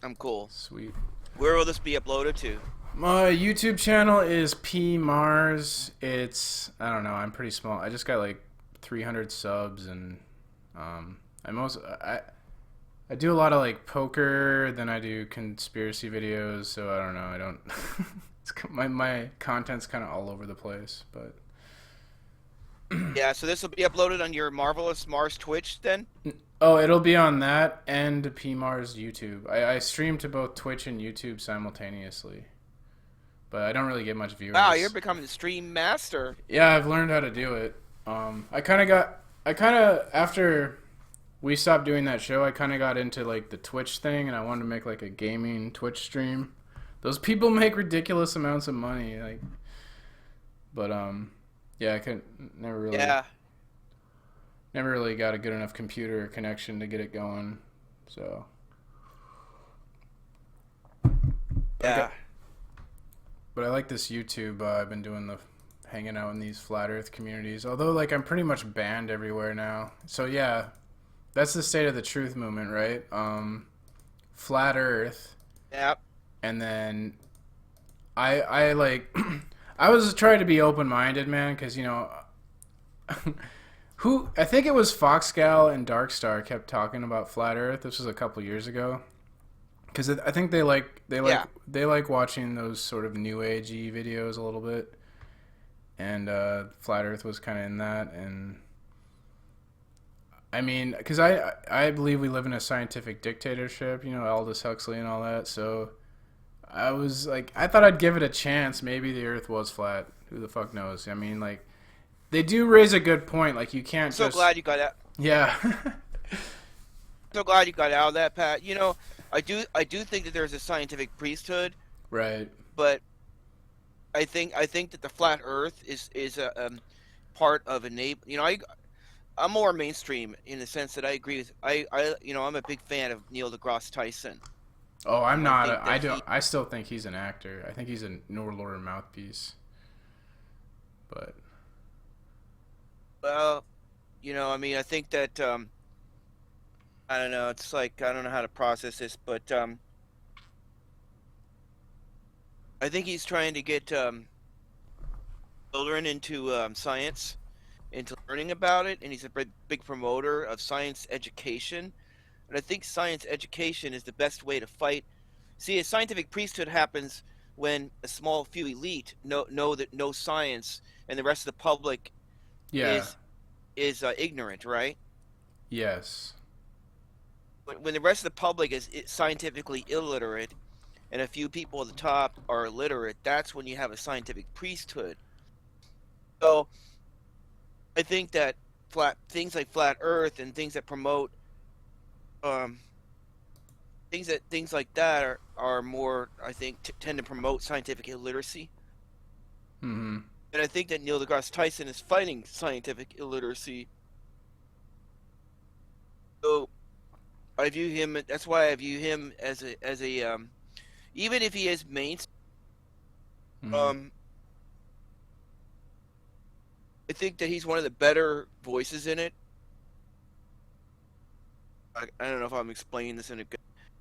I'm cool. Sweet. Where will this be uploaded to? My YouTube channel is P Mars. I don't know. I'm pretty small. I just got like 300 subs, and um, I most I do a lot of like poker. Then I do conspiracy videos. So I don't know. I don't. My content's kind of all over the place, but Yeah, so this will be uploaded on your Marvelous Mars Twitch then? oh, it'll be on that and P Mars YouTube. I stream to both Twitch and YouTube simultaneously, but I don't really get much Wow, you're viewers. becoming the stream master. Yeah, I've learned how to do it. I kind of after we stopped doing that show, I kind of got into like the Twitch thing, and I wanted to make like a gaming Twitch stream. Those people make ridiculous amounts of money, like, but yeah, I could Yeah, never really got a good enough computer connection to get it going. So, but I got, yeah. but I like this YouTube. I've been doing the hanging out in these flat Earth communities. Although, like, I'm pretty much banned everywhere now. So yeah, that's the state of the truth movement, right? Flat Earth, Yeah. and then I like I was trying to be open minded, man, because who I think it was Foxgal and Darkstar kept talking about flat Earth. This was a couple years ago, because I think Yeah. they like watching those sort of new agey videos a little bit, and flat Earth was kind of in that. And I mean, because I believe we live in a scientific dictatorship, Aldous Huxley and all that. So I was like, I thought I'd give it a chance. Maybe the Earth was flat. Who the fuck knows? I mean, like, they do raise a good point. Like, you can't So just glad you got out. yeah. So glad you got out of that, Pat. I do think that there's a scientific priesthood, Right. but I think that the flat Earth is a part of I'm more mainstream in the sense that I agree with I'm a big fan of Neil deGrasse Tyson. Oh, I'm I not. think that he I still think he's an actor. I think he's a Norlord mouthpiece. But well, I mean, I think that I don't know. It's like I don't know how to process this, but I think he's trying to get children into science, into learning about it, and he's a big promoter of science education. And I think science education is the best way to fight. See, a scientific priesthood happens when a small few elite know that no science, and the rest of the public yeah. is ignorant, right? Yes. When the rest of the public is scientifically illiterate, and a few people at the top are illiterate, that's when you have a scientific priesthood. So I think that flat things like flat Earth and things that promote um, things like that are more, I think, tend to promote scientific illiteracy. Mhm. And I think that Neil deGrasse Tyson is fighting scientific illiteracy. So I view him. That's why I view him as a even if he is main. Mhm. Um, I think that he's one of the better voices in it. I don't know if I'm explaining this in a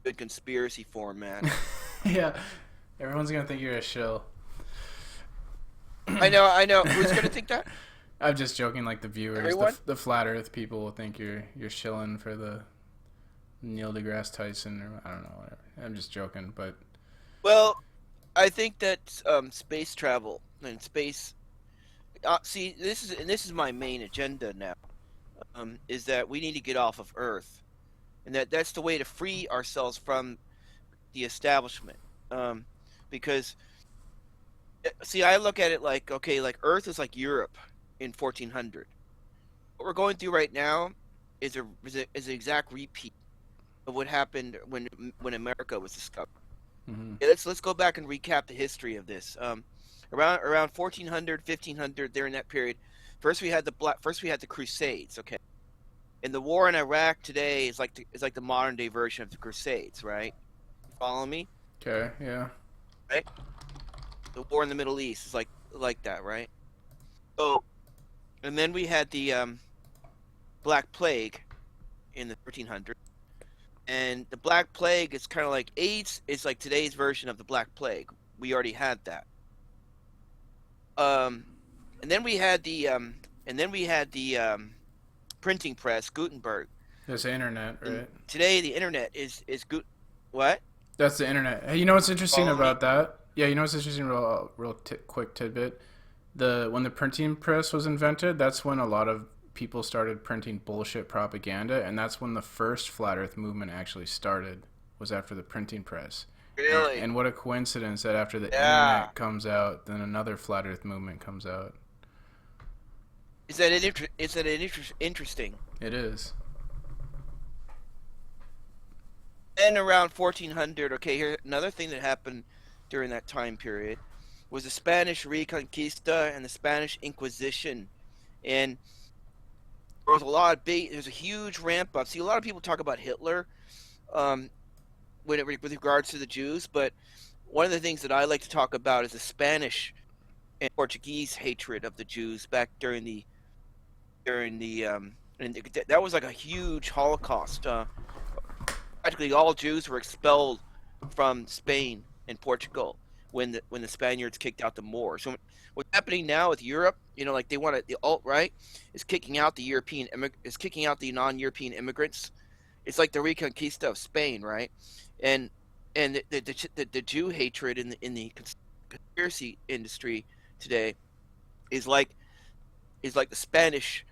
good conspiracy format. Yeah. Everyone's gonna think you're a shill. I know, I know. Who's gonna think that? I'm just joking. Like the viewers, Everyone? the flat Earth people will think you're shilling for the Neil deGrasse Tyson, or I don't know, whatever. I'm just joking, but Well, I think that space travel and space. See, this is my main agenda now. Is that we need to get off of Earth, and that's the way to free ourselves from the establishment. Because see, I look at it like okay, like Earth is like Europe in 1400. What we're going through right now is an exact repeat of what happened when America was discovered. mhm. Yeah, let's go back and recap the history of this. Around 1400, 1500, during that period, first we had the Crusades. Okay, and the war in Iraq today is like the modern day version of the Crusades, right? You follow me? Okay, yeah. Right? The war in the Middle East is like that, right? So, and then we had the Black Plague in the 1300s, And the Black Plague is kind of like AIDS is like today's version of the Black Plague. We already had that. Um, and then we had the printing press, Gutenberg. There's the internet, And right? today the internet is good. What? That's the internet. Hey, you know what's interesting Follow me? about that? Yeah, you know what's interesting? Quick tidbit. When the printing press was invented, that's when a lot of people started printing bullshit propaganda, and that's when the first flat Earth movement actually started. Was after the printing press. Really? And what a coincidence that after the Yeah. internet comes out, then another flat Earth movement comes out. Interesting? It is. And around 1400, okay, here another thing that happened during that time period was the Spanish Reconquista and the Spanish Inquisition, and there was a lot of there's a huge ramp up. See, a lot of people talk about Hitler, um, with regards to the Jews, but one of the things that I like to talk about is the Spanish and Portuguese hatred of the Jews back during the and that was like a huge Holocaust. Practically all Jews were expelled from Spain and Portugal when the Spaniards kicked out the Moors. So what's happening now with Europe, like they want to, the alt right is kicking out is kicking out the non-European immigrants. It's like the Reconquista of Spain, right? And the Jew hatred in the conspiracy industry today is like the Spanish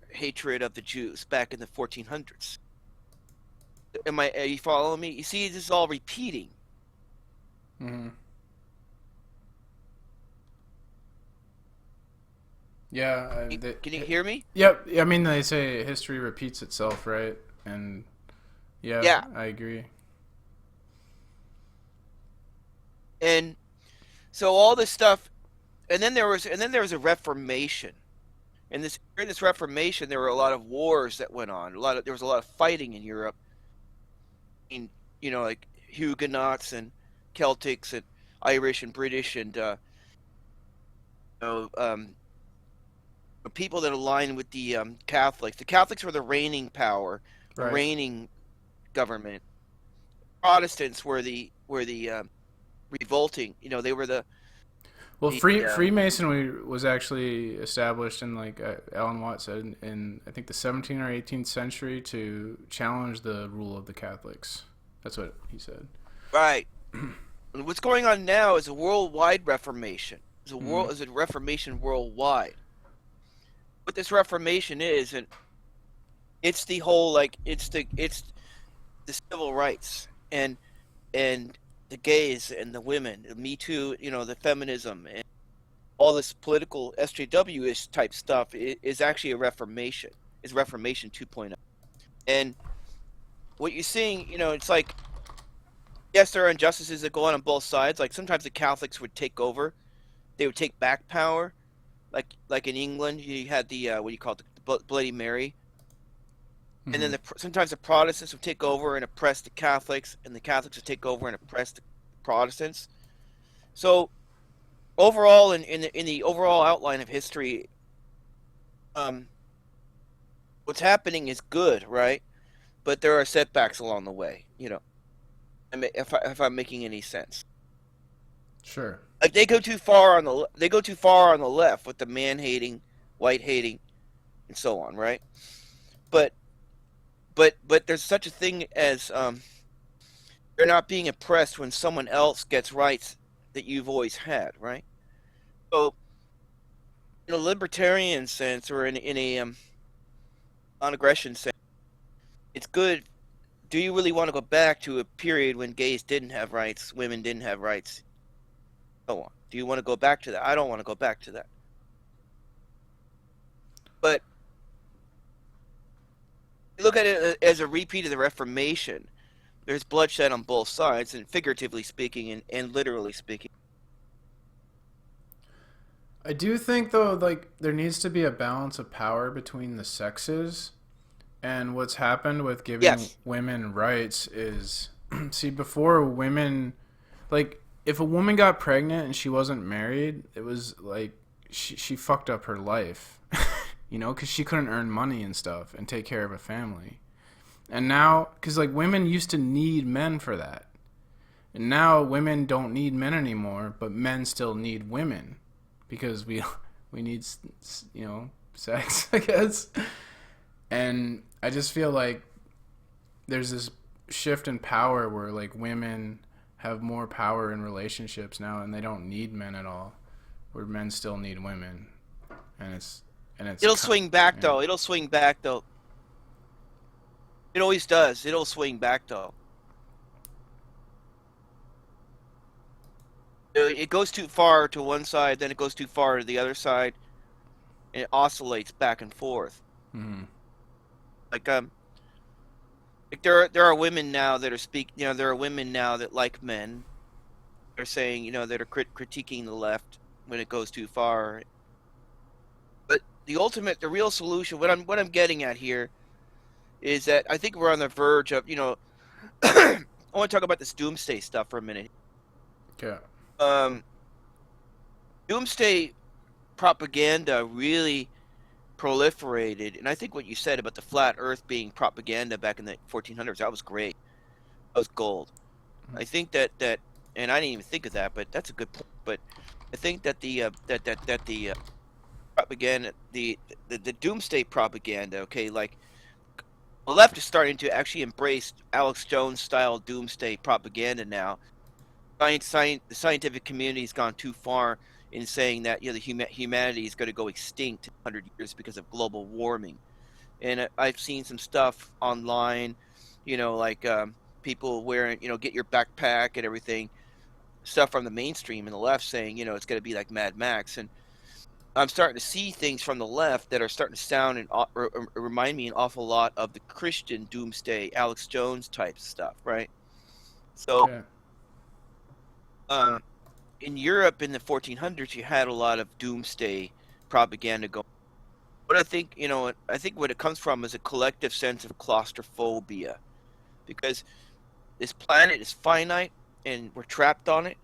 hatred of the Jews back in the 1400s. Are you following me? You see, this is all repeating. Mm-hmm. Yeah. Can you hear me? Yep. I mean, they say history repeats itself, right? And yeah, Yeah. I agree. And so all this stuff, and then there was a Reformation. And during this Reformation, there were a lot of wars that went on. There was a lot of fighting in Europe. In, like Huguenots and Celtics and Irish and British and know, people that align with the Catholics. The Catholics were the reigning power, the Right. reigning government. Protestants were the revolting. They were Well, the Freemasonry was actually established in, like Alan Watts said, in I think the 17th or 18th century to challenge the rule of the Catholics. That's what he said. right. What's going on now is a worldwide Reformation. Mm-hmm. Is a Reformation worldwide. What this Reformation is, and it's the whole it's the civil rights and the gays and the women, the Me Too, the feminism and all this political SJW-ish type stuff is actually a Reformation. Is Reformation 2.0. And what you're seeing, it's like, yes, there are injustices that go on both sides. Like sometimes the Catholics would take over, they would take back power. Like in England, you had the what do you call it, the Bloody Mary, and Mm-hmm. then sometimes the Protestants would take over and oppress the Catholics, and the Catholics would take over and oppress the Protestants. So overall, in the overall outline of history, um, what's happening is good, right? But there are setbacks along the way. If I'm making any sense. Sure. Like they go too far on the left with the man hating, white hating, and so on, right? But but there's such a thing as you're not being oppressed when someone else gets rights that you've always had, right? So in a libertarian sense or in a non-aggression sense, it's good. Do you really want to go back to a period when gays didn't have rights, women didn't have rights, so on? Do you want to go back to that? I don't want to go back to that. But you look at it as a repeat of the Reformation. There's bloodshed on both sides, and figuratively speaking, and literally speaking. I do think though, like there needs to be a balance of power between the sexes. And what's happened with giving Yes, women rights is, see, before women, like, if a woman got pregnant and she wasn't married, it was like she fucked up her life, because she couldn't earn money and stuff and take care of a family. And now, because like women used to need men for that, and now women don't need men anymore, but men still need women because we need sex, I guess. And I just feel like there's this shift in power where like women have more power in relationships now, and they don't need men at all, where men still need women, and it's It'll swing back yeah. though. It'll swing back though. It always does. It'll swing back though. It goes too far to one side, then it goes too far to the other side, and it oscillates back and forth. Mm-hmm. Like like there are women now that are there are women now that like men. They're saying that are critiquing the left when it goes too far. But the real solution, what I'm getting at here, is that I think we're on the verge of I want to talk about this doomsday stuff for a minute. Yeah. Doomsday propaganda really proliferated, and I think what you said about the flat Earth being propaganda back in the 1400s, that was great. That was gold. I think that, and I didn't even think of that, but that's a good point. But I think that the propaganda, the doomsday propaganda, okay, like the left is starting to actually embrace Alex Jones style doomsday propaganda now. The scientific community has gone too far in saying that humanity is going to go extinct in 100 years because of global warming. And I've seen some stuff online, like people wearing, get your backpack and everything, stuff from the mainstream and the left saying, it's going to be like Mad Max. And I'm starting to see things from the left that are starting to sound and remind me an awful lot of the Christian doomsday, Alex Jones type stuff, right? So, Yeah. In Europe in the 1400s, you had a lot of doomsday propaganda going. But I think what it comes from is a collective sense of claustrophobia, because this planet is finite and we're trapped on it.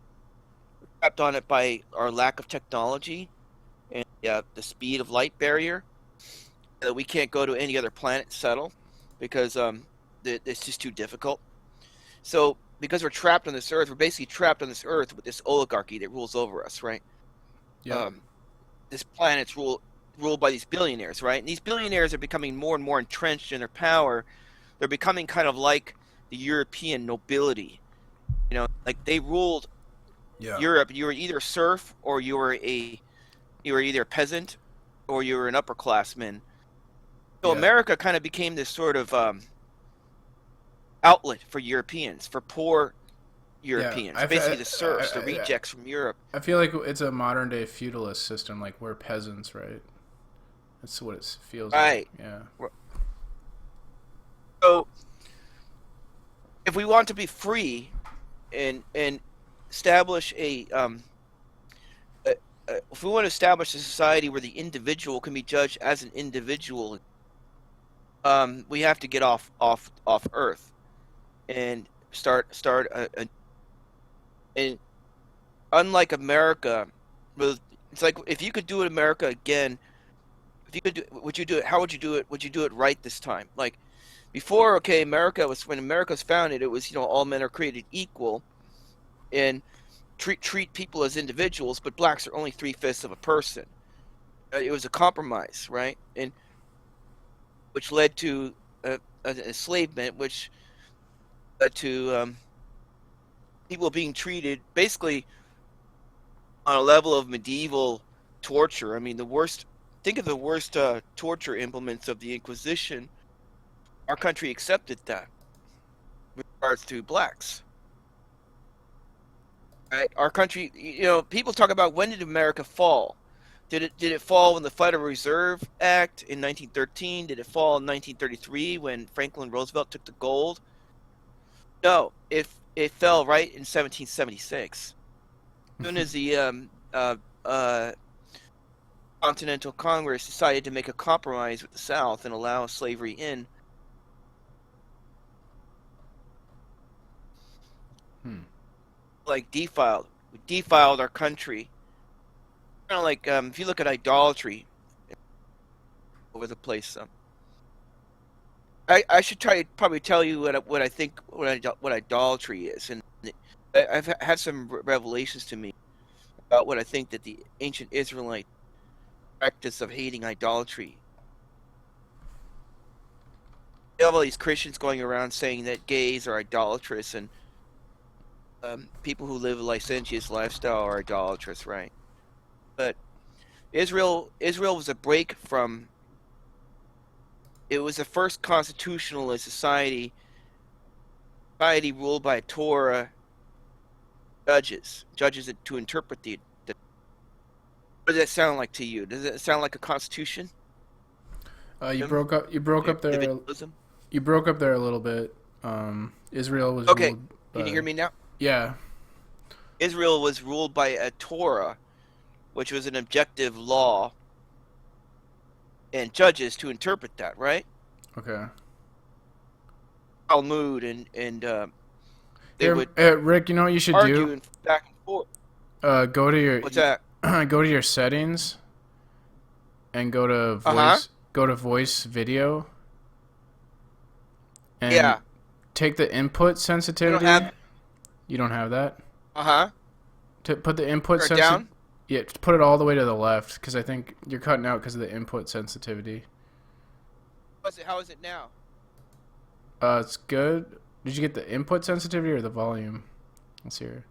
We're trapped on it by our lack of technology and the speed of light barrier. That we can't go to any other planet and settle because it's just too difficult. So because we're trapped on this Earth, we're basically trapped on this Earth with this oligarchy that rules over us, right? Yep. This planet's ruled by these billionaires, right? And these billionaires are becoming more and more entrenched in their power. They're becoming kind of like the European nobility. Like they ruled Yeah. Europe. You were either a serf or you were either a peasant or you were an upperclassman. So Yeah. America kind of became this sort of outlet for Europeans, for poor Yeah. Europeans, basically the serfs, the rejects from Europe. I feel like it's a modern day feudalist system. Like we're peasants, right? That's what it feels Right. like. Yeah. So if we want to be free and establish if we want to establish a society where the individual can be judged as an individual, we have to get off Earth and start and unlike America, it's like if you could do it America again, if you could would you do it? How would you do it? Would you do it right this time? Like before, okay, when America was founded, it was all men are created equal, and treat people as individuals, but blacks are only 3/5 of a person. It was a compromise, right? And which led to enslavement, which led to people being treated basically on a level of medieval torture. I mean, think of the worst torture implements of the Inquisition. Our country accepted that with regards to blacks. Right? Our country, people talk about when did America fall? Did it fall when the Federal Reserve Act in 1913? Did it fall in 1933 when Franklin Roosevelt took the gold? No, it fell right in 1776. As soon as the Continental Congress decided to make a compromise with the South and allow slavery in. Like we defiled our country. Kind of like if you look at idolatry over the place, I should try to probably tell you what I think what idolatry is, and I've had some revelations to me about what I think that the ancient Israelite practice of hating idolatry. You have all these Christians going around saying that gays are idolatrous, and people who live a licentious lifestyle are idolatrous, right? But Israel was a break from. It was the first constitutionalist society ruled by Torah judges to interpret the. What does that sound like to you? Does it sound like a constitution? You broke up. You broke up there. Individualism? You broke up there a little bit. Israel was Okay, ruled. can you hear me now? Yeah. Israel was ruled by a Torah, which was an objective law, and judges to interpret that, right? Okay. Talmud and they Hey, would Rick, you know what you should argue do? and back and forth. Go to your What's that? go to your settings and go to voice. Uh-huh. Go to voice video. And Yeah. take the input sensitivity. You don't have that. Uh-huh. To put the input Turn it down? Yeah, put it all the way to the left because I think you're cutting out because of the input sensitivity. How is it now? It's good. Did you get the input sensitivity or the volume? Let's hear.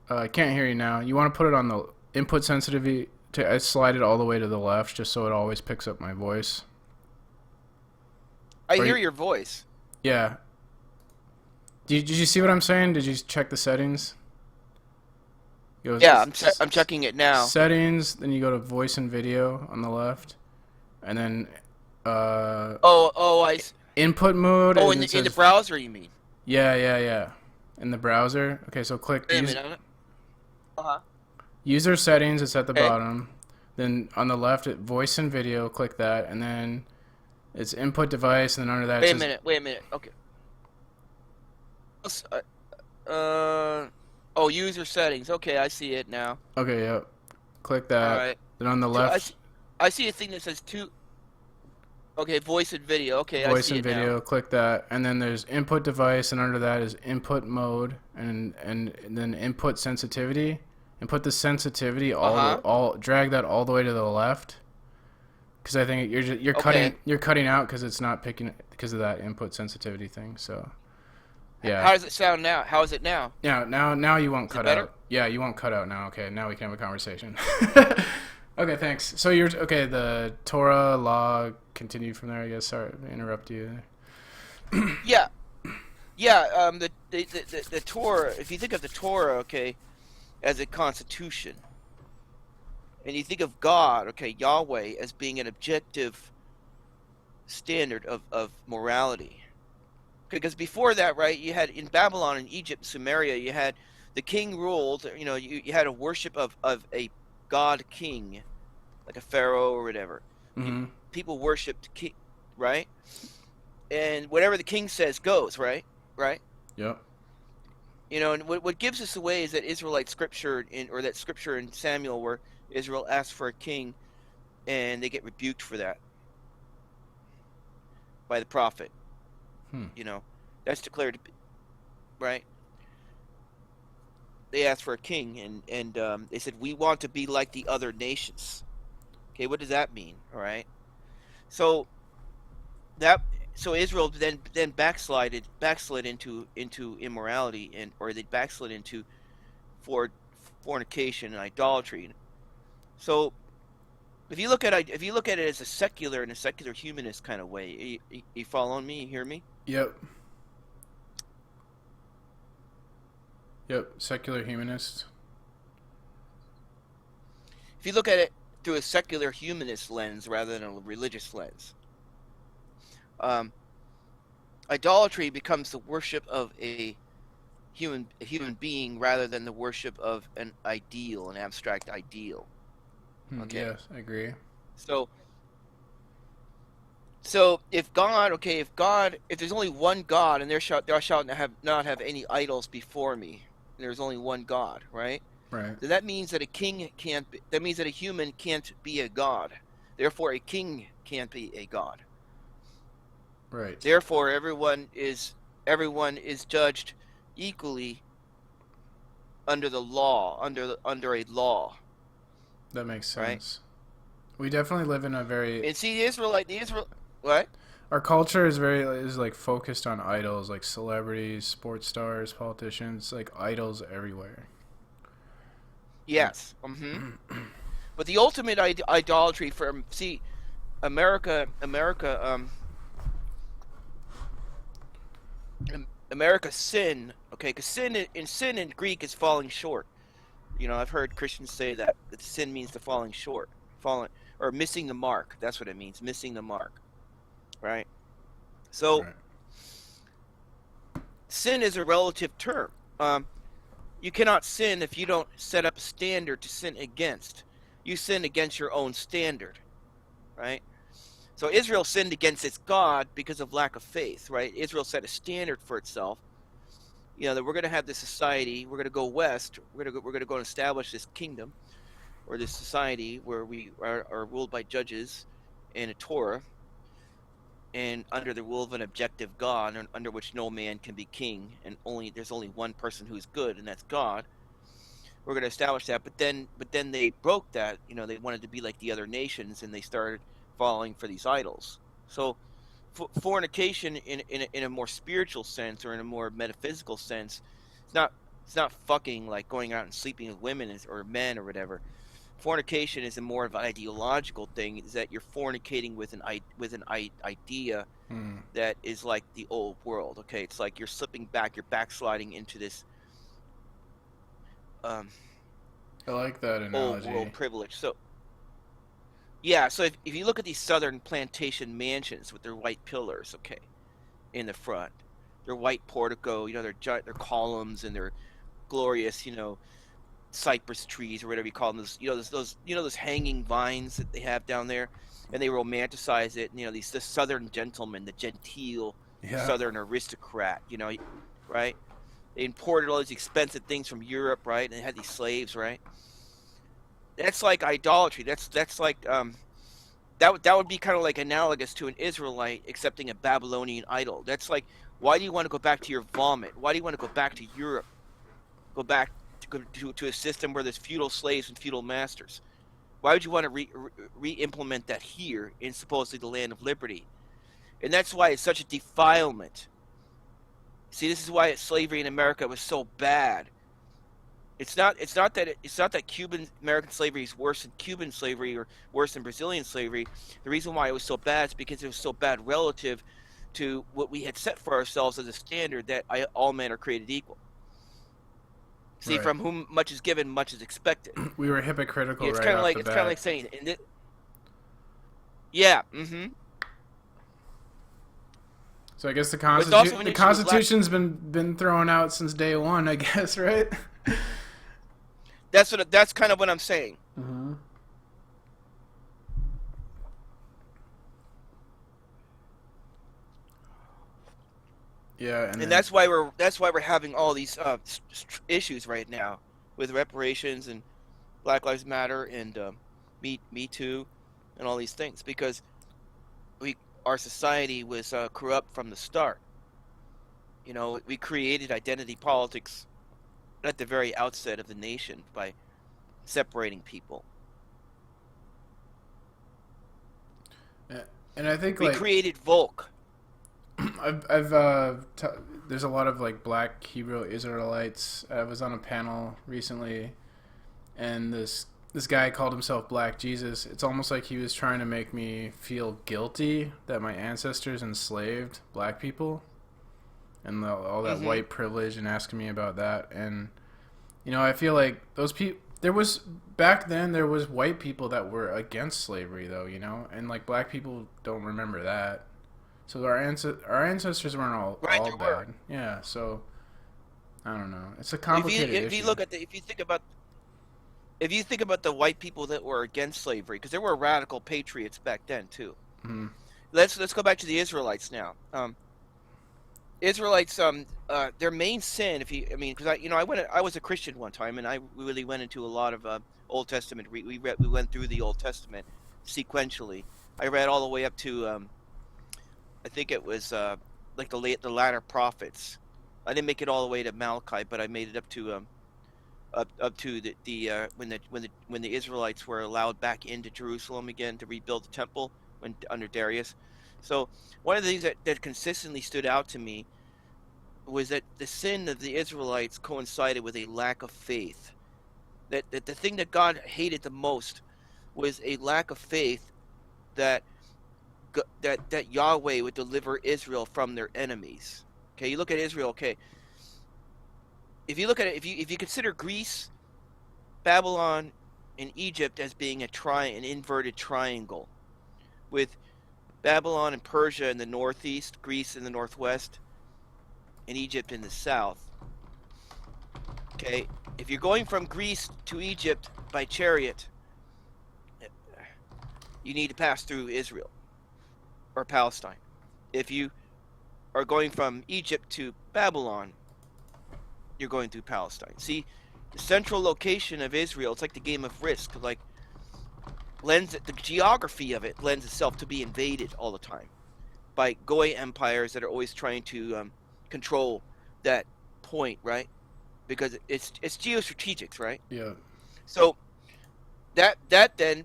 I can't hear you now. You want to put it on the input sensitivity. I slide it all the way to the left just so it always picks up my voice. I hear your voice. Yeah. Did you see what I'm saying? Did you check the settings? Yeah, I'm checking it now. Settings, then you go to voice and video on the left, and then input mode. Oh, in the browser, you mean? Yeah. In the browser. Okay, so click Wait a minute. Uh-huh. user settings. It's at the bottom. Then on the left, voice and video. Click that, and then it's input device, and then under that. Wait a minute. Okay. User settings. Okay, I see it now. Okay, yep. Click that. All right. Then on the left. I see a thing that says two. Okay, voice and video. Okay, I see it now. Voice and video. Click that, and then there's input device, and under that is input mode, and then input sensitivity, and put the sensitivity all drag that all the way to the left, because I think you're cutting out because it's not picking because of that input sensitivity thing. So. Yeah. How does it sound now? How is it now? Yeah, now you won't cut out. Yeah, you won't cut out now. Okay, now we can have a conversation. Okay, thanks. So the Torah law continued from there, I guess. Sorry to interrupt you. Yeah. The Torah, if you think of the Torah, okay, as a constitution, and you think of God, okay, Yahweh, as being an objective standard of morality. Because before that, right, you had in Babylon and Egypt, Sumeria, you had the king ruled, you had a worship of a god king, like a pharaoh or whatever. Mm-hmm. People worshipped king, right? And whatever the king says goes, right? Right? Yep. And what gives us away is that Israelite scripture, that scripture in Samuel where Israel asks for a king and they get rebuked for that by the prophet. That's declared, right? They asked for a king, and they said, we want to be like the other nations. Okay, what does that mean? All right. So Israel then backslid into immorality, or they backslid into fornication and idolatry. So if you look at it as a secular humanist kind of way, you following me? You hear me? Yep, secular humanist. If you look at it through a secular humanist lens rather than a religious lens, idolatry becomes the worship of a human being rather than the worship of an abstract ideal. Okay. Yes, I agree. So if there's only one God, and there shall not have any idols before me, and there's only one God, right? Right. So that means that a human can't be a god, Therefore, a king can't be a god. Right. Therefore, everyone is judged equally under the law, under a law, That makes right? sense. We definitely live in a very And see, the Israel, what? our culture is like focused on idols, like celebrities, sports stars, politicians, like idols everywhere. Like Yes. But the ultimate idolatry for America, America sin. Okay, because sin in Greek is falling short. I've heard Christians say that sin means the falling short, falling or missing the mark. That's what it means, missing the mark, right? So right. sin is a relative term. You cannot sin if you don't set up a standard to sin against. You sin against your own standard, right? So Israel sinned against its God because of lack of faith, right? Israel set a standard for itself. That we're going to have this society. We're going to go west. We're going to go and establish this kingdom or this society where we are ruled by judges and a Torah, and under the rule of an objective God, under which no man can be king, and there's only one person who's good, and that's God. We're going to establish that, but then they broke that. They wanted to be like the other nations, and they started falling for these idols. So fornication in a more spiritual sense or in a more metaphysical sense, it's not fucking like going out and sleeping with women or men or whatever. Fornication is a more of an ideological thing. Is that you're fornicating with an idea that is like the old world. Okay, it's like you're slipping back, you're backsliding into this I like that old analogy. world privilege. So yeah, so if you look at these southern plantation mansions with their white pillars, okay, in the front, their white portico, their columns and their glorious, cypress trees or whatever you call them, those hanging vines that they have down there, and they romanticize it. And, the southern gentleman, the genteel Yeah. southern aristocrat, right? They imported all these expensive things from Europe, right? And they had these slaves, right? That's like idolatry. That's like that would be kind of like analogous to an Israelite accepting a Babylonian idol. That's like, why do you want to go back to your vomit? Why do you want to go back to Europe? Go back to a system where there's feudal slaves and feudal masters. Why would you want to re-implement that here in supposedly the land of liberty? And that's why it's such a defilement. See, this is why slavery in America was so bad. It's not that Cuban American slavery is worse than Cuban slavery or worse than Brazilian slavery. The reason why it was so bad is because it was so bad relative to what we had set for ourselves as a standard, that all men are created equal. See, Right. from whom much is given, much is expected. We were hypocritical It's right kind of off like the it's kind of bat. like saying, yeah, So I guess the But it's also an the issue with Constitution's been thrown out since day one, I guess, right? that's kind of what I'm saying. Mm-hmm. Yeah, And that's why we're having all these issues right now with reparations and Black Lives Matter and Me Too and all these things, because our society was corrupt from the start. We created identity politics at the very outset of the nation by separating people. and I think We like created Volk. there's a lot of like black Hebrew Israelites. I was on a panel recently, and this guy called himself Black Jesus. It's almost like he was trying to make me feel guilty that my ancestors enslaved black people, and all that white privilege, and asking me about that. And I feel like those people. There was back then. There was white people that were against slavery, though. And like black people don't remember that. So our ancestors weren't all Right, all there bad. were. Yeah. So I don't know. It's a complicated If you issue. look at if you think about the white people that were against slavery, because there were radical patriots back then too. Mm-hmm. Let's go back to the Israelites now. Israelites, their main sin, because I was a Christian one time, and I really went into a lot of Old Testament. We went through the Old Testament sequentially. I read all the way up to I think it was like the latter prophets. I didn't make it all the way to Malachi, but I made it up to up to the when the Israelites were allowed back into Jerusalem again to rebuild the temple when under Darius. So one of the things that consistently stood out to me was that the sin of the Israelites coincided with a lack of faith. That the thing that God hated the most was a lack of faith that that Yahweh would deliver Israel from their enemies. Okay, you look at Israel. Okay, if you look at it, if you consider Greece, Babylon, and Egypt as being an inverted triangle, with Babylon and Persia in the northeast, Greece in the northwest, and Egypt in the south. Okay, if you're going from Greece to Egypt by chariot, you need to pass through Israel or Palestine. If you are going from Egypt to Babylon, you're going through Palestine. See, the central location of Israel, it's like the game of Risk, like the geography of it lends itself to be invaded all the time by Goy empires that are always trying to control that point, right? Because it's geostrategics, right? Yeah. So that then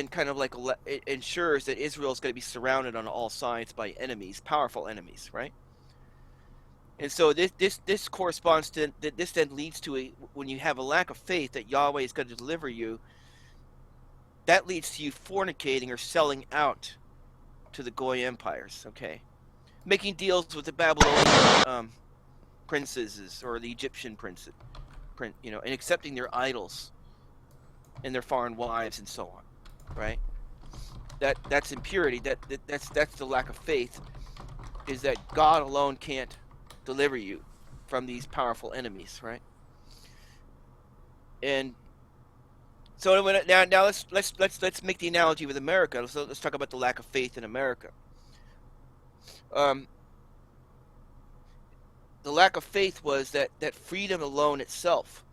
kind of like it ensures that Israel is going to be surrounded on all sides by enemies, powerful enemies, right? And so this corresponds to this then leads to when you have a lack of faith that Yahweh is going to deliver you, that leads to you fornicating or selling out to the Goy empires, okay? Making deals with the Babylonian princes or the Egyptian princes, and accepting their idols and their foreign wives and so on, right? That's impurity. That's the lack of faith, is that God alone can't deliver you from these powerful enemies, right? And so now let's make the analogy with America. Let's talk about the lack of faith in America. The lack of faith was that freedom alone itself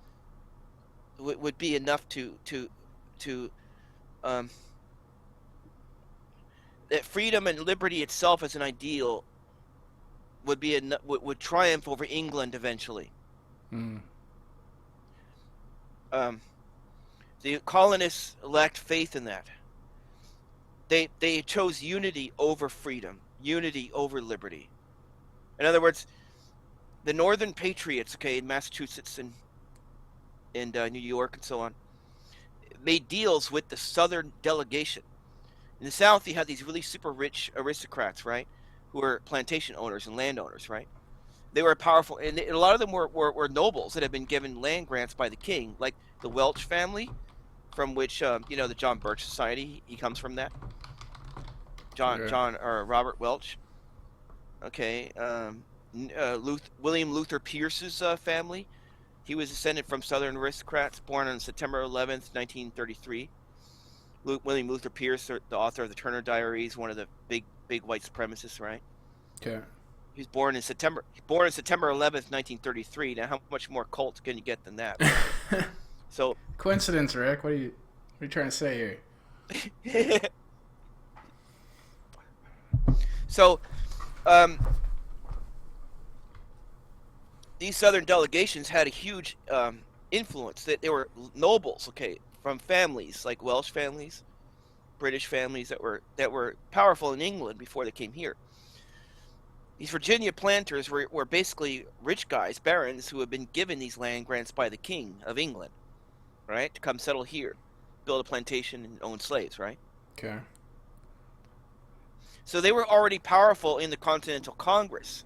would be enough to that freedom and liberty itself as an ideal would triumph over England eventually. Mm. The colonists lacked faith in that. They chose unity over freedom, unity over liberty. In other words, the Northern Patriots, okay, in Massachusetts and New York and so on, made deals with the Southern delegation. In the South, you have these really super rich aristocrats, right, who were plantation owners and landowners, right? They were powerful, and a lot of them were nobles that had been given land grants by the king, like the Welch family, from which the John Birch Society. He comes from that. Robert Welch. Okay, William Luther Pierce's family. He was descended from Southern aristocrats, born on September 11th, 1933. William Luther Pierce, the author of the Turner Diaries, one of the big white supremacists, right? Okay. He was born in September 11th, 1933. Now, how much more cult can you get than that? Right? So coincidence, Rick. What are you trying to say here? So, these Southern delegations had a huge influence. That they were nobles, okay, from families like Welsh families, British families that were powerful in England before they came here. These Virginia planters were basically rich guys, barons, who had been given these land grants by the King of England, right, to come settle here, build a plantation and own slaves, right? Okay. So they were already powerful in the Continental Congress.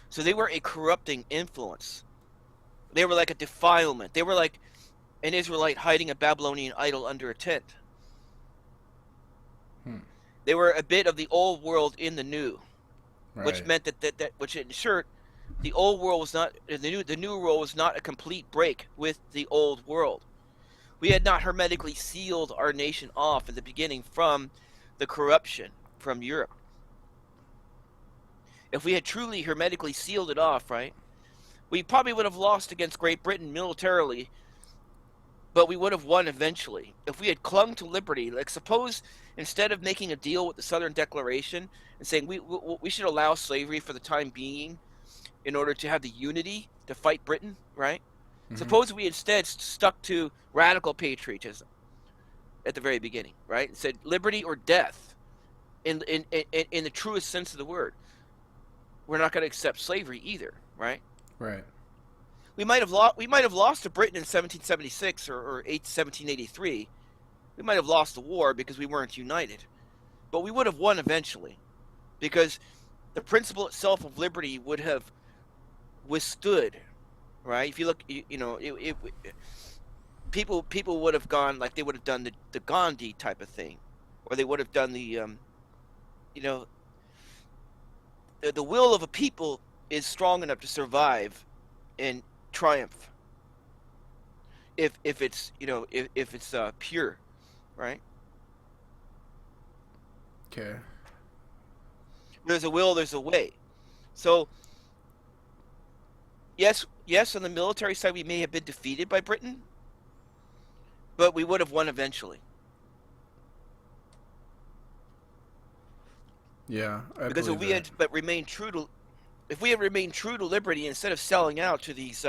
So they were a corrupting influence. They were like a defilement. They were like an Israelite hiding a Babylonian idol under a tent. They were a bit of the old world in the new, right. Which meant that which ensured the old world was not the new world was not a complete break with the old world. We had not hermetically sealed our nation off at the beginning from the corruption from Europe. If we had truly hermetically sealed it off, right, we probably would have lost against Great Britain militarily but we would have won eventually if we had clung to liberty. Like, suppose instead of making a deal with the Southern Declaration and saying we should allow slavery for the time being in order to have the unity to fight Britain, right? Mm-hmm. Suppose we instead stuck to radical patriotism at the very beginning, right? And said liberty or death in the truest sense of the word. We're not going to accept slavery either, right? Right. We might have lost to Britain in 1776 or 1783. We might have lost the war because we weren't united, but we would have won eventually because the principle itself of liberty would have withstood, right? If you look, people would have gone like they would have done the Gandhi type of thing, or they would have done you know, the will of a people is strong enough to survive and triumph if it's if it's pure, right? Okay. There's a will, there's a way. So yes, on the military side, we may have been defeated by Britain, but we would have won eventually. Yeah, I Because believe that. if we had remained true to liberty instead of selling out to these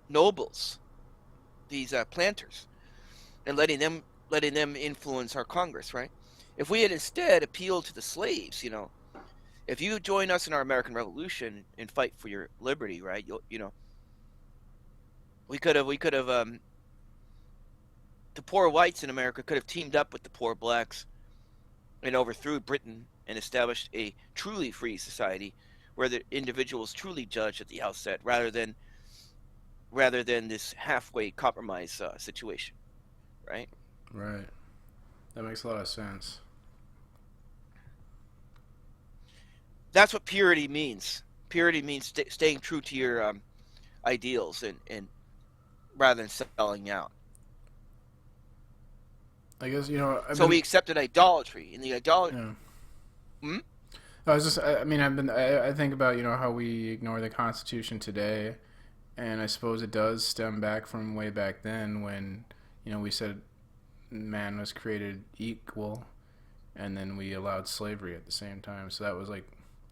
nobles, these planters, and letting them influence our Congress, right? If we had instead appealed to the slaves, if you join us in our American Revolution and fight for your liberty, right? We could have the poor whites in America could have teamed up with the poor blacks and overthrew Britain and established a truly free society where the individual is truly judged at the outset rather than this halfway compromise situation, right? Right. That makes a lot of sense. That's what purity means. Purity means staying true to your ideals and rather than selling out. I guess I've So we been. accepted idolatry, and the idolatry. Yeah. Hmm? I was just. I mean, I've been. I think about how we ignore the Constitution today, and I suppose it does stem back from way back then when we said man was created equal, and then we allowed slavery at the same time. So that was like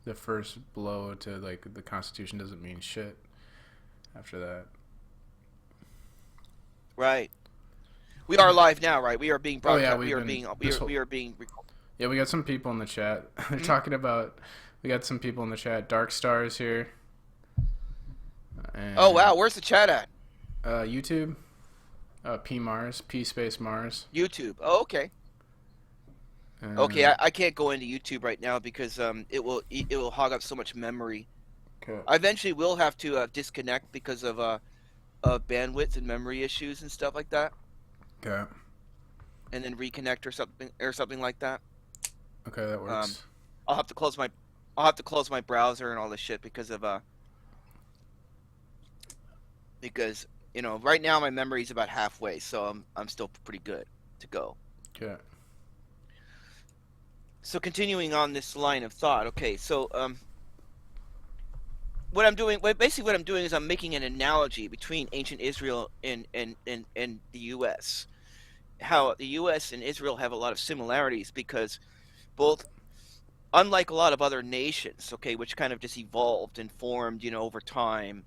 the first blow to like the Constitution doesn't mean shit after that. Right. We are live now, right? We are being Oh yeah, broadcast. We we've are been being we this are whole. we are being. Yeah, we got some people in the chat. They're Hmm? talking about. We got some people in the chat. Dark Stars here, Oh and wow, where's the chat at? YouTube. P Mars, P space Mars. YouTube. Oh, okay. Okay, And I can't go into YouTube right now because it will hog up so much memory. okay, I eventually will have to disconnect because of bandwidth and memory issues and stuff like that, okay, and then reconnect or something like that. okay, that Um, works. I'll have to close my browser and all this shit because right now my memory is about halfway, so I'm still pretty good to go. Okay, So continuing on this line of thought, okay, so what I'm doing is I'm making an analogy between ancient Israel and the U.S. How the U.S. and Israel have a lot of similarities because both, unlike a lot of other nations, okay, which kind of just evolved and formed, over time,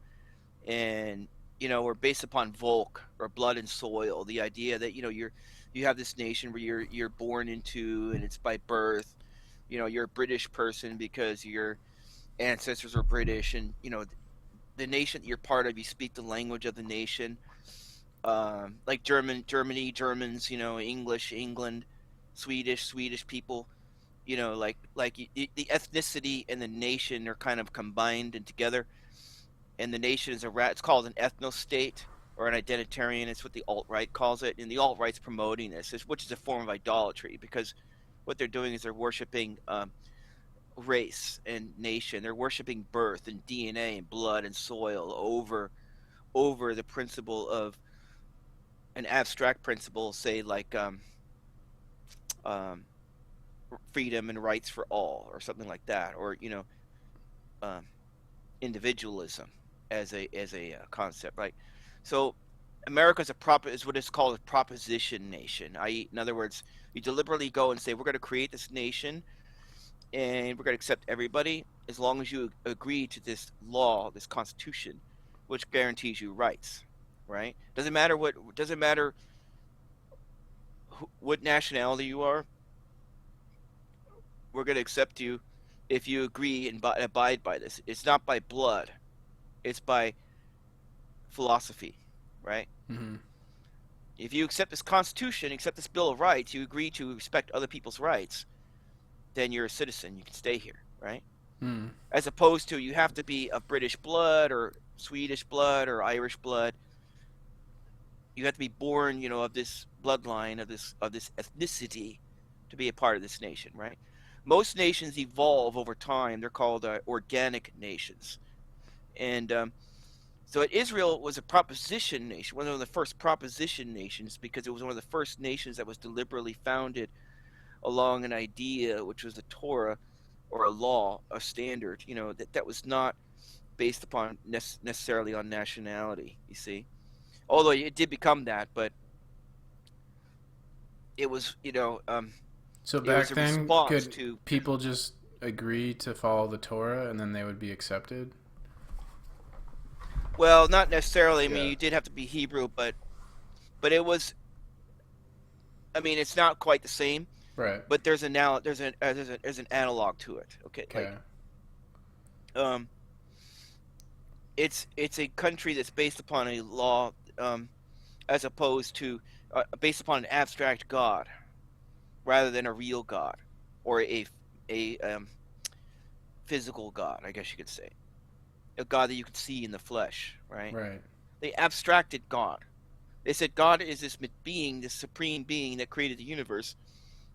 and were based upon Volk or blood and soil, the idea that you have this nation where you're born into, and it's by birth. You're a British person because your ancestors were British, and the nation that you're part of, you speak the language of the nation. Like Germany, Germans, English, England, Swedish people. Like the ethnicity and the nation are kind of combined and together, and the nation is it's called an ethno-state or an identitarian. It's what the alt-right calls it, and the alt-right's promoting this, which is a form of idolatry because what they're doing is they're worshiping race and nation. They're worshiping birth and DNA and blood and soil over the principle of an abstract principle, say like um, freedom and rights for all, or something like that, or um, individualism as a concept, right? So America is what is called a proposition nation. I.e., in other words, you deliberately go and say we're going to create this nation and we're going to accept everybody as long as you agree to this law, this constitution, which guarantees you rights. Right? Doesn't matter what nationality you are. We're going to accept you if you agree and abide by this. It's not by blood. It's by philosophy, right? Mm-hmm. If you accept this Constitution, accept this Bill of Rights, you agree to respect other people's rights, then you're a citizen. You can stay here, right? Mm. As opposed to you have to be of British blood or Swedish blood or Irish blood. You have to be born, of this bloodline, of this ethnicity, to be a part of this nation, right? Most nations evolve over time. They're called organic nations, and so Israel was a proposition nation, one of the first proposition nations, because it was one of the first nations that was deliberately founded along an idea, which was the Torah, or a law, a standard, that was not based upon necessarily on nationality, you see. Although it did become that, but it was, So it was back a then, response could to. people just agree to follow the Torah and then they would be accepted? Well, not necessarily. I mean, Yeah. you did have to be Hebrew, but it was. I mean, it's not quite the same, Right. but there's an analog to it. Okay, Okay. um, it's a country that's based upon a law, as opposed to based upon an abstract God rather than a real God or a physical God, I guess you could say, a God that you could see in the flesh, right? Right. They abstracted God. They said God is this being, this supreme being that created the universe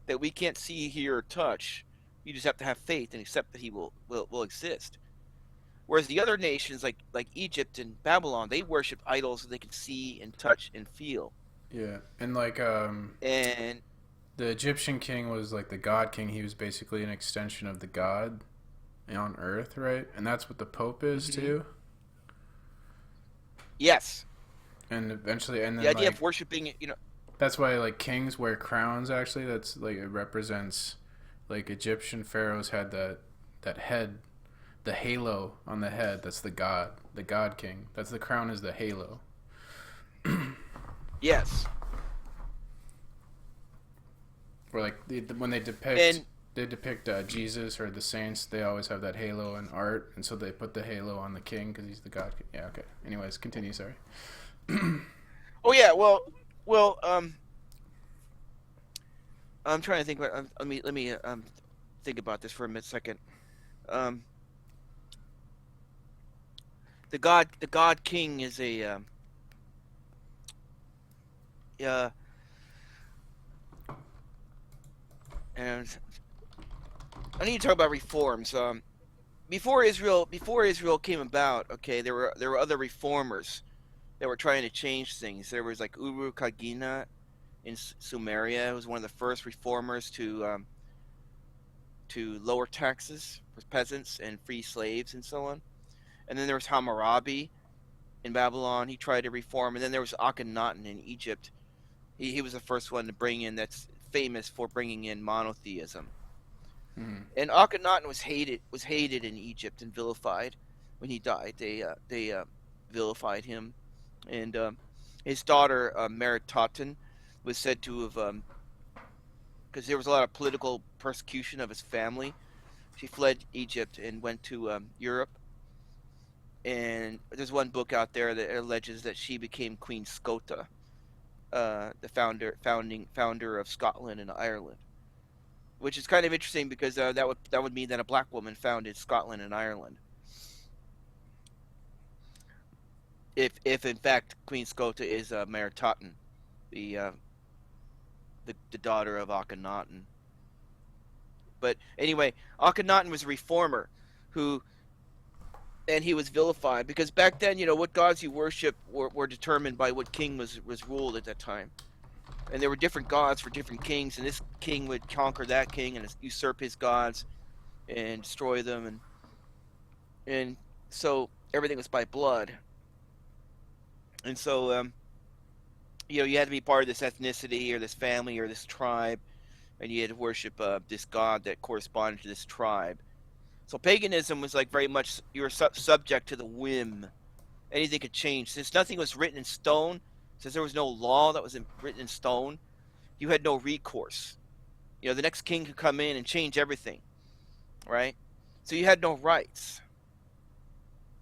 that we can't see, hear, or touch. You just have to have faith and accept that He will exist. Whereas the other nations, like Egypt and Babylon, they worshipped idols that they could see and touch and feel. Yeah. And like And the Egyptian king was like the god king. He was basically an extension of the god on earth, right? And that's what the Pope is mm-hmm. too. Yes, And eventually, and the then idea like of worshiping, that's why like kings wear crowns. Actually, that's like it represents like Egyptian pharaohs had that head, the halo on the head. That's the god king. That's the crown is the halo. yes. Or like when And they depict Jesus or the saints, they always have that halo in art, and so they put the halo on the king because he's the god. Yeah, okay. Anyways, continue. Sorry. oh yeah, well, I'm trying to think. Let me think about this for a second. Um, the God King is uh, and I need to talk about reforms. Before Israel came about, okay, there were other reformers that were trying to change things. There was like Uru Kagina in Sumeria, who was one of the first reformers to lower taxes for peasants and free slaves and so on. And then there was Hammurabi in Babylon. He tried to reform. And then there was Akhenaten in Egypt. He was the first one to bring in, that's famous for bringing in monotheism. Mm-hmm. And Akhenaten was hated in Egypt and vilified when he died. They vilified him, and his daughter Meritaten was said to have, because there was a lot of political persecution of his family. She fled Egypt and went to Europe. And there's one book out there that alleges that she became Queen Scota, the founder of Scotland and Ireland, which is kind of interesting because that would mean that a black woman founded Scotland and Ireland. If in fact Queen Scota is Meritaten, the daughter of Akhenaten. But anyway, Akhenaten was a reformer and he was vilified because back then, what gods you worship were determined by what king was ruled at that time. And there were different gods for different kings, and this king would conquer that king and usurp his gods and destroy them, and so everything was by blood. And so you had to be part of this ethnicity or this family or this tribe, and you had to worship this god that corresponded to this tribe. So paganism was like very much you were subject to the whim. Anything could change. Since nothing was written in stone, since there was no law that was written in stone, you had no recourse. The next king could come in and change everything, right? So you had no rights.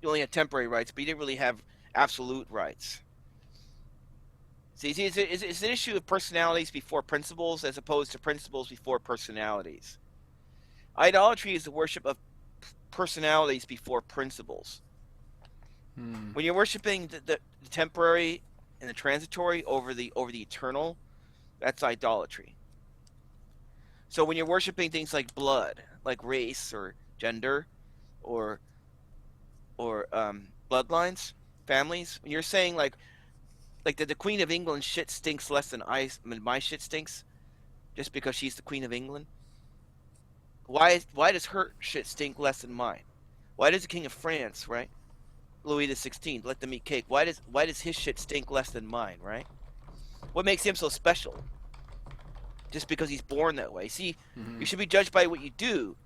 You only had temporary rights, but you didn't really have absolute rights. See, it's an issue of personalities before principles as opposed to principles before personalities. Idolatry is the worship of personalities before principles. When you're worshiping the temporary and the transitory over the eternal, that's idolatry. So when you're worshiping things like blood, like race or gender, or bloodlines, families, when you're saying like that the Queen of England shit stinks less than my shit stinks, just because she's the Queen of England. Why does her shit stink less than mine? Why does the King of France, right, Louis the 16th, let them eat cake? Why does his shit stink less than mine, right? What makes him so special? Just because he's born that way. See, you should be judged by what you do,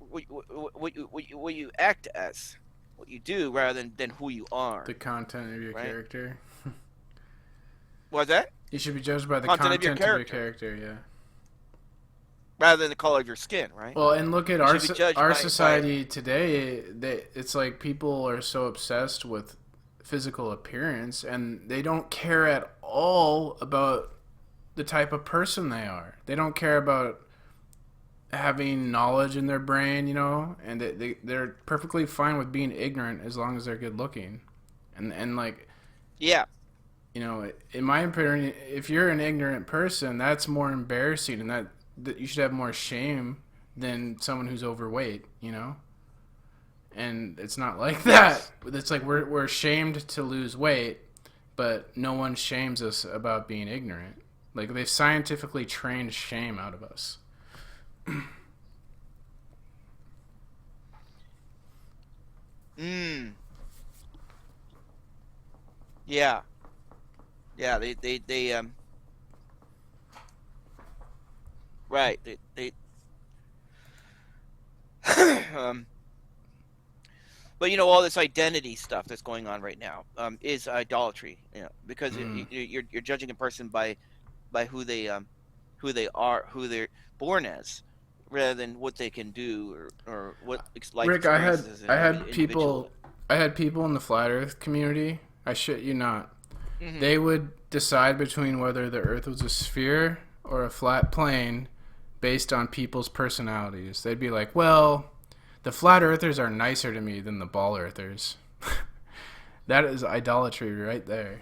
what you act as, what you do, rather than who you are. The content of your character. What's that? You should be judged by the content of your character, yeah. Rather than the color of your skin, right? Well, and look at our society today. It's like people are so obsessed with physical appearance, and they don't care at all about the type of person they are. They don't care about having knowledge in their brain, and they're perfectly fine with being ignorant as long as they're good looking. And like, yeah, in my opinion, if you're an ignorant person, that's more embarrassing, and that you should have more shame than someone who's overweight, And it's not like that. Yes. It's like we're ashamed to lose weight, but no one shames us about being ignorant. Like, they've scientifically trained shame out of us. Yeah. Yeah, right. They but all this identity stuff that's going on right now is idolatry, because you're judging a person by who they are, who they're born as, rather than what they can do or what life Rick, I had people in the flat Earth community. I shit you not. They would decide between whether the Earth was a sphere or a flat plane based on people's personalities. They'd be like, "Well, the flat Earthers are nicer to me than the ball Earthers." That is idolatry right there.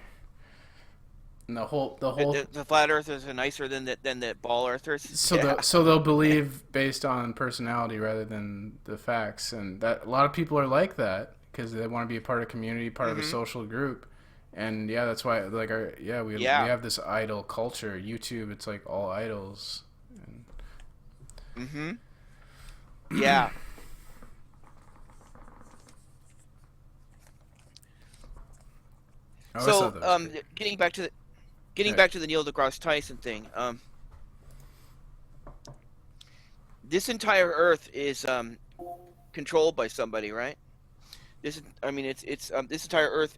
And the flat Earthers are nicer than the ball Earthers. So they'll believe based on personality rather than the facts, and that a lot of people are like that because they want to be a part of a community, part of a social group, and that's why we have this idol culture. YouTube, it's like all idols. Yeah. So getting back to the Neil deGrasse Tyson thing, this entire Earth is controlled by somebody, right? This entire Earth.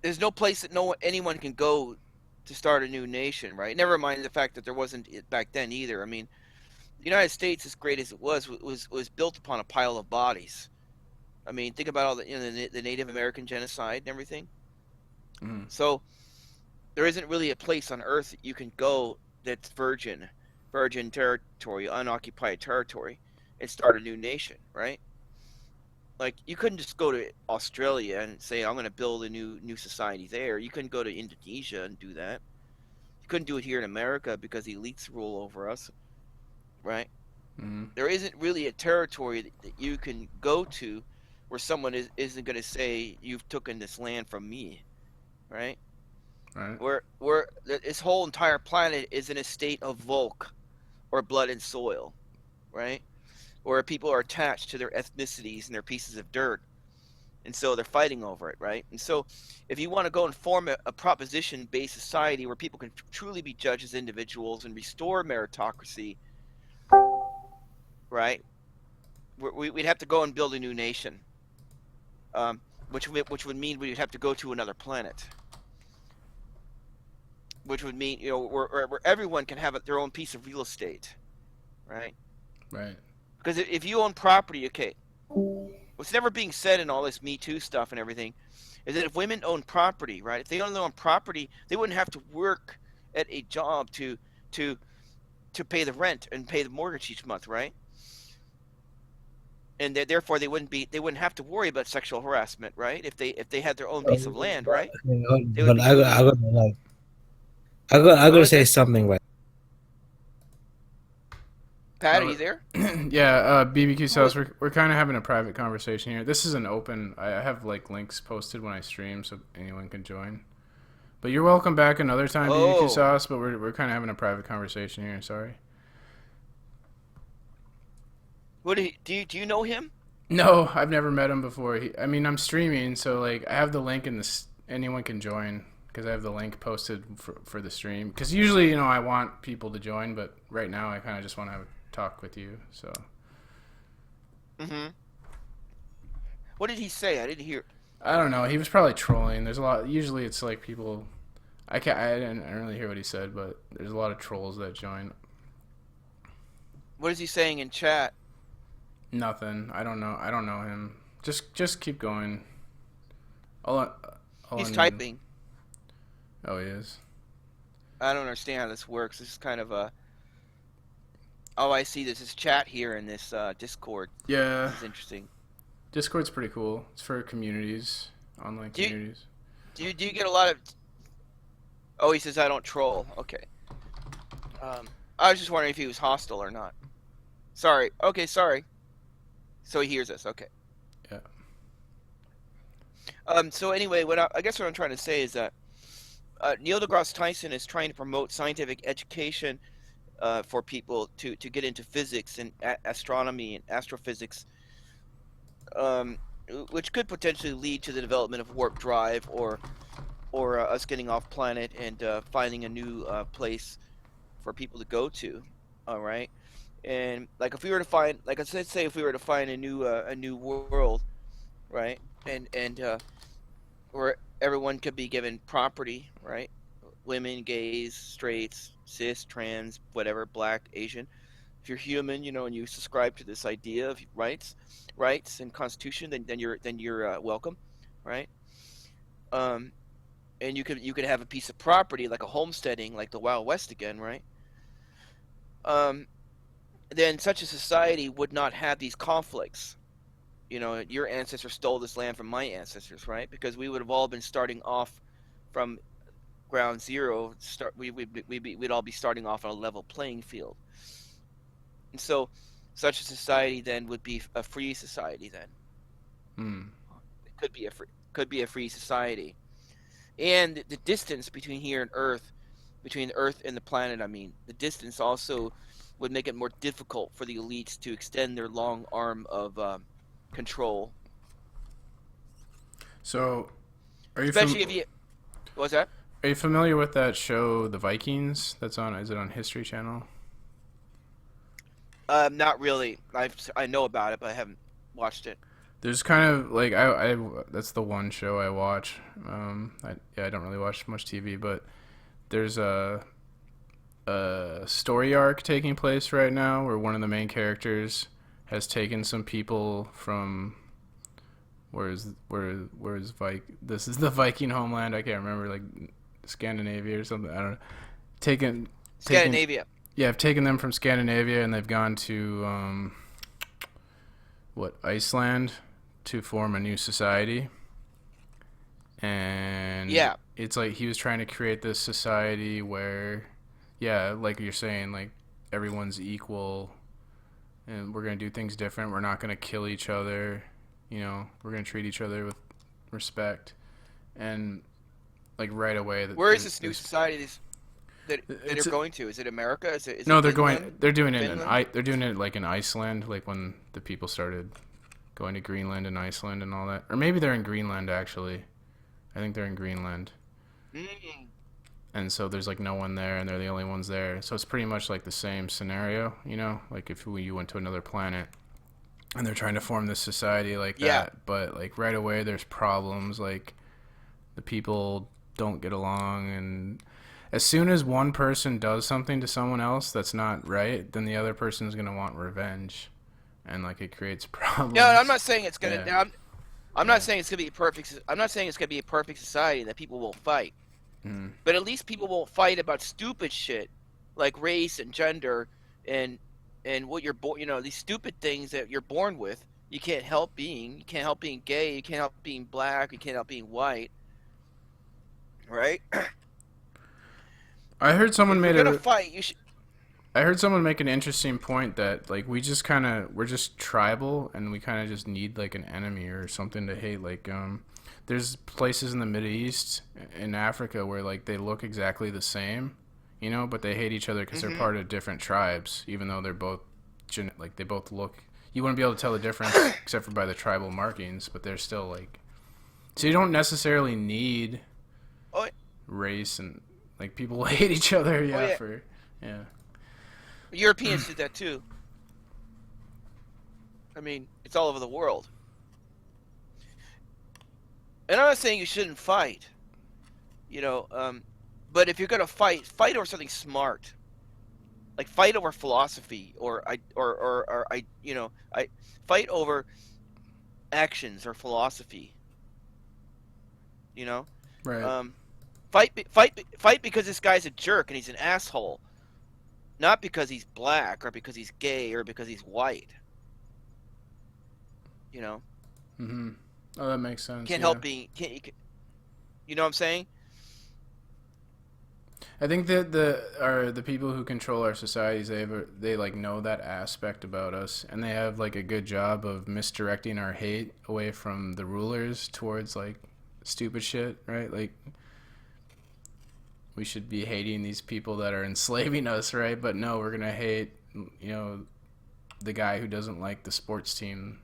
There's no place that anyone can go to start a new nation, right? Never mind the fact that there wasn't back then either. I mean, the United States, as great as it was built upon a pile of bodies. I mean, think about all the Native American genocide and everything. So there isn't really a place on Earth that you can go that's virgin territory, unoccupied territory, and start a new nation, right? Like, you couldn't just go to Australia and say, I'm going to build a new society there. You couldn't go to Indonesia and do that. You couldn't do it here in America because the elites rule over us, right? There isn't really a territory that you can go to where someone isn't going to say, you've taken this land from me, right? Right. Where this whole entire planet is in a state of Volk, or blood and soil, right? Where people are attached to their ethnicities and their pieces of dirt, and so they're fighting over it, right? And so, if you want to go and form a proposition-based society where people can truly be judged as individuals and restore meritocracy, right? We'd have to go and build a new nation, um, which would mean we'd have to go to another planet, which would mean where everyone can have their own piece of real estate, right? Right. Because if you own property, okay, what's never being said in all this Me Too stuff and everything is that if women own property, right? If they own their own property, they wouldn't have to work at a job to pay the rent and pay the mortgage each month, right? And therefore they wouldn't have to worry about sexual harassment, right? If they had their own piece of land, right? They would But be I free. got like I What gotta was say it? something like Pat, are Oh, you there? yeah, BBQ What? Sauce, we're kind of having a private conversation here. This is an open. I have like links posted when I stream, so anyone can join. But you're welcome back another time, BBQ Oh, Sauce. But we're kind of having a private conversation here. Sorry. what do you know him? No, I've never met him before. I mean, I'm streaming, so like I have the link in this. Anyone can join because I have the link posted for the stream. Because usually, I want people to join, but right now I kind of just want to have a talk with you. So Mm-hmm. What did he say? I didn't hear. I don't know. He was probably trolling. There's a lot. Usually, it's like people. I didn't really hear what he said, but there's a lot of trolls that join. What is he saying in chat? Nothing. I don't know. I don't know him. Just keep going. All I, all I He's need. typing. Oh, he is. I don't understand how this works. This is kind of a. Oh, I see. There's this chat here in this Discord. Yeah. This is interesting. Discord's pretty cool. It's for communities, online Do you communities. do you get a lot of? Oh, he says I don't troll. Okay. I was just wondering if he was hostile or not. Sorry. Okay, sorry. So he hears us. Okay. Yeah. So anyway, I guess what I'm trying to say is that Neil deGrasse Tyson is trying to promote scientific education for people to get into physics and astronomy and astrophysics, um, which could potentially lead to the development of warp drive or us getting off planet and finding a new place for people to go to. All right. And like if we were to find, like let's say if we were to find a new world, right, and where everyone could be given property, right, women, gays, straights, cis, trans, whatever, black, Asian. If you're human, and you subscribe to this idea of rights and constitution, then you're welcome, right? Um, and you could have a piece of property like a homesteading, like the Wild West again, right? Um, then such a society would not have these conflicts. Your ancestors stole this land from my ancestors, right? Because we would have all been starting off from ground zero. We'd all be starting off on a level playing field, and so such a society then would be a free society. Then Hmm. it could be a free society, and the distance between here and Earth, between the Earth and the planet, I mean, the distance also would make it more difficult for the elites to extend their long arm of control. So, are you Especially if you. What's that? are you familiar with that show, The Vikings? That's on. Is it on History Channel? Not really. I know about it, but I haven't watched it. There's kind of like I that's the one show I watch. I don't really watch much TV, but there's a story arc taking place right now where one of the main characters has taken some people from where's this is the Viking homeland. I can't remember, like Scandinavia or something. I don't know. Taken Scandinavia. Yeah, I've taken them from Scandinavia and they've gone to Iceland to form a new society. And Yeah. it's like he was trying to create this society where, yeah, like you're saying, like everyone's equal and we're going to do things different. We're not going to kill each other. We're going to treat each other with respect. And like right away. Where is this new society that It's they're going to? Is it America? Is no, it they're Finland? going. They're doing it Finland? they're doing it like in Iceland, like when the people started going to Greenland and Iceland and all that. Or maybe they're in Greenland actually. I think they're in Greenland. Mm. And so there's like no one there, and they're the only ones there. So it's pretty much like the same scenario, you know, like if you went to another planet, and they're trying to form this society like Yeah. that. But like right away, there's problems. Like the people don't get along, and as soon as one person does something to someone else that's not right, then the other person's gonna want revenge, and like it creates problems. No, I'm not saying it's gonna. Yeah. I'm not saying it's gonna be a perfect. I'm not saying it's gonna be a perfect society that people won't fight. Mm. But at least people won't fight about stupid shit like race and gender and what you're born. You know, these stupid things that you're born with. You can't help being. You can't help being gay. You can't help being black. You can't help being white. Right? I heard someone If made you're gonna fight, you should. I heard someone make an interesting point that like we're just tribal, and we kind of just need like an enemy or something to hate. Like there's places in the Middle East, in Africa, where like they look exactly the same, you know, but they hate each other because they're part of different tribes, even though they're both like they both look. You wouldn't be able to tell the difference except for by the tribal markings, but they're still like. So you don't necessarily need Oh, race, and like people hate each other. Yeah, yeah. for yeah. Europeans did that too. I mean, it's all over the world. And I'm not saying you shouldn't fight, you know, but if you're gonna fight over something smart, like fight over philosophy, or fight over actions or philosophy, you know, Right. fight because this guy's a jerk and he's an asshole, not because he's black or because he's gay or because he's white, you know. Mm-hmm. Oh, that makes sense. Can't yeah. help being, you know what I'm saying? I think that the people who control our societies, they like know that aspect about us, and they have like a good job of misdirecting our hate away from the rulers towards like stupid shit, right? Like we should be hating these people that are enslaving us, right? But no, we're gonna hate, you know, the guy who doesn't like the sports team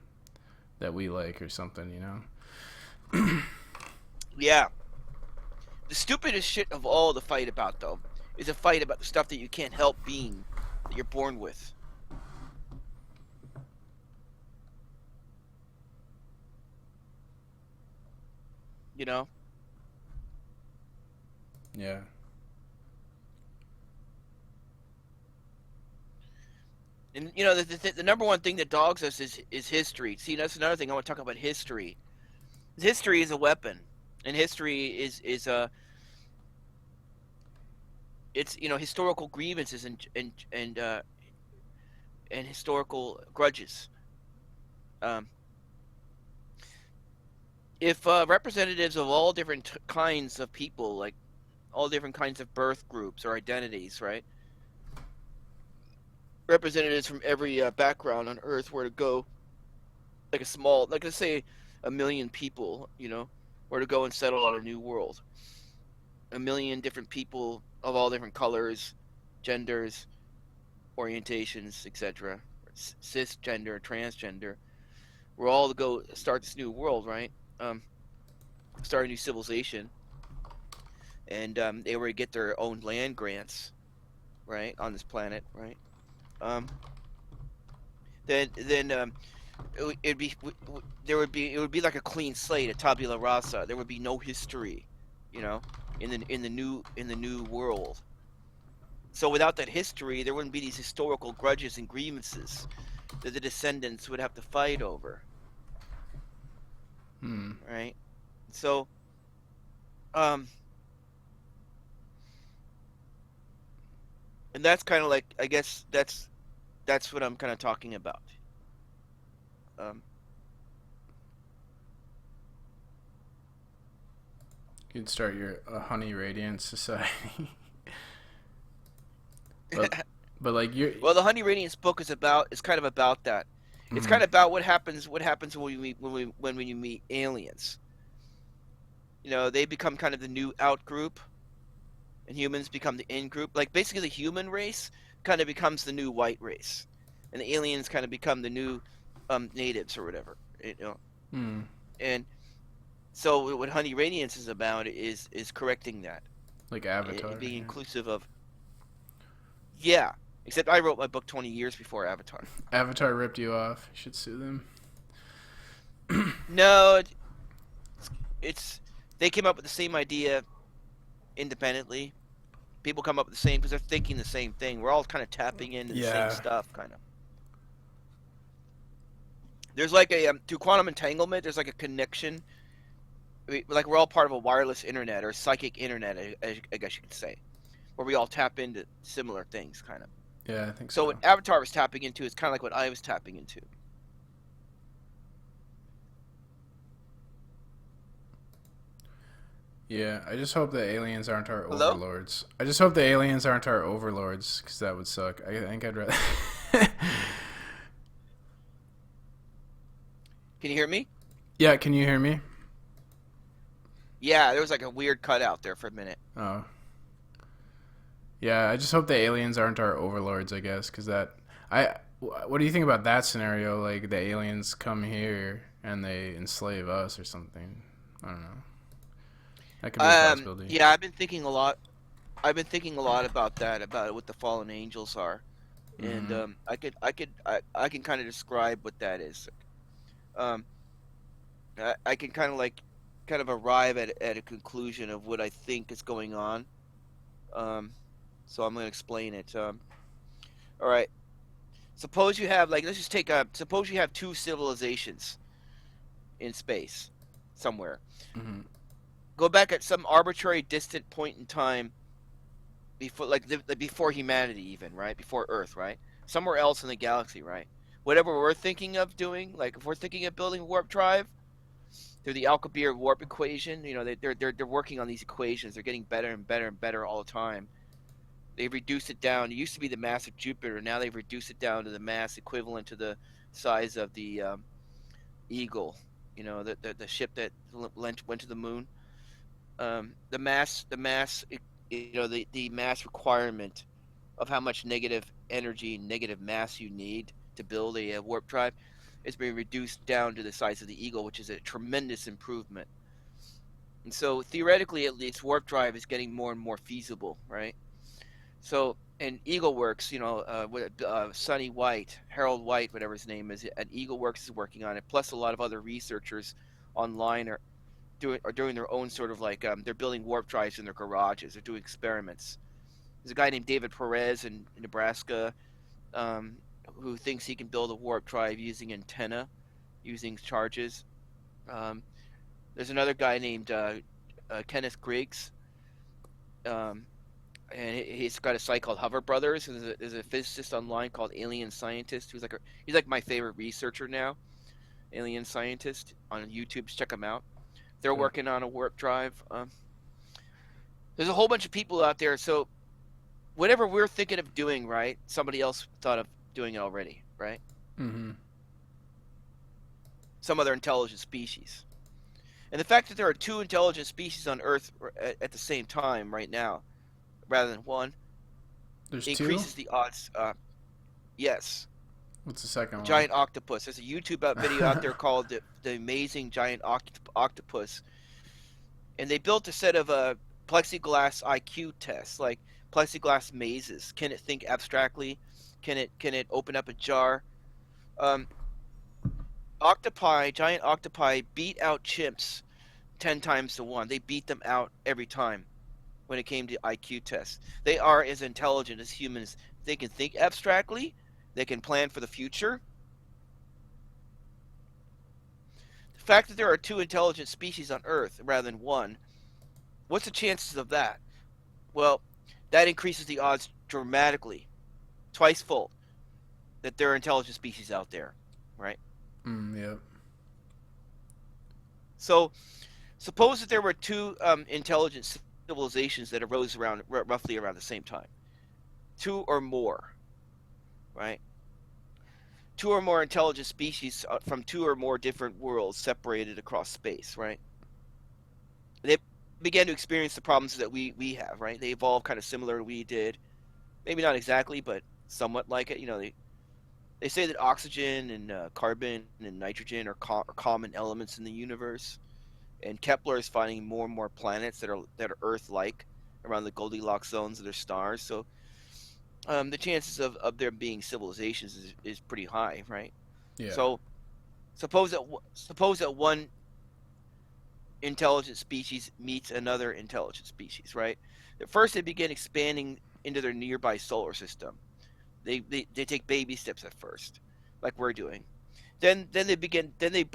that we like or something, you know? Yeah. The stupidest shit of all to fight about, though, is a fight about the stuff that you can't help being, that you're born with. You know? Yeah. And, you know, the number one thing that dogs us is history. See, that's another thing I want to talk about history. History is a weapon. And history is it's, you know, historical grievances and historical grudges. If representatives of all different kinds of people, like all different kinds of birth groups or identities, right? Representatives from every background on Earth were to go, like a small, like let's say 1 million people, you know, were to go and settle on a new world. 1 million different people of all different colors, genders, orientations, etc. Cisgender, transgender. We're all to go start this new world, right? Start a new civilization, and they were to get their own land grants, right, on this planet, right? Then it'd be it would be like a clean slate, a tabula rasa. There would be no history, you know, in the new world. So without that history, there wouldn't be these historical grudges and grievances that the descendants would have to fight over. Right? So, and that's kind of like, I guess that's what I'm kind of talking about. You'd start your HoneyRadiance Society. but like you're Well, the HoneyRadiance book is kind of about that. It's kind of about what happens when you meet aliens. You know, they become kind of the new out group, and humans become the in group. Like basically, the human race kind of becomes the new white race, and the aliens kind of become the new natives or whatever. You know, Hmm. and so what HoneyRadiance is about is correcting that, Like Avatar. being Yeah. inclusive of, yeah. Except I wrote my book 20 years before Avatar. Avatar ripped you off. You should sue them. No, it's they came up with the same idea independently. People come up with the same because they're thinking the same thing. We're all kind of tapping into the same Yeah. stuff, kind of. There's like a through quantum entanglement. There's like a connection. Like we're all part of a wireless internet or psychic internet, I guess you could say, where we all tap into similar things, kind of. Yeah, I think So so. what Avatar was tapping into is kind of like what I was tapping into. Yeah, I just hope the aliens aren't our Hello? overlords. I just hope the aliens aren't our overlords, because that would suck. I think I'd rather. Can you hear me? Yeah, can you hear me? Yeah, there was like a weird cut out there for a minute. Oh. Yeah, I just hope the aliens aren't our overlords, I guess, because that. What do you think about that scenario? Like, the aliens come here and they enslave us or something? I don't know. That could be a possibility. Yeah, I've been thinking a lot. I've been thinking a lot about that, about what the fallen angels are, and Mm-hmm. I can kind of describe what that is. Um, I can kind of arrive at a conclusion of what I think is going on. Um, so I'm going to explain it. All right. Suppose you have let's just take a suppose you have two civilizations in space somewhere. Mm-hmm. Go back at some arbitrary distant point in time before before humanity even, right? Before Earth, right? Somewhere else in the galaxy, right? Whatever we're thinking of doing, like if we're thinking of building a warp drive through the Alcubierre warp equation, they're working on these equations. They're getting better and better and better all the time. They've reduced it down. It used to be the mass of Jupiter. Now they've reduced it down to the mass equivalent to the size of the Eagle. The ship that went to the moon. The mass requirement of how much negative energy, negative mass you need to build a warp drive is being reduced down to the size of the Eagle, which is a tremendous improvement. And so theoretically, at least, warp drive is getting more and more feasible, right? So, and Eagle Works, Sonny White, Harold White, whatever his name is, at Eagle Works is working on it. Plus, a lot of other researchers online are doing their own sort of they're building warp drives in their garages. They're doing experiments. There's a guy named David Perez in Nebraska um, who thinks he can build a warp drive using antenna, using charges. Um, there's another guy named Kenneth Griggs, um, and he's got a site called Hover Brothers. There's a physicist online called Alien Scientist he's like my favorite researcher now. Alien Scientist on YouTube. Check him out. They're Cool. working on a warp drive. There's a whole bunch of people out there. So whatever we're thinking of doing, right? Somebody else thought of doing it already, right? Mm-hmm. Some other intelligent species. And the fact that there are two intelligent species on Earth at the same time right now, rather than one, There's two? increases the odds. Yes, What's the second one? giant octopus. There's a YouTube video out there called the Amazing Giant Octopus, and they built a set of plexiglass IQ tests, like plexiglass mazes. Can it think abstractly? Can it open up a jar? Um, Giant octopi beat out chimps 10 times to 1. They beat them out every time when it came to IQ tests. They are as intelligent as humans. They can think abstractly. They can plan for the future. The fact that there are two intelligent species on Earth rather than one, what's the chances of that? Well, that increases the odds dramatically, twice fold, that there are intelligent species out there, right? Yep. So, suppose that there were two intelligent civilizations that arose roughly around the same time, two or more, right? Two or more intelligent species from two or more different worlds separated across space, right? They began to experience the problems that we have, right? They evolved kind of similar to we did, maybe not exactly, but somewhat like it. They say that oxygen and carbon and nitrogen are common elements in the universe, and Kepler is finding more and more planets that are Earth-like around the Goldilocks zones of their stars. So the chances of there being civilizations is pretty high, right? Yeah. So suppose that one intelligent species meets another intelligent species, right? At first, they begin expanding into their nearby solar system. They take baby steps at first, like we're doing. Then they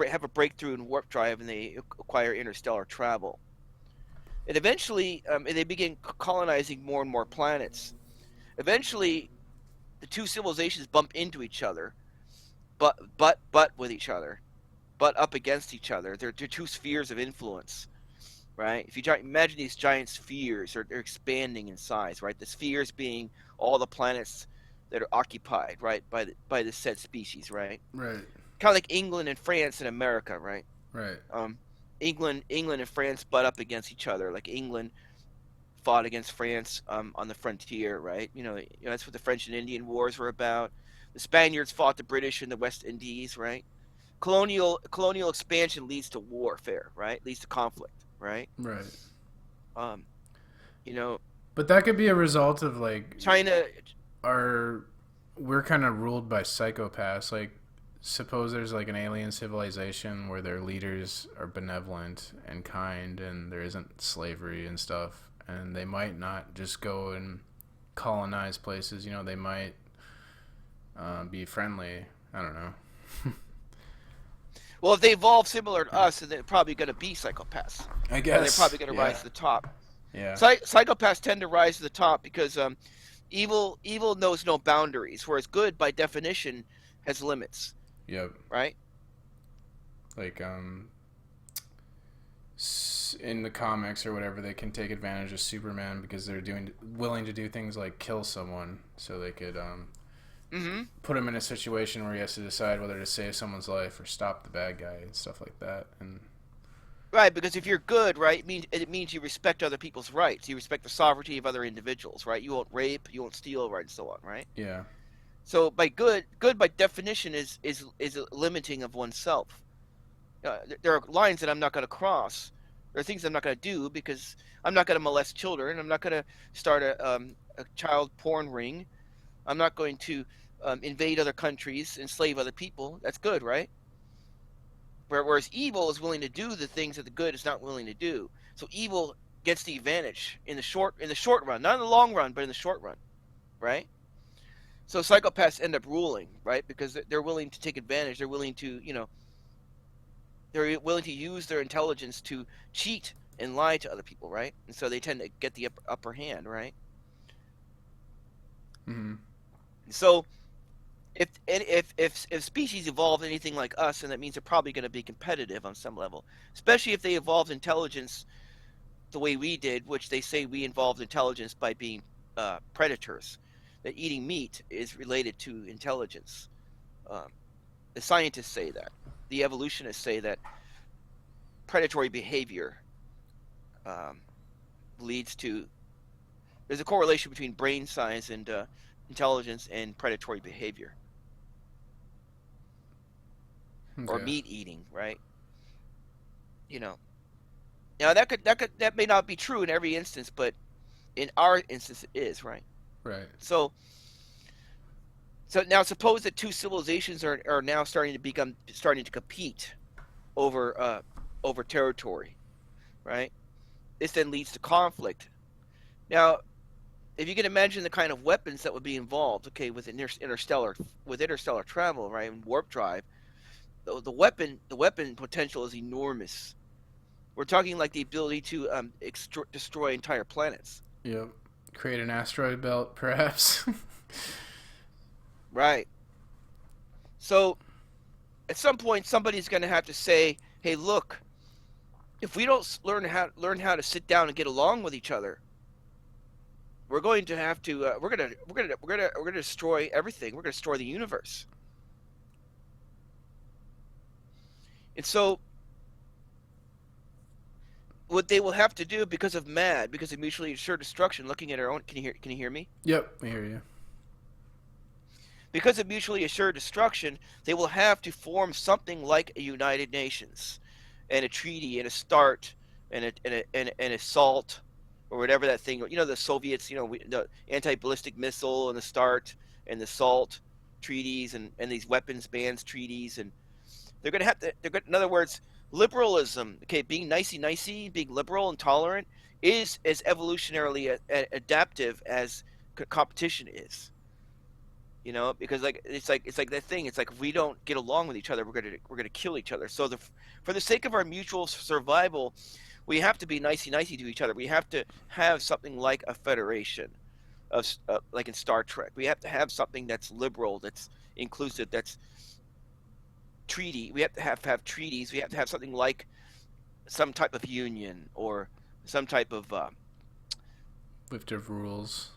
have a breakthrough in warp drive and they acquire interstellar travel. And eventually, they begin colonizing more and more planets. Eventually, the two civilizations bump into each other, but with each other, butt up against each other. They're two spheres of influence, right? If you imagine these giant spheres, they're expanding in size, right? The spheres being all the planets that are occupied, right, by the said species, right? Right. Kind of like England and France and America, right? Right. Um, England and France butt up against each other. Like England fought against France on the frontier, right? That's what the French and Indian Wars were about. The Spaniards fought the British in the West Indies, right? Colonial expansion leads to warfare, right? Leads to conflict, right? Right. Um, you know, But that could be a result of like China. our we're kind of ruled by psychopaths. Like, suppose there's like an alien civilization where their leaders are benevolent and kind, and there isn't slavery and stuff, and they might not just go and colonize places. They might be friendly. I don't know. Well, if they evolve similar to us, then they're probably going to be psychopaths. I They're guess. probably going to Yeah. rise to the top. Yeah. Psychopaths tend to rise to the top because evil knows no boundaries, whereas good, by definition, has limits, Yep. right? Like in the comics or whatever, they can take advantage of Superman because they're willing to do things like kill someone, so they could put him in a situation where he has to decide whether to save someone's life or stop the bad guy and stuff like that. And Right, because if you're good, right, it means you respect other people's rights. You respect the sovereignty of other individuals, right? You won't rape, you won't steal, right, and so on, right? yeah, So by good by definition is a limiting of oneself. There are lines that I'm not going to cross. There are things I'm not going to do because I'm not going to molest children. I'm not going to start a child porn ring. I'm not going to invade other countries, enslave other people. That's good, right? Whereas evil is willing to do the things that the good is not willing to do. So evil gets the advantage in the short run, not in the long run, but in the short run, right? So psychopaths end up ruling, right? Because they're willing to take advantage. They're willing to, they're willing to use their intelligence to cheat and lie to other people, right? And so they tend to get the upper hand, right? mm-hmm. So if species evolve anything like us, then that means they're probably going to be competitive on some level, especially if they evolved intelligence the way we did, which they say we evolved intelligence by being predators. That eating meat is related to intelligence. The scientists say that. The evolutionists say that predatory behavior leads to. There's a correlation between brain size and intelligence and predatory behavior, or Okay. meat eating, right? Now that may not be true in every instance, but in our instance, it is, right? Right. So now suppose that two civilizations are now starting to compete over territory, right? This then leads to conflict. Now, if you can imagine the kind of weapons that would be involved, okay, with interstellar travel, right, and warp drive, the weapon potential is enormous. We're talking like the ability to destroy entire planets. Yep. Create an asteroid belt, perhaps. Right. So at some point, somebody's going to have to say, "Hey, look, if we don't learn how to sit down and get along with each other, we're going to have to we're gonna destroy everything. We're gonna destroy the universe." And so, what they will have to do because of mutually assured destruction, looking at our own. Can you hear me? Yep, I hear you. because of mutually assured destruction, they will have to form something like a United Nations and a treaty and a START and a SALT or whatever that thing. The Soviets, the anti-ballistic missile and the START and the SALT treaties and these weapons bans treaties, and they're going to have to. In other words, liberalism, okay, being nicey, being liberal and tolerant, is as evolutionarily adaptive as competition is. Because it's like that thing. It's like if we don't get along with each other, we're gonna kill each other. So for the sake of our mutual survival, we have to be nicey to each other. We have to have something like a federation of like in Star Trek. We have to have something that's liberal, that's inclusive, that's treaty. We have to have treaties. We have to have something like some type of union or some type of We have to have rules.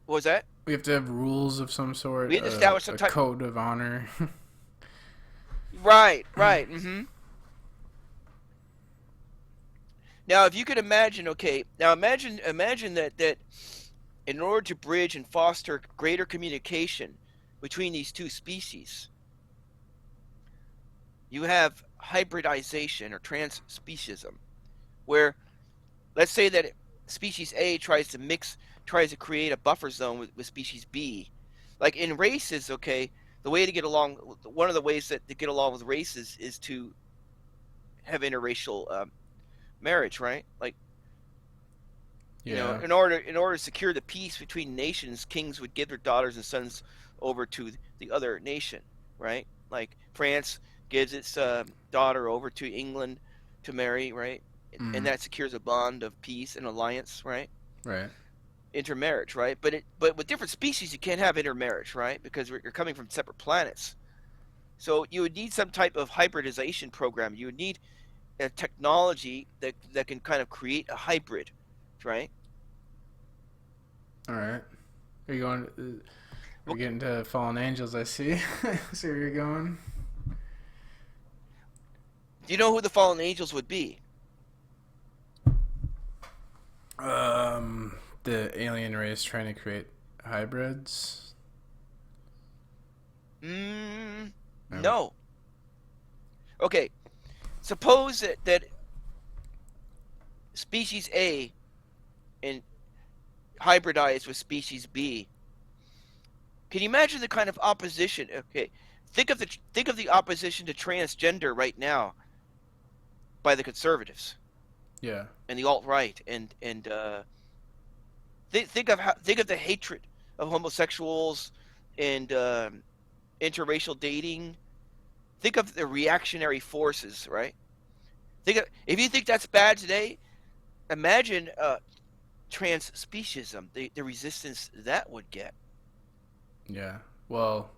what was that? We have to have rules of some sort. We have to establish some a type code of honor. Right. Mm-hmm. Now, if you could imagine, okay, now imagine that in order to bridge and foster greater communication between these two species, you have hybridization or transspeciesism, where let's say that species A tries to create a buffer zone with species B. Like in races, okay, the way to get along, one of the ways to get along with races is to have interracial marriage, right? Like, Yeah. in order to secure the peace between nations, kings would give their daughters and sons over to the other nation, right? Like France gives its daughter over to England to marry, right? And that secures a bond of peace and alliance, right? Right. Intermarriage, right? But with different species, you can't have intermarriage, right? Because you're coming from separate planets. So you would need some type of hybridization program. You would need a technology that can kind of create a hybrid, right? All right. Are you going? We're getting to fallen angels. I see. See where you're going. Do you know who the fallen angels would be? The alien race trying to create hybrids. No. Okay. Suppose that species A and hybridized with species B. Can you imagine the kind of opposition? Okay, think of the opposition to transgender right now by the conservatives. Yeah. And the alt-right and think of the hatred of homosexuals and interracial dating. Think of the reactionary forces, right? If you think that's bad today, imagine transspeciesism, the resistance that would get. Yeah. Well,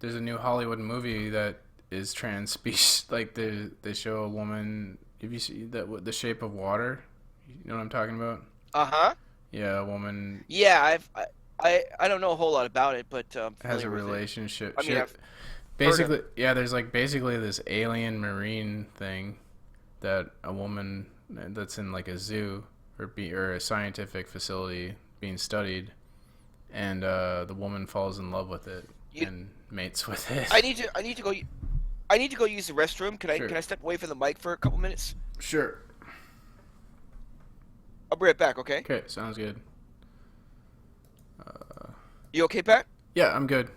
there's a new Hollywood movie that is trans species. Like they show a woman. Have you seen that? The Shape of Water. You know what I'm talking about? Uh-huh. Yeah, a woman Yeah, I don't know a whole lot about it, but has a familiar with it. relationship. I mean, I've basically, yeah. There's like basically this alien marine thing that a woman that's in like a zoo or a scientific facility being studied, and the woman falls in love with it and mates with it. I need to go. I need to go use the restroom. Sure. Can I step away from the mic for a couple minutes? Sure. I'll be right back. Okay. Okay, sounds good. You okay, Pat? Yeah, I'm good.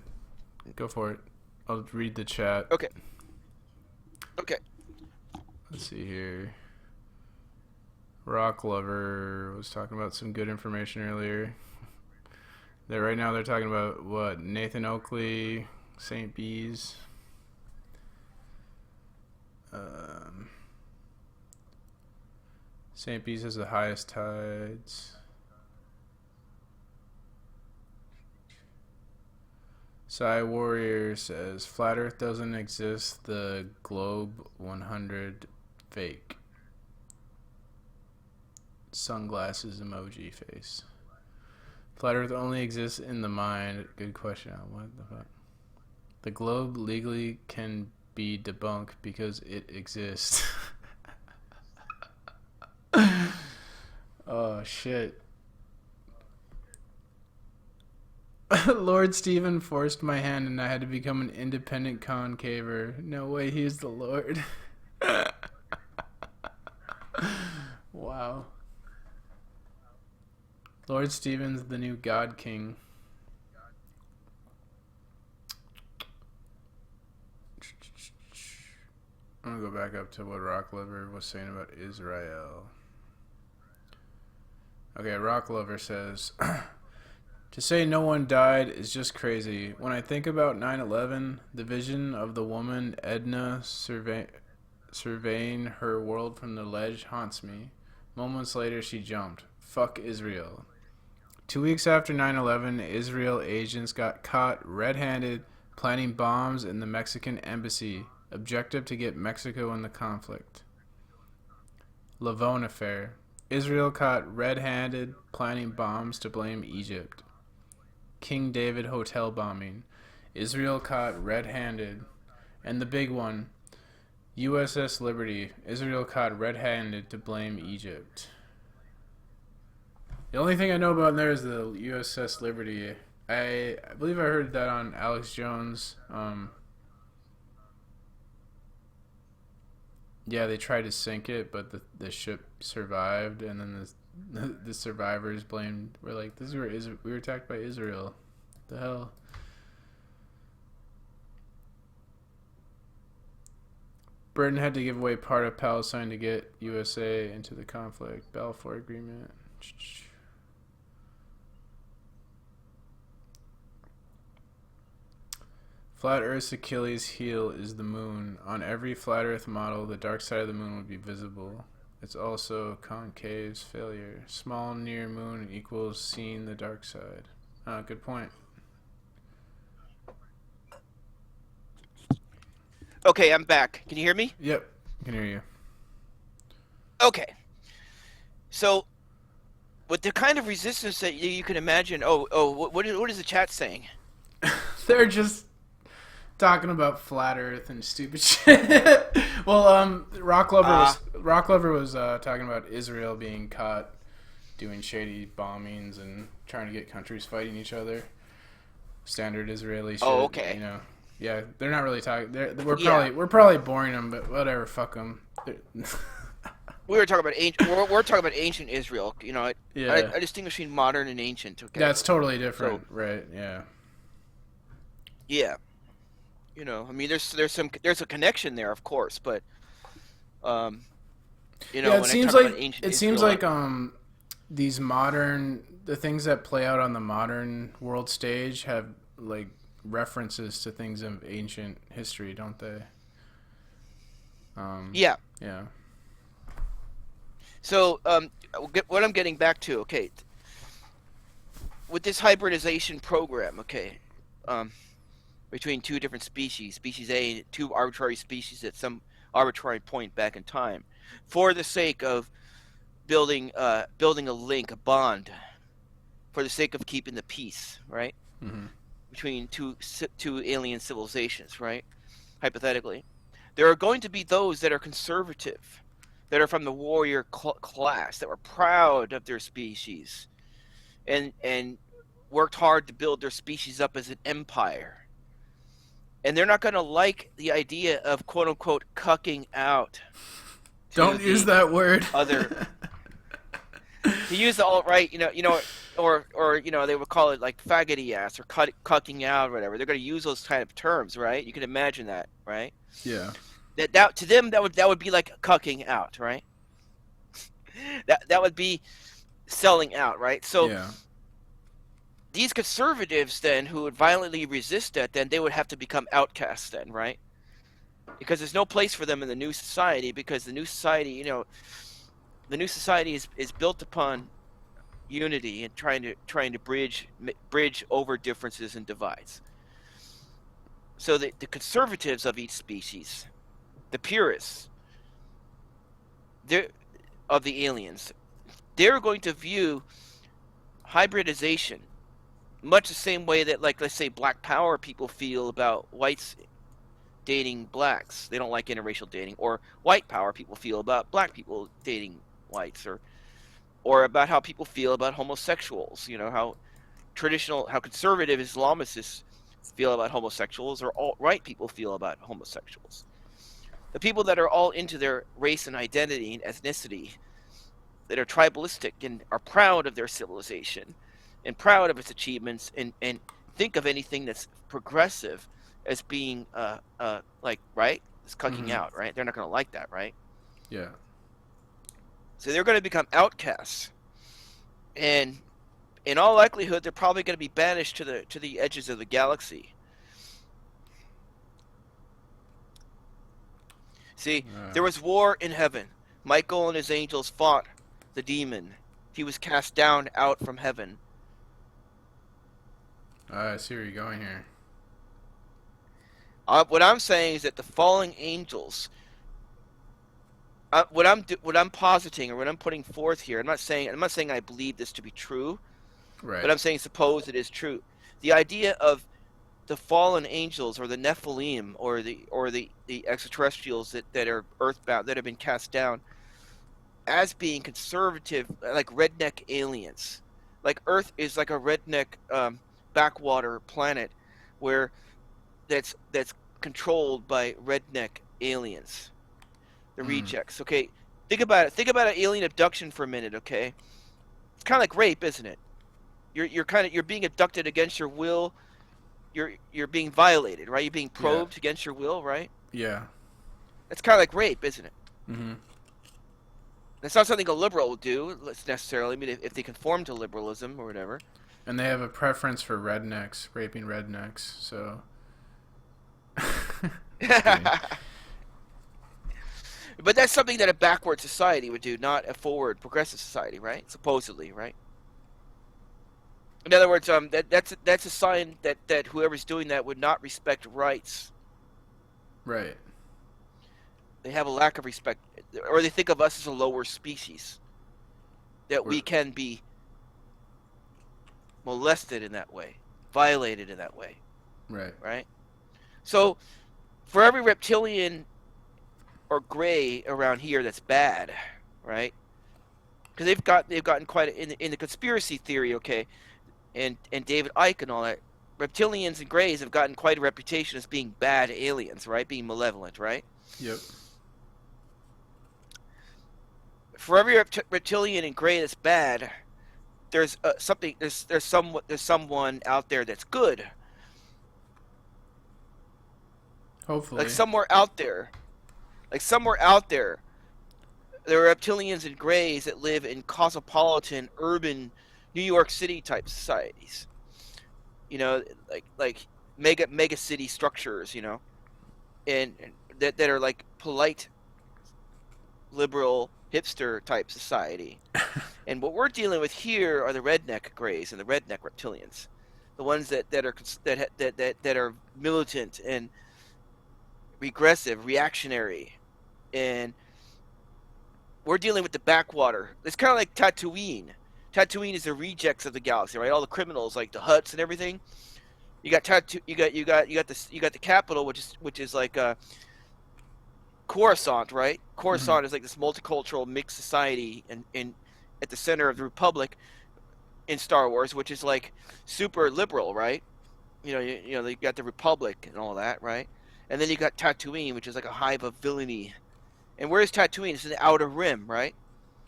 Go for it. I'll read the chat. Okay. Okay. Let's see here. Rock Lover was talking about some good information earlier. Right now they're talking about what? Nathan Oakley, St. Bees. St. Bees has the highest tides. Psy Warrior says Flat Earth doesn't exist. The Globe 100 fake. Sunglasses emoji face. Flat Earth only exists in the mind. Good question. What the fuck? The globe legally can be debunked because it exists. Oh shit. Lord Stephen forced my hand and I had to become an independent concaver. No way, he's the Lord. Wow. Lord Stephen's the new God King. I'm gonna go back up to what Rock Lover was saying about Israel. Okay, Rock Lover says, to say no one died is just crazy. When I think about 9/11, the vision of the woman Edna surveying her world from the ledge haunts me. Moments later, she jumped. Fuck Israel. 2 weeks after 9/11, Israel agents got caught red-handed planting bombs in the Mexican embassy. Objective to get Mexico in the conflict. Lavone affair. Israel caught red-handed planting bombs to blame Egypt. King David hotel bombing. Israel caught red-handed. And the big one, USS Liberty. Israel caught red-handed to blame Egypt. The only thing I know about there is the USS Liberty. I believe I heard that on Alex Jones. Yeah, they tried to sink it, but the ship survived, and then the survivors blamed. Were like, we were attacked by Israel. The hell. Britain had to give away part of Palestine to get USA into the conflict. Balfour Agreement. Flat Earth's Achilles heel is the moon. On every flat Earth model, the dark side of the moon would be visible. It's also concave's failure. Small near moon equals seeing the dark side. Good point. Okay, I'm back. Can you hear me? Yep, I can hear you. Okay. So, with the kind of resistance that you can imagine, what is the chat saying? They're just talking about flat Earth and stupid shit. Well, Rock Lover was talking about Israel being caught doing shady bombings and trying to get countries fighting each other. Standard Israeli shit. Oh, okay. You know, yeah, they're not really talking. We're probably boring them, but whatever. Fuck them. We're talking about ancient Israel. You know, Yeah. I distinguish between modern and ancient. Okay. That's totally different, right? Yeah. Yeah. You know, I mean, there's a connection there, of course, but you know, Yeah, when I talk about ancient it seems Israel, like these the things that play out on the modern world stage have like references to things of ancient history, don't they? Yeah. Yeah. So, what I'm getting back to, okay, with this hybridization program, okay, between two different species A and two arbitrary species at some arbitrary point back in time, for the sake of building a link, a bond, for the sake of keeping the peace, right, between two alien civilizations, right, hypothetically, there are going to be those that are conservative, that are from the warrior class, that were proud of their species, and worked hard to build their species up as an empire. And they're not going to like the idea of quote unquote cucking out. Don't use that word. Other to use the alt-right, or they would call it like faggoty ass or cucking out or whatever. They're going to use those kind of terms, right? You can imagine that, right? Yeah. That to them that would be like cucking out, right? that would be selling out, right? So yeah. These conservatives then who would violently resist that, then they would have to become outcasts then, right? Because there's no place for them in the new society, because the new society, the new society is built upon unity and trying to bridge over differences and divides. So the conservatives of each species, the purists, of the aliens, they're going to view hybridization much the same way that, like, let's say Black Power people feel about whites dating blacks. They don't like interracial dating. Or White Power people feel about black people dating whites, or about how people feel about homosexuals. You know, how traditional, how conservative Islamicists feel about homosexuals, or alt-right people feel about homosexuals. The people that are all into their race and identity and ethnicity, that are tribalistic and are proud of their civilization and proud of its achievements, and think of anything that's progressive as being like, right, it's cucking Mm-hmm. out, right? They're not going to like that, right? Yeah. So they're going to become outcasts, and in all likelihood they're probably going to be banished to the edges of the galaxy. See, there was war in heaven. Michael and his angels fought the demon. He was cast down out from heaven. I see where you're going here. What I'm saying is that the fallen angels, what I'm positing, or what I'm putting forth here, I'm not saying I believe this to be true, Right. but I'm saying suppose it is true. The idea of the fallen angels, or the Nephilim, or the extraterrestrials that are earthbound, that have been cast down, as being conservative, like redneck aliens. Like Earth is like a redneck backwater planet where that's controlled by redneck aliens, the rejects. Okay, think about it. Think about an alien abduction for a minute. Okay, it's kind of like rape, isn't it? You're being abducted against your will. You're being violated, right? You're being probed against your will, right? Yeah. It's kind of like rape, isn't it? Mm-hmm. That's not something a liberal would do necessarily. I mean, if they conform to liberalism or whatever. And they have a preference for rednecks, raping rednecks. So. But that's something that a backward society would do, not a forward, progressive society, right? Supposedly, right? In other words, that's a sign that whoever's doing that would not respect rights. Right. They have a lack of respect, or they think of us as a lower species, that we can be molested in that way, violated in that way. Right. Right? So, for every reptilian or gray around here that's bad, right? Because they've gotten quite in the conspiracy theory, okay, and David Icke and all that. Reptilians and grays have gotten quite a reputation as being bad aliens, right? Being malevolent, right? Yep. For every reptilian and gray that's bad, there's something. There's someone out there that's good. Hopefully. Like somewhere out there, there are reptilians and grays that live in cosmopolitan, urban, New York City type societies. You know, like mega city structures. You know, and that are like polite, liberal, hipster type society. And what we're dealing with here are the redneck grays and the redneck reptilians, the ones that are militant and regressive, reactionary, and we're dealing with the backwater. It's kind of like Tatooine. Tatooine is the rejects of the galaxy, right? All the criminals, like the Hutts and everything. You got you got the capital, which is like Coruscant, right? Coruscant is like this multicultural mixed society, and at the center of the Republic in Star Wars, which is like super liberal, right? You know, they got the Republic and all that, right? And then you got Tatooine, which is like a hive of villainy. And where's Tatooine? It's in the outer rim, right?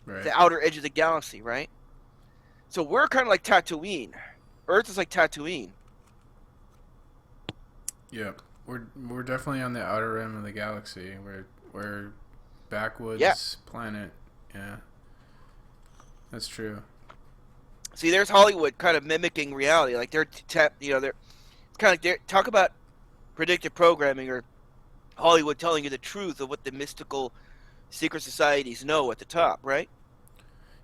Right. The outer edge of the galaxy, right? So we're kind of like Tatooine. Earth is like Tatooine. Yep. We're definitely on the outer rim of the galaxy. We're backwoods planet. Yeah. That's true. See, there's Hollywood kind of mimicking reality. Like they're kind of like they're talk about predictive programming, or Hollywood telling you the truth of what the mystical secret societies know at the top, right?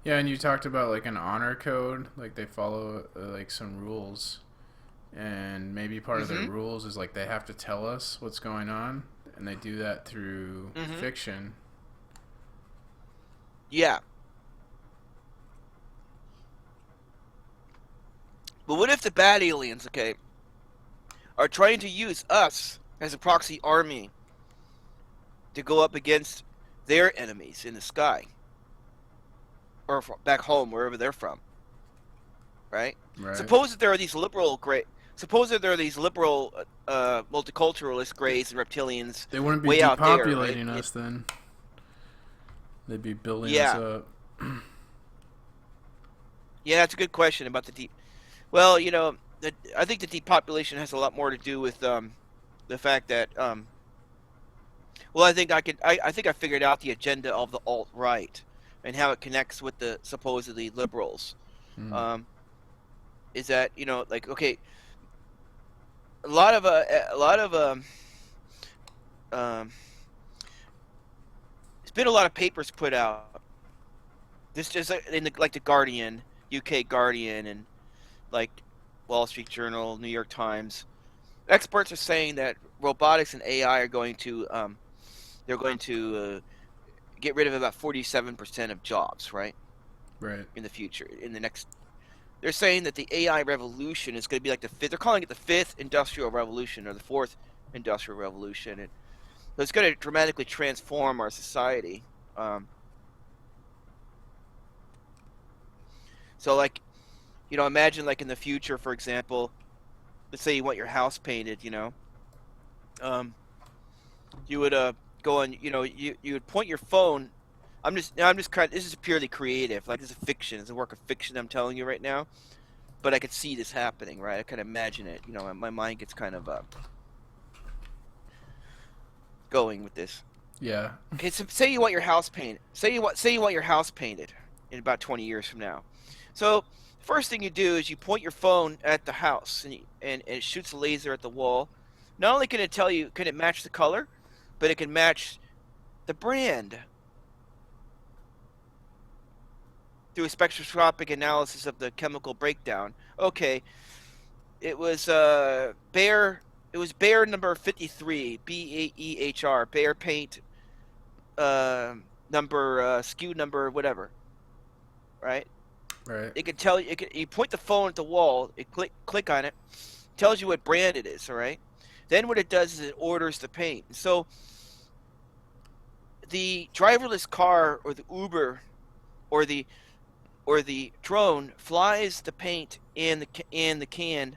Yeah, and you talked about like an honor code, like they follow like some rules, and maybe part of their rules is like they have to tell us what's going on, and they do that through fiction. Yeah. But what if the bad aliens, okay, are trying to use us as a proxy army to go up against their enemies in the sky, or back home, wherever they're from, right? Right. Suppose that there are these liberal multiculturalist greys and reptilians They wouldn't be way out there, right? depopulating us then. They'd be building us Yeah, up. yeah, that's a good question about the deep. Well, I think the depopulation has a lot more to do with the fact that well, I think I figured out the agenda of the alt right and how it connects with the supposedly liberals. Mm. Um, is that like okay, a lot of um, there's been a lot of papers put out. This just in the Guardian, UK Guardian, and like Wall Street Journal, New York Times. Experts are saying that robotics and AI are going to they're going to get rid of about 47% of jobs, right? Right. In the future, in the next. They're saying that the AI revolution is going to be like the fifth. They're calling it the fifth industrial revolution or the fourth industrial revolution, and so it's going to dramatically transform our society. So, like, imagine like in the future, for example, let's say you want your house painted. Um, you would go on. You would point your phone. I'm just kind. This is purely creative. Like, this is fiction. It's a work of fiction I'm telling you right now. But I could see this happening, right? I can imagine it. My mind gets kind of going with this. Yeah. Okay, so say you want your house painted. Say you want your house painted in about 20 years from now. So first thing you do is you point your phone at the house and it shoots a laser at the wall. Not only can it match the color, but it can match the brand through a spectroscopic analysis of the chemical breakdown. Okay, it was Behr. It was Behr number 53, Behr, Behr paint number SKU number whatever, right? Right. It can tell you. You point the phone at the wall. It click on it, tells you what brand it is. All right. Then what it does is it orders the paint. So the driverless car or the Uber or the drone flies the paint in the can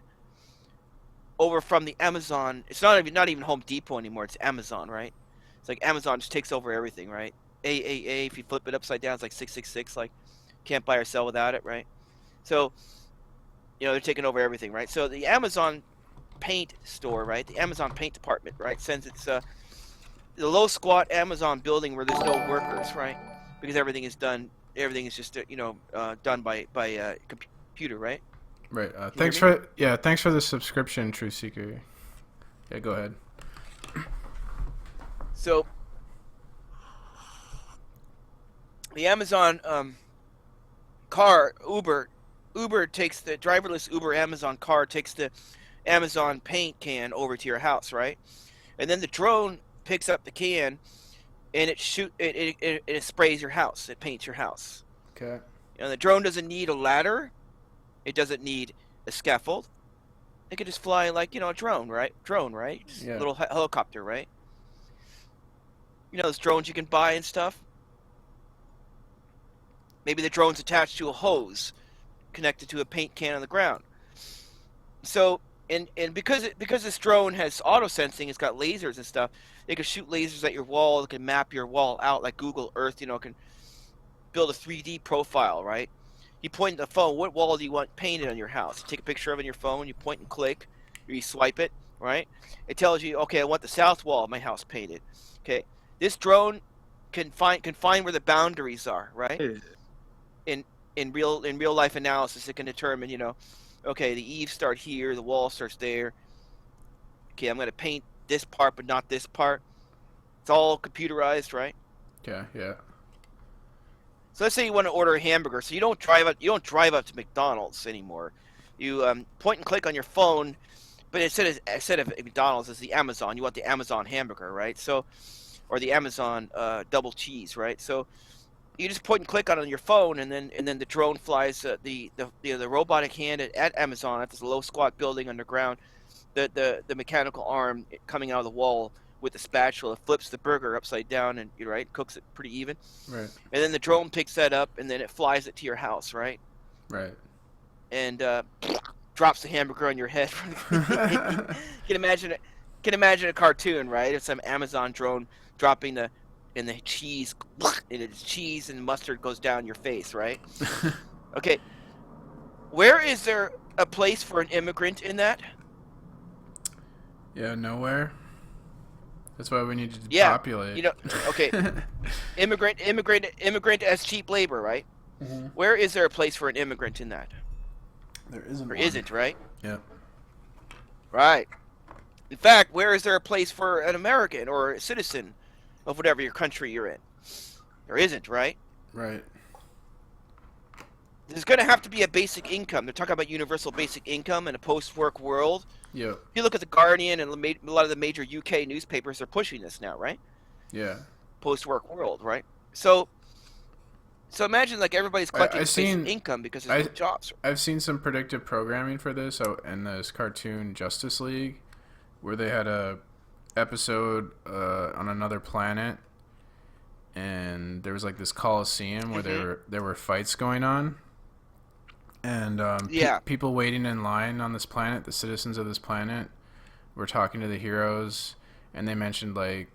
over from the Amazon. It's not even Home Depot anymore. It's Amazon, right? It's like Amazon just takes over everything, right? AAA. If you flip it upside down, it's like 666. Like, can't buy or sell without it, right? So they're taking over everything, right? So the Amazon paint store, right? The Amazon paint department, right? Sends its the low squat Amazon building where there's no workers, right? Because everything is done. Everything is just done by computer, right? Right. Can you Thanks hear me? thanks for the subscription, True Seeker. Yeah, go ahead. So the Amazon car Uber takes the driverless Uber Amazon car takes the Amazon paint can over to your house, right? And then the drone picks up the can and it sprays your house. It paints your house. Okay. The drone doesn't need a ladder. It doesn't need a scaffold. It could just fly like a drone, right? Just Yeah. a little helicopter, right? Those drones you can buy and stuff. Maybe the drone's attached to a hose connected to a paint can on the ground. So and because this drone has auto sensing, it's got lasers and stuff. It can shoot lasers at your wall. It can map your wall out like Google Earth. It can build a 3D profile, right? You point at the phone. What wall do you want painted on your house? You take a picture of it on your phone. You point and click, or you swipe it, right? It tells you, okay, I want the south wall of my house painted. Okay, this drone can find where the boundaries are, right? In real life analysis, it can determine, okay, the eaves start here, the wall starts there. Okay, I'm going to paint this part, but not this part. It's all computerized, right? Yeah. Yeah. So let's say you want to order a hamburger. So you don't drive up to McDonald's anymore. You point and click on your phone, but instead of McDonald's, it's the Amazon. You want the Amazon hamburger, right? So, or the Amazon double cheese, right? So you just point and click on it on your phone, and then the drone flies the robotic hand at Amazon at this low squat building underground. The mechanical arm coming out of the wall with the spatula flips the burger upside down and cooks it pretty even. Right. And then the drone picks that up and then it flies it to your house, right? Right. and drops the hamburger on your head. Can imagine it. Can imagine a cartoon, right? Of some Amazon drone dropping the cheese, and it's cheese and mustard goes down your face, right? Okay, where is there a place for an immigrant in that? Yeah, nowhere. That's why we need to Yeah, populate. okay, immigrant as cheap labor, right? Mhm. Where is there a place for an immigrant in that? There isn't Or one. isn't, right? Yeah. Right. In fact, where is there a place for an American or a citizen of whatever your country you're in? There isn't, right? Right. There's going to have to be a basic income. They're talking about universal basic income in a post-work world. Yep. If you look at the Guardian and a lot of the major UK newspapers, they're pushing this now, right? Yeah. Post-work world, right? So imagine like everybody's collecting basic income because there's no jobs. I've seen some predictive programming for this in this cartoon Justice League, where they had a episode on another planet, and there was like this coliseum where there were fights going on, and people waiting in line on this planet, the citizens of this planet, were talking to the heroes, and they mentioned like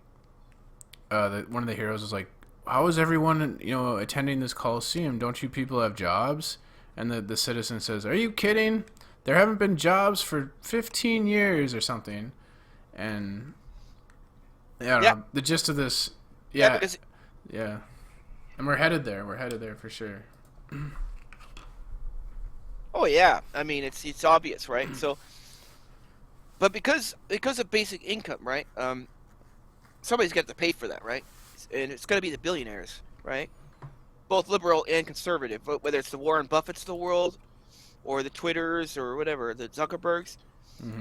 one of the heroes was like, how is everyone, attending this coliseum? Don't you people have jobs? And the citizen says, are you kidding? There haven't been jobs for 15 years or something. And I don't know, the gist of this, yeah. And we're headed there. We're headed there for sure. Oh yeah, I mean it's obvious, right? So, but because of basic income, right? Somebody's got to pay for that, right? And it's going to be the billionaires, right? Both liberal and conservative, whether it's the Warren Buffetts of the world, or the Twitters, or whatever, the Zuckerbergs,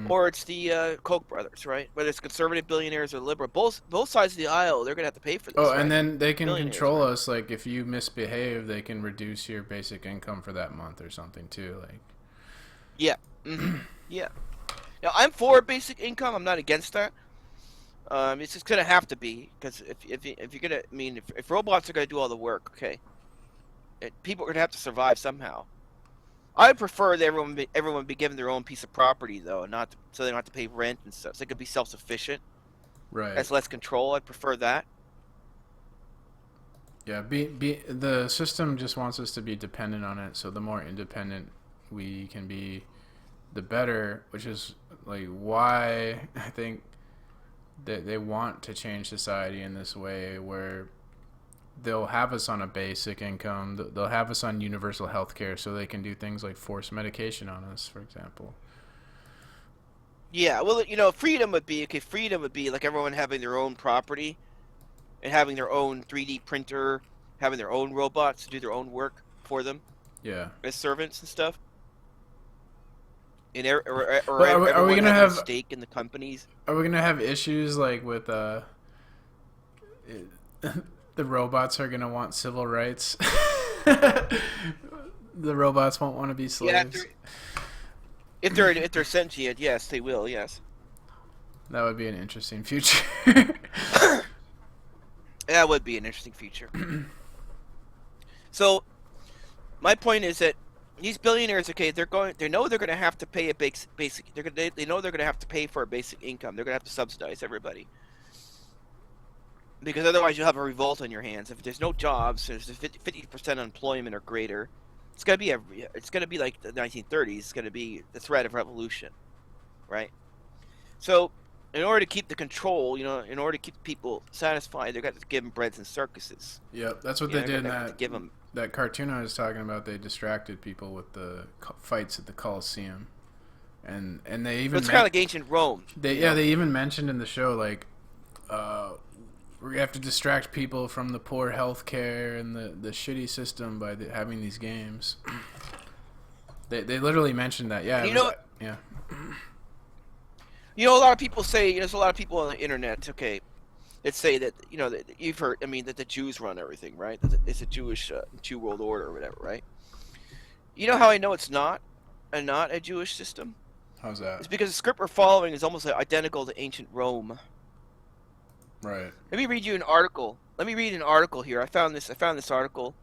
or it's the Koch brothers, right? Whether it's conservative billionaires or liberal, both sides of the aisle, they're going to have to pay for this. Oh, right? and then they can control us. Like if you misbehave, they can reduce your basic income for that month or something too. Like, yeah, yeah. Now I'm for basic income. I'm not against that. It's just gonna have to be because if you're gonna, I mean, if robots are gonna do all the work, okay, people are gonna have to survive somehow. I prefer that everyone be given their own piece of property though, so they don't have to pay rent and stuff. So they could be self-sufficient. right. That's less control. I prefer that. Yeah. The system just wants us to be dependent on it. So the more independent we can be, the better. Which is like why I think they want to change society in this way where they'll have us on a basic income, they'll have us on universal health care so they can do things like force medication on us, for example. Yeah, well, freedom would be like everyone having their own property and having their own 3D printer, having their own robots to do their own work for them. Yeah. As servants and stuff. And are we gonna have a stake in the companies? Are we gonna have issues like with the robots are gonna want civil rights? The robots won't want to be slaves. Yeah, if they're sentient, yes, they will. Yes. That would be an interesting future. That would be an interesting future. So, my point is that these billionaires, okay, they know they're going to have to pay a basic. They know they're going to have to pay for a basic income. They're going to have to subsidize everybody, because otherwise you'll have a revolt on your hands. If there's no jobs, there's 50% unemployment or greater, it's going to be like the 1930s. It's going to be the threat of revolution, right? So, in order to keep the control, in order to keep people satisfied, they've got to give them breads and circuses. Yep, that's what they did in that cartoon I was talking about. They distracted people with the fights at the Coliseum, and they even it's kind of like ancient Rome. They even mentioned in the show like we have to distract people from the poor health care and the shitty system by having these games. They literally mentioned that. Yeah. Yeah. A lot of people say, there's a lot of people on the internet, okay, that say that, that you've heard, that the Jews run everything, right? That it's a Jew world order or whatever, right? You know how I know it's not a Jewish system? How's that? It's because the script we're following is almost identical to ancient Rome. Right. Let me read you an article. Let me read an article here. I found this article.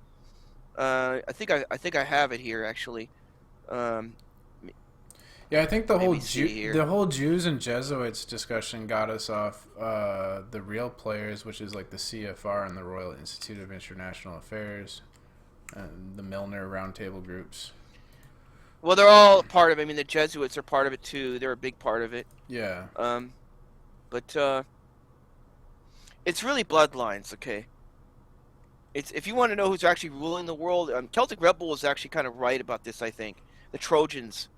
I think I have it here actually. Um, Yeah, I think maybe see here. the whole Jews and Jesuits discussion got us off the real players, which is like the CFR and the Royal Institute of International Affairs, and the Milner Roundtable groups. Well, they're all part of it. I mean, the Jesuits are part of it too. They're a big part of it. Yeah, Um, but it's really bloodlines, okay? It's if you want to know who's actually ruling the world, Celtic Rebel was actually kind of right about this. I think the Trojans,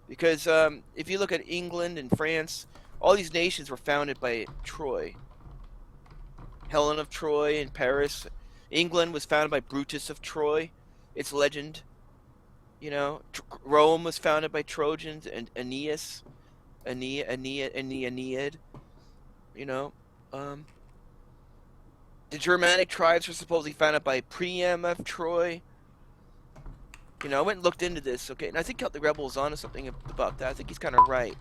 because if you look at England and France, all these nations were founded by Troy. Helen of Troy in Paris. England was founded by Brutus of Troy. It's legend. You know, Rome was founded by Trojans and Aeneas, Aeneid. You know, um, the Germanic tribes were supposedly founded by Priam of Troy. You know, I went and looked into this, okay, and I think Celtic Rebel is onto something about that. I think he's kind of right.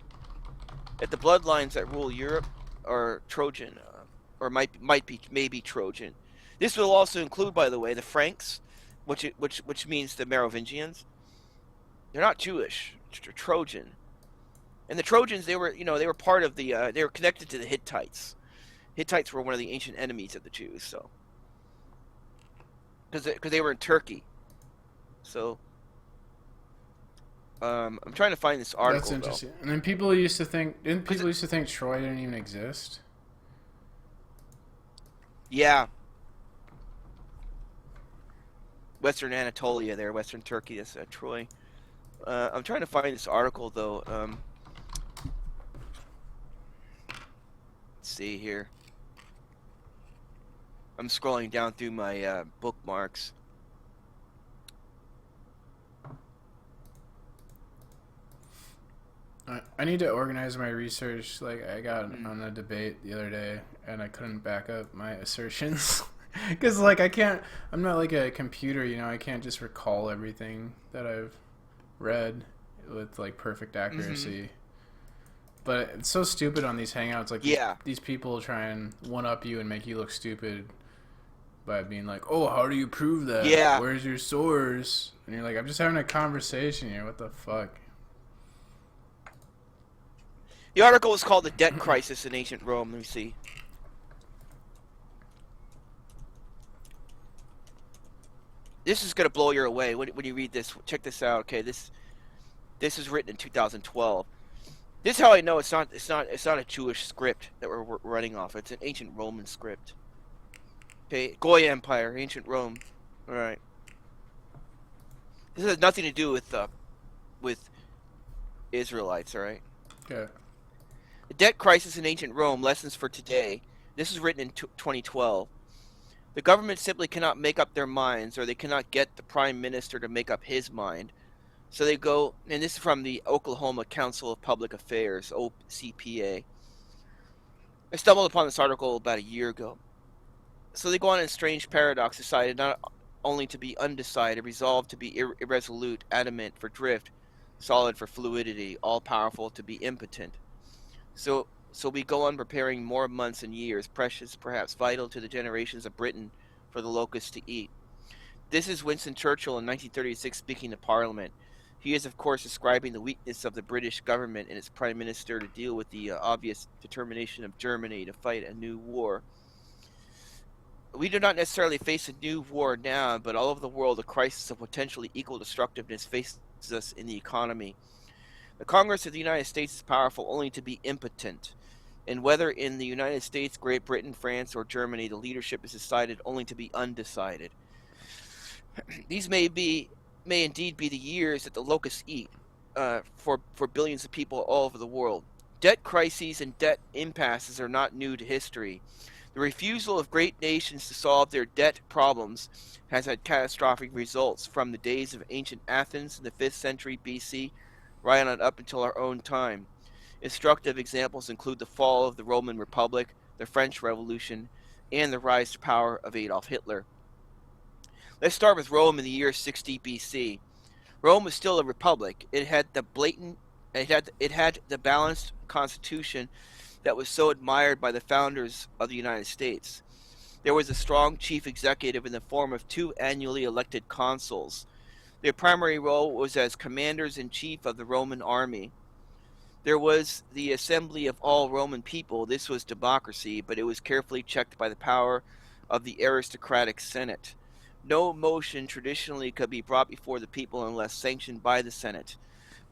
That the bloodlines that rule Europe are Trojan, or might be maybe Trojan. This will also include, by the way, the Franks, which means the Merovingians. They're not Jewish. They're Trojan. And the Trojans, they were part of the, they were connected to the Hittites. Hittites were one of the ancient enemies of the Jews, so because they were in Turkey. So I'm trying to find this article. that's interesting. And then people used to think Troy didn't even exist. Yeah, Western Anatolia, there, Western Turkey. That's Troy. I'm trying to find this article though. Let's see here. I'm scrolling down through my bookmarks. I need to organize my research. Like I got on a debate the other day, and I couldn't back up my assertions because, like, I'm not like a computer. You know, I can't just recall everything that I've read with like perfect accuracy. But it's so stupid on these hangouts. Like, Yeah. these people try and one up you and make you look stupid by being like, "Oh, how do you prove that? Yeah. Where's your source?" And you're like, "I'm just having a conversation here. What the fuck?" The article was called "The Debt Crisis in Ancient Rome." Let me see. This is gonna blow you away when you read this. Check this out. Okay, this is written in 2012. This is how I know it's not a Jewish script that we're running off. It's an ancient Roman script. Okay, Goya Empire, ancient Rome. All right. This has nothing to do with Israelites. All right. Okay. The Debt Crisis in Ancient Rome, Lessons for Today. This was written in 2012. The government simply cannot make up their minds, or they cannot get the prime minister to make up his mind. So they go, and this is from the Oklahoma Council of Public Affairs, OCPA. I stumbled upon this article about a year ago. So they go on in strange paradox, decided not only to be undecided, resolved to be irresolute, adamant for drift, solid for fluidity, all-powerful to be impotent. So we go on preparing more months and years, precious, perhaps vital to the generations of Britain, for the locusts to eat. This is Winston Churchill in 1936 speaking to Parliament. He is, of course, describing the weakness of the British government and its Prime Minister to deal with the obvious determination of Germany to fight a new war. We do not necessarily face a new war now, but all over the world a crisis of potentially equal destructiveness faces us in the economy. The Congress of the United States is powerful only to be impotent, and whether in the United States, Great Britain, France, or Germany, the leadership is decided only to be undecided. These may indeed be the years that the locusts eat for billions of people all over the world. Debt crises and debt impasses are not new to history. The refusal of great nations to solve their debt problems has had catastrophic results from the days of ancient Athens in the 5th century BC right on up until our own time. Instructive examples include the fall of the Roman Republic, the French Revolution, and the rise to power of Adolf Hitler. Let's start with Rome in the year 60 BC. Rome was still a republic. It had the balanced constitution that was so admired by the founders of the United States. There was a strong chief executive in the form of 2 annually elected consuls. Their primary role was as commanders-in-chief of the Roman army. There was the assembly of all Roman people. This was democracy, but it was carefully checked by the power of the aristocratic Senate. No motion traditionally could be brought before the people unless sanctioned by the Senate.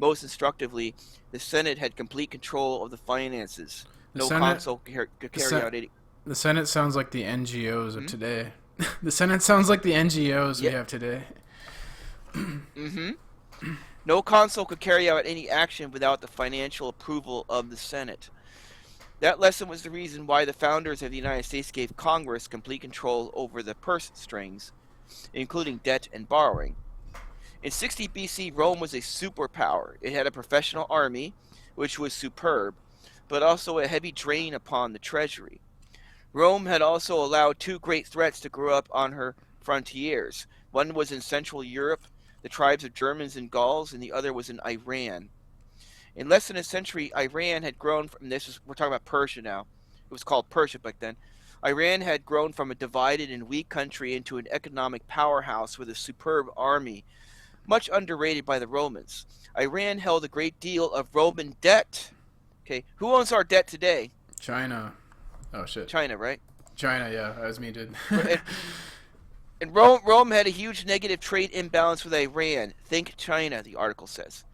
Most instructively, the Senate had complete control of the finances. The No Senate, consul could the, carry out any. the Senate sounds like the NGOs of Hmm? today. The Senate sounds like the NGOs we Yeah. have today. Mm-hmm. No consul could carry out any action without the financial approval of the Senate. That lesson was the reason why the founders of the United States gave Congress complete control over the purse strings, including debt and borrowing. In 60 BC, Rome was a superpower. It had a professional army, which was superb, but also a heavy drain upon the treasury. Rome had also allowed two great threats to grow up on her frontiers. One was in Central Europe, the tribes of Germans and Gauls, and the other was in Iran. In less than a century, Iran had grown from we're talking about Persia now. It was called Persia back then. Iran had grown from a divided and weak country into an economic powerhouse with a superb army, much underrated by the Romans. Iran held a great deal of Roman debt. Okay, who owns our debt today? China. Oh shit. China, right? China, yeah, that was me, dude. And Rome had a huge negative trade imbalance with Iran. Think China, the article says.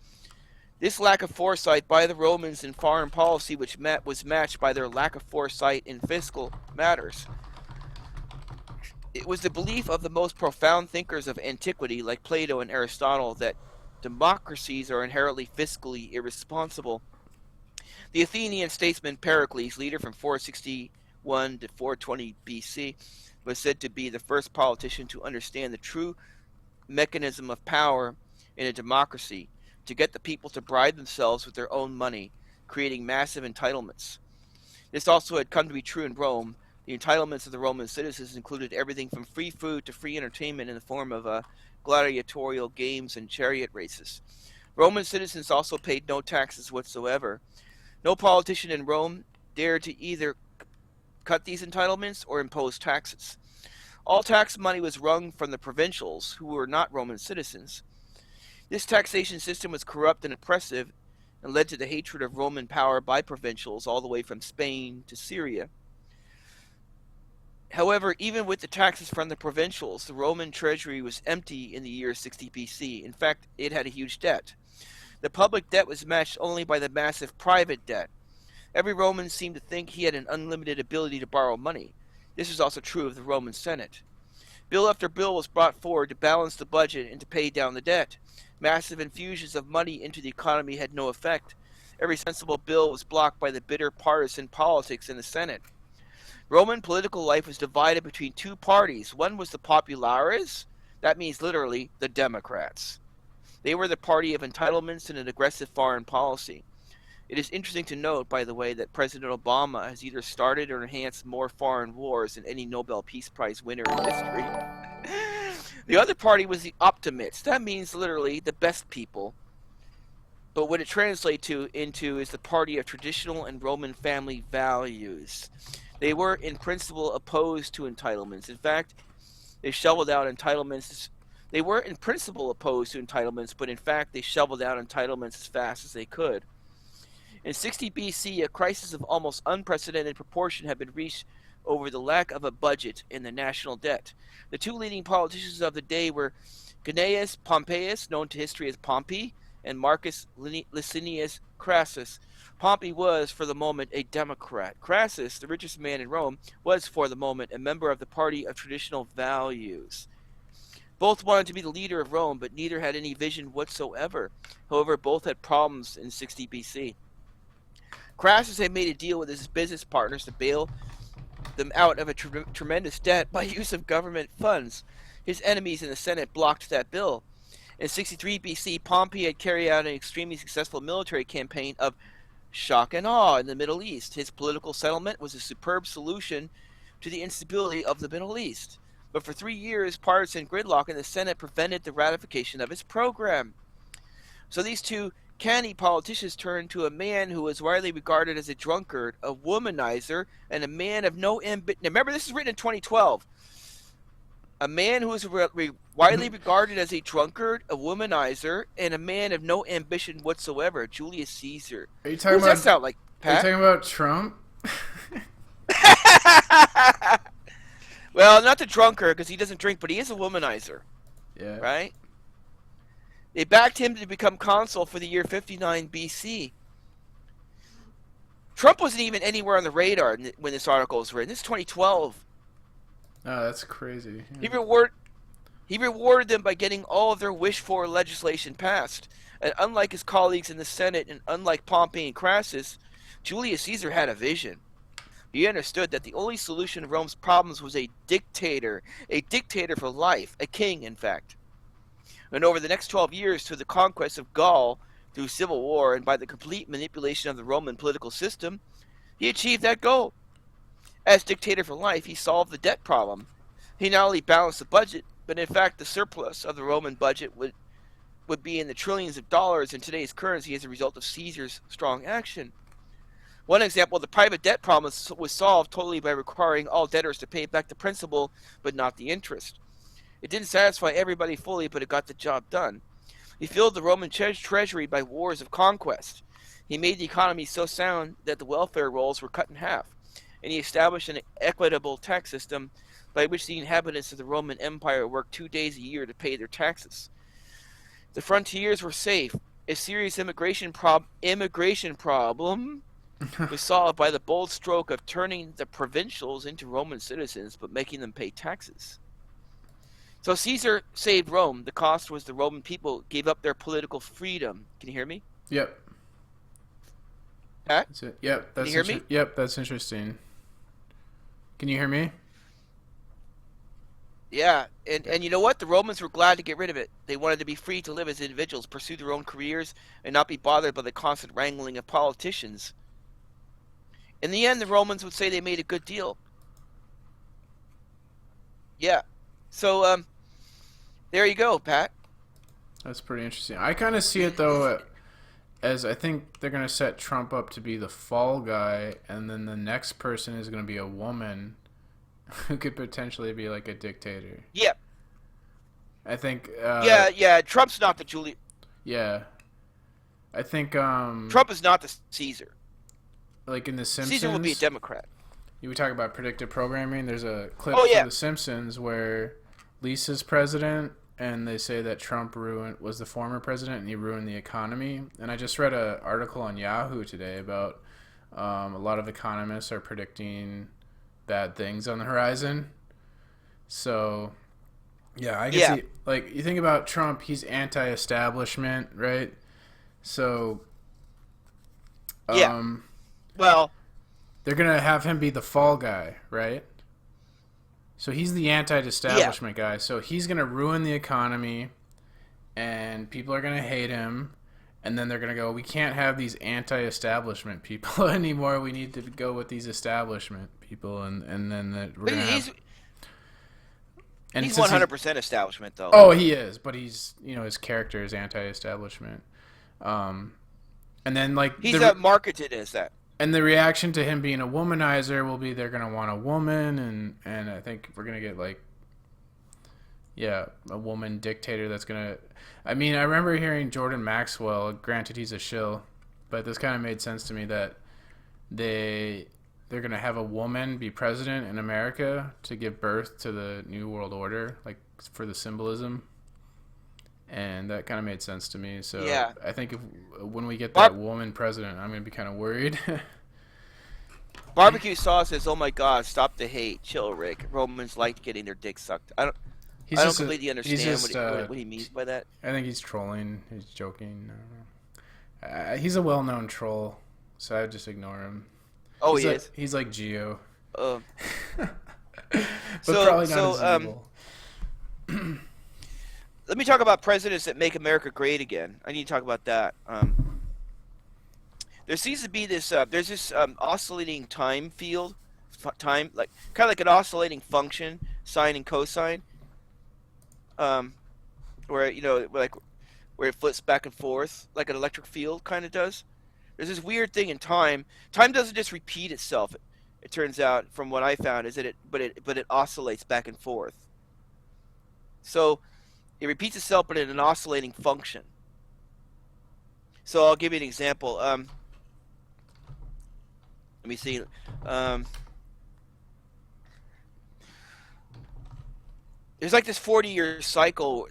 This lack of foresight by the Romans in foreign policy, which was matched by their lack of foresight in fiscal matters. It was the belief of the most profound thinkers of antiquity, like Plato and Aristotle, that democracies are inherently fiscally irresponsible. The Athenian statesman Pericles, leader from 461 to 420 BC, was said to be the first politician to understand the true mechanism of power in a democracy, to get the people to bribe themselves with their own money, creating massive entitlements. This also had come to be true in Rome. The entitlements of the Roman citizens included everything from free food to free entertainment in the form of gladiatorial games and chariot races. Roman citizens also paid no taxes whatsoever. No politician in Rome dared to either cut these entitlements or impose taxes. All tax money was wrung from the provincials, who were not Roman citizens. This taxation system was corrupt and oppressive and led to the hatred of Roman power by provincials all the way from Spain to Syria. However, even with the taxes from the provincials, the Roman treasury was empty in the year 60 BC. In fact, it had a huge debt. The public debt was matched only by the massive private debt. Every Roman seemed to think he had an unlimited ability to borrow money. This was also true of the Roman Senate. Bill after bill was brought forward to balance the budget and to pay down the debt. Massive infusions of money into the economy had no effect. Every sensible bill was blocked by the bitter partisan politics in the Senate. Roman political life was divided between two parties. One was the populares, that means literally the Democrats. They were the party of entitlements and an aggressive foreign policy. It is interesting to note, by the way, that President Obama has either started or enhanced more foreign wars than any Nobel Peace Prize winner in history. The other party was the optimists. That means literally the best people. But what it translates into is the party of traditional and Roman family values. They were, in principle, opposed to entitlements. In fact, they shoveled out entitlements. They were, in principle, opposed to entitlements, but in fact, they shoveled out entitlements as fast as they could. In 60 BC, a crisis of almost unprecedented proportion had been reached over the lack of a budget and the national debt. The two leading politicians of the day were Gnaeus Pompeius, known to history as Pompey, and Marcus Licinius Crassus. Pompey was, for the moment, a Democrat. Crassus, the richest man in Rome, was, for the moment, a member of the party of traditional values. Both wanted to be the leader of Rome, but neither had any vision whatsoever. However, both had problems in 60 BC. Crassus had made a deal with his business partners to bail them out of a tremendous debt by use of government funds. His enemies in the Senate blocked that bill. In 63 BC, Pompey had carried out an extremely successful military campaign of shock and awe in the Middle East. His political settlement was a superb solution to the instability of the Middle East. But for 3 years, partisan gridlock in the Senate prevented the ratification of his program. So these two canny politicians turned to a man who was widely regarded as a drunkard, a womanizer, and a man of no ambition. Remember, this is written in 2012. a man who is widely regarded as a drunkard, a womanizer, and a man of no ambition whatsoever, Julius Caesar. Are you talking Who's that about? sound like, Are you Pat? talking about Trump? Well, not the drunkard because he doesn't drink, but he is a womanizer, Yeah. right? They backed him to become consul for the year 59 BC. Trump wasn't even anywhere on the radar when this article was written. This is 2012. Oh, that's crazy. He Yeah. rewarded them by getting all of their wished-for legislation passed. And unlike his colleagues in the Senate and unlike Pompey and Crassus, Julius Caesar had a vision. He understood that the only solution to Rome's problems was a dictator for life, a king, in fact. And over the next 12 years, through the conquest of Gaul, through civil war, and by the complete manipulation of the Roman political system, he achieved that goal. As dictator for life, he solved the debt problem. He not only balanced the budget, but in fact the surplus of the Roman budget would be in the trillions of dollars in today's currency as a result of Caesar's strong action. One example, the private debt problem was solved totally by requiring all debtors to pay back the principal, but not the interest. It didn't satisfy everybody fully, but it got the job done. He filled the Roman treasury by wars of conquest. He made the economy so sound that the welfare rolls were cut in half, and he established an equitable tax system by which the inhabitants of the Roman Empire worked 2 days a year to pay their taxes. The frontiers were safe. A serious immigration problem was solved by the bold stroke of turning the provincials into Roman citizens, but making them pay taxes. So Caesar saved Rome. The cost was the Roman people gave up their political freedom. Can you hear me? Yep. Pat? That's it. Yep. That's you hear me? Yep. That's interesting. Can you hear me? Yeah, and you know what? The Romans were glad to get rid of it. They wanted to be free to live as individuals, pursue their own careers, and not be bothered by the constant wrangling of politicians. In the end, the Romans would say they made a good deal. Yeah. So, there you go, Pat. That's pretty interesting. I kind of see it though as I think they're gonna set Trump up to be the fall guy, and then the next person is gonna be a woman who could potentially be like a dictator. Yeah. I think. Yeah. Trump's not the Julius. Yeah. I think. Trump is not the Caesar. Like in The Simpsons. Caesar will be a Democrat. You would talk about predictive programming. There's a clip Oh, yeah. from The Simpsons where Lisa's president, and they say that Trump was the former president, and he ruined the economy. And I just read an article on Yahoo today about a lot of economists are predicting bad things on the horizon. So, yeah, I can see. Like, you think about Trump, he's anti-establishment, right? So, Well, they're gonna have him be the fall guy, right? So he's the anti-establishment guy. So he's gonna ruin the economy, and people are gonna hate him. And then they're gonna go, we can't have these anti-establishment people anymore. We need to go with these establishment people, and then we're gonna have. And he's 100% establishment, though. Oh, he is, but he's his character is anti-establishment. And then like he's marketed as that. And the reaction to him being a womanizer will be they're gonna want a woman, and I think we're gonna get like, yeah, a woman dictator that's gonna. I mean, I remember hearing Jordan Maxwell. Granted, he's a shill, but this kind of made sense to me that they're gonna have a woman be president in America to give birth to the new world order, like for the symbolism. And that kind of made sense to me. So yeah. I think when we get that woman president, I'm going to be kind of worried. Barbecue Sauce says, "Oh my God, stop the hate, chill, Rick. Romans liked getting their dick sucked." I don't completely understand what he means by that. I think he's trolling. He's joking. I don't know. He's a well-known troll, so I just ignore him. Oh, he is. He's like Geo. But probably not as evil. Let me talk about presidents that make America great again. I need to talk about that. There seems to be this. There's this oscillating time field, kind of like an oscillating function, sine and cosine. Where where it flips back and forth like an electric field kind of does. There's this weird thing in time. Time doesn't just repeat itself. It turns out, from what I found, is that it oscillates back and forth. So it repeats itself, but in an oscillating function. So I'll give you an example. Let me see. There's like this 40-year cycle.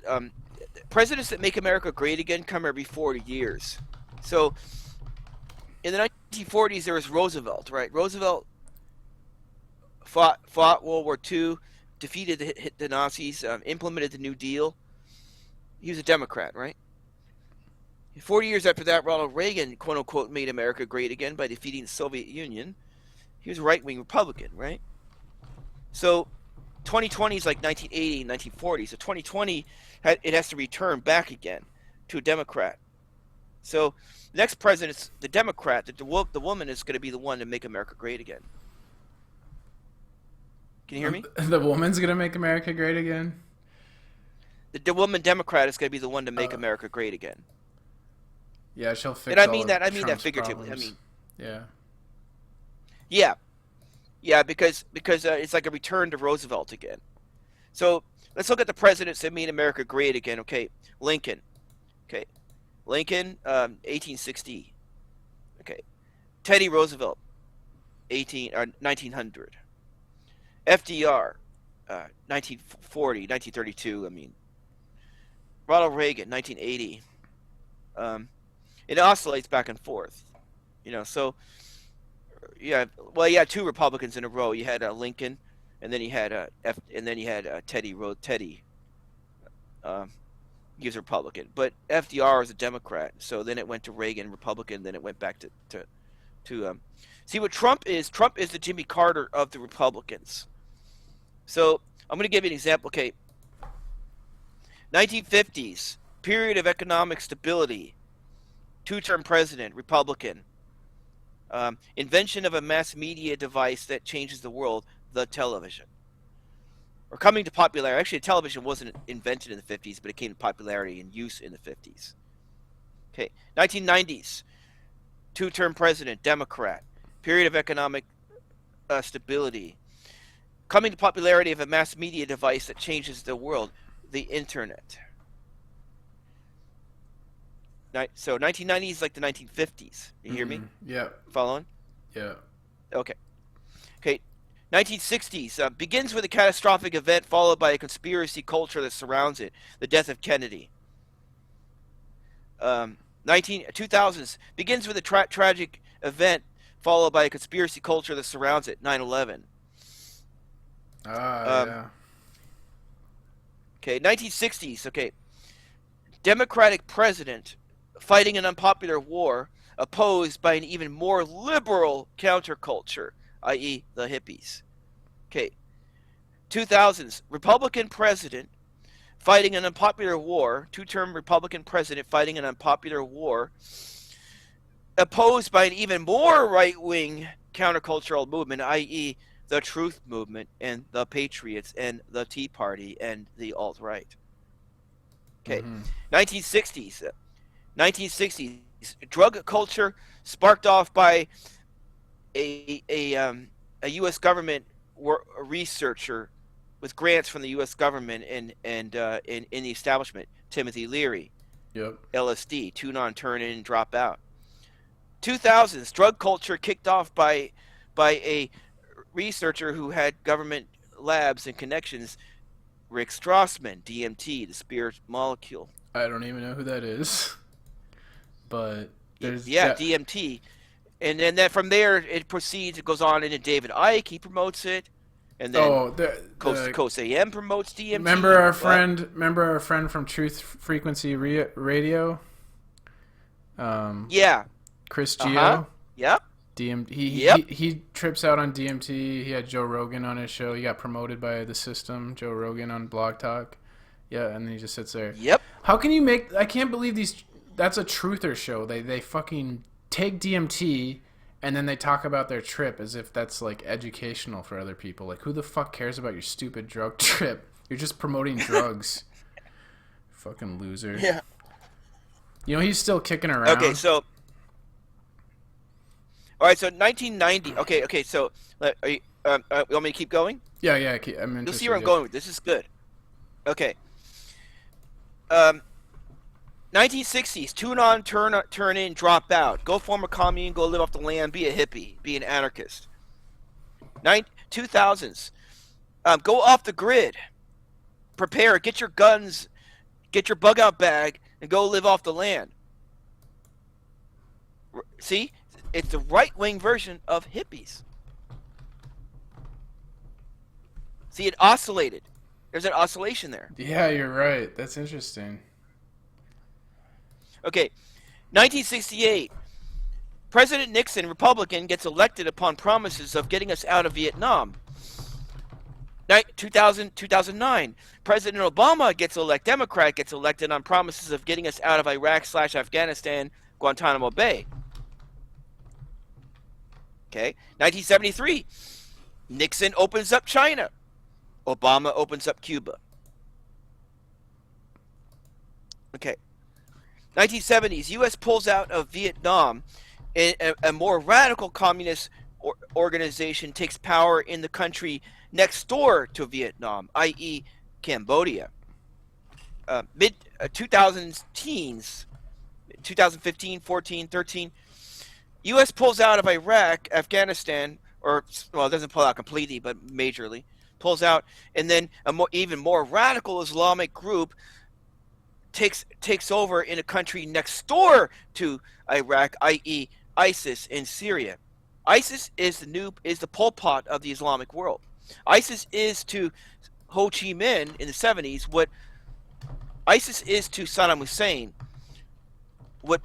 Presidents that make America great again come every 40 years. So in the 1940s, there was Roosevelt, right? Roosevelt fought World War II, defeated the Nazis, implemented the New Deal. He was a Democrat, right? 40 years after that, Ronald Reagan, quote unquote, made America great again by defeating the Soviet Union. He was a right-wing Republican, right? So 2020 is like 1980, 1940. So 2020, it has to return back again to a Democrat. So the next president's the Democrat. The woman is going to be the one to make America great again. Can you hear me? The woman's gonna make America great again. The woman Democrat is going to be the one to make America great again. Yeah, she'll fix. And I mean that. Trump's Figuratively. problems. Yeah, because it's like a return to Roosevelt again. So let's look at the presidents that made America great again. Okay, Lincoln. Okay, Lincoln, 1860. Okay, Teddy Roosevelt, 1900. FDR, 1940, 1932. I mean, Ronald Reagan, 1980. It oscillates back and forth, So, yeah. Well, you had two Republicans in a row. You had Lincoln, and then you had Teddy. He was a Republican, but FDR was a Democrat. So then it went to Reagan, Republican. Then it went back to see what Trump is. Trump is the Jimmy Carter of the Republicans. So I'm going to give you an example. Okay, 1950s period of economic stability. Two-term president, Republican. Invention of a mass media device that changes the world, the television. Or coming to popularity. Actually, television wasn't invented in the 50s, but it came to popularity and use in the 50s. Okay, 1990s. Two-term president, Democrat. Period of economic stability. Coming to popularity of a mass media device that changes the world, the internet. So 1990s is like the 1950s. You hear me? Yeah. Following? Yeah. Okay. 1960s begins with a catastrophic event followed by a conspiracy culture that surrounds it. The death of Kennedy. 2000s begins with a tragic event followed by a conspiracy culture that surrounds it. 9/11. Yeah. Okay. 1960s. Okay. Democratic president fighting an unpopular war opposed by an even more liberal counterculture, i.e. the hippies. Okay. 2000s, Republican president fighting an unpopular war, two-term Republican president fighting an unpopular war, opposed by an even more right-wing countercultural movement, i.e. the Truth Movement and the Patriots and the Tea Party and the alt-right. Okay. 1960s, drug culture sparked off by a U.S. government researcher with grants from the U.S. government and in the establishment, Timothy Leary. Yep. LSD, tune on, turn in, drop out. 2000s, drug culture kicked off by a researcher who had government labs and connections, Rick Strassman, DMT, the spirit molecule. I don't even know who that is. But there's DMT, and then from there it proceeds. It goes on into David Icke. He promotes it, and then Coast to Coast AM promotes DMT. Remember our friend from Truth Frequency Radio? Chris Gio. Yep. He trips out on DMT. He had Joe Rogan on his show. He got promoted by the system. Joe Rogan on Blog Talk. Yeah, and then he just sits there. Yep. How can you make? I can't believe these. That's a truther show. They fucking take DMT and then they talk about their trip as if that's like educational for other people. Like, who the fuck cares about your stupid drug trip? You're just promoting drugs. Fucking loser. Yeah. He's still kicking around. Okay, so. All right, so 1990. Okay. So, are you want me to keep going? Yeah. I'm interested. You'll see where I'm going with this. Is good. Okay. Um, 1960s, tune on, turn in, drop out. Go form a commune, go live off the land, be a hippie, be an anarchist. 2000s, go off the grid. Prepare, get your guns, get your bug out bag, and go live off the land. See? It's the right-wing version of hippies. See, it oscillated. There's an oscillation there. Yeah, you're right. That's interesting. Okay, 1968. President Nixon, Republican, gets elected upon promises of getting us out of Vietnam. 2009. President Obama gets elected, Democrat gets elected on promises of getting us out of Iraq/Afghanistan, Guantanamo Bay. Okay, 1973. Nixon opens up China. Obama opens up Cuba. Okay. 1970s, U.S. pulls out of Vietnam. A more radical communist organization takes power in the country next door to Vietnam, i.e. Cambodia. Mid-2000s teens, 2015, 14, 13, U.S. pulls out of Iraq, Afghanistan, it doesn't pull out completely, but majorly. Pulls out, and then even more radical Islamic group takes over in a country next door to Iraq, i.e. ISIS in Syria. ISIS is the Pol Pot of the Islamic world. ISIS is to Ho Chi Minh in the 70s what ISIS is to Saddam Hussein what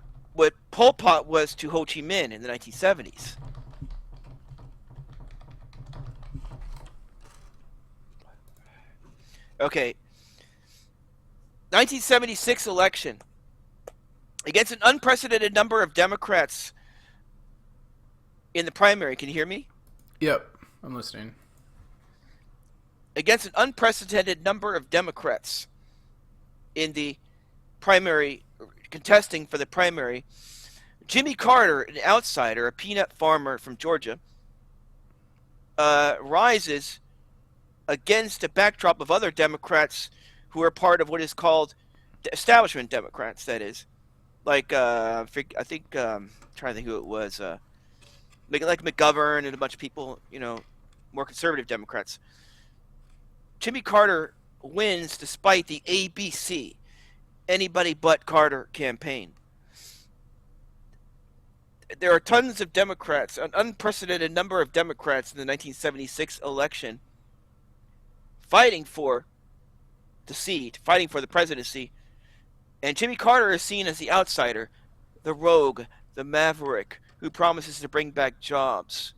Pol Pot was to Ho Chi Minh in the 1970s. Okay. 1976 election. Against an unprecedented number of Democrats in the primary. Can you hear me? Yep, I'm listening. Against an unprecedented number of Democrats in the primary, contesting for the primary, Jimmy Carter, an outsider, a peanut farmer from Georgia, rises against a backdrop of other Democrats who are part of what is called establishment Democrats, that is. Like, I think, I'm trying to think who it was, like McGovern and a bunch of people, more conservative Democrats. Jimmy Carter wins despite the ABC, anybody but Carter campaign. There are tons of Democrats, an unprecedented number of Democrats in the 1976 election fighting for the seat, fighting for the presidency. And Jimmy Carter is seen as the outsider, the rogue, the maverick, who promises to bring back jobs.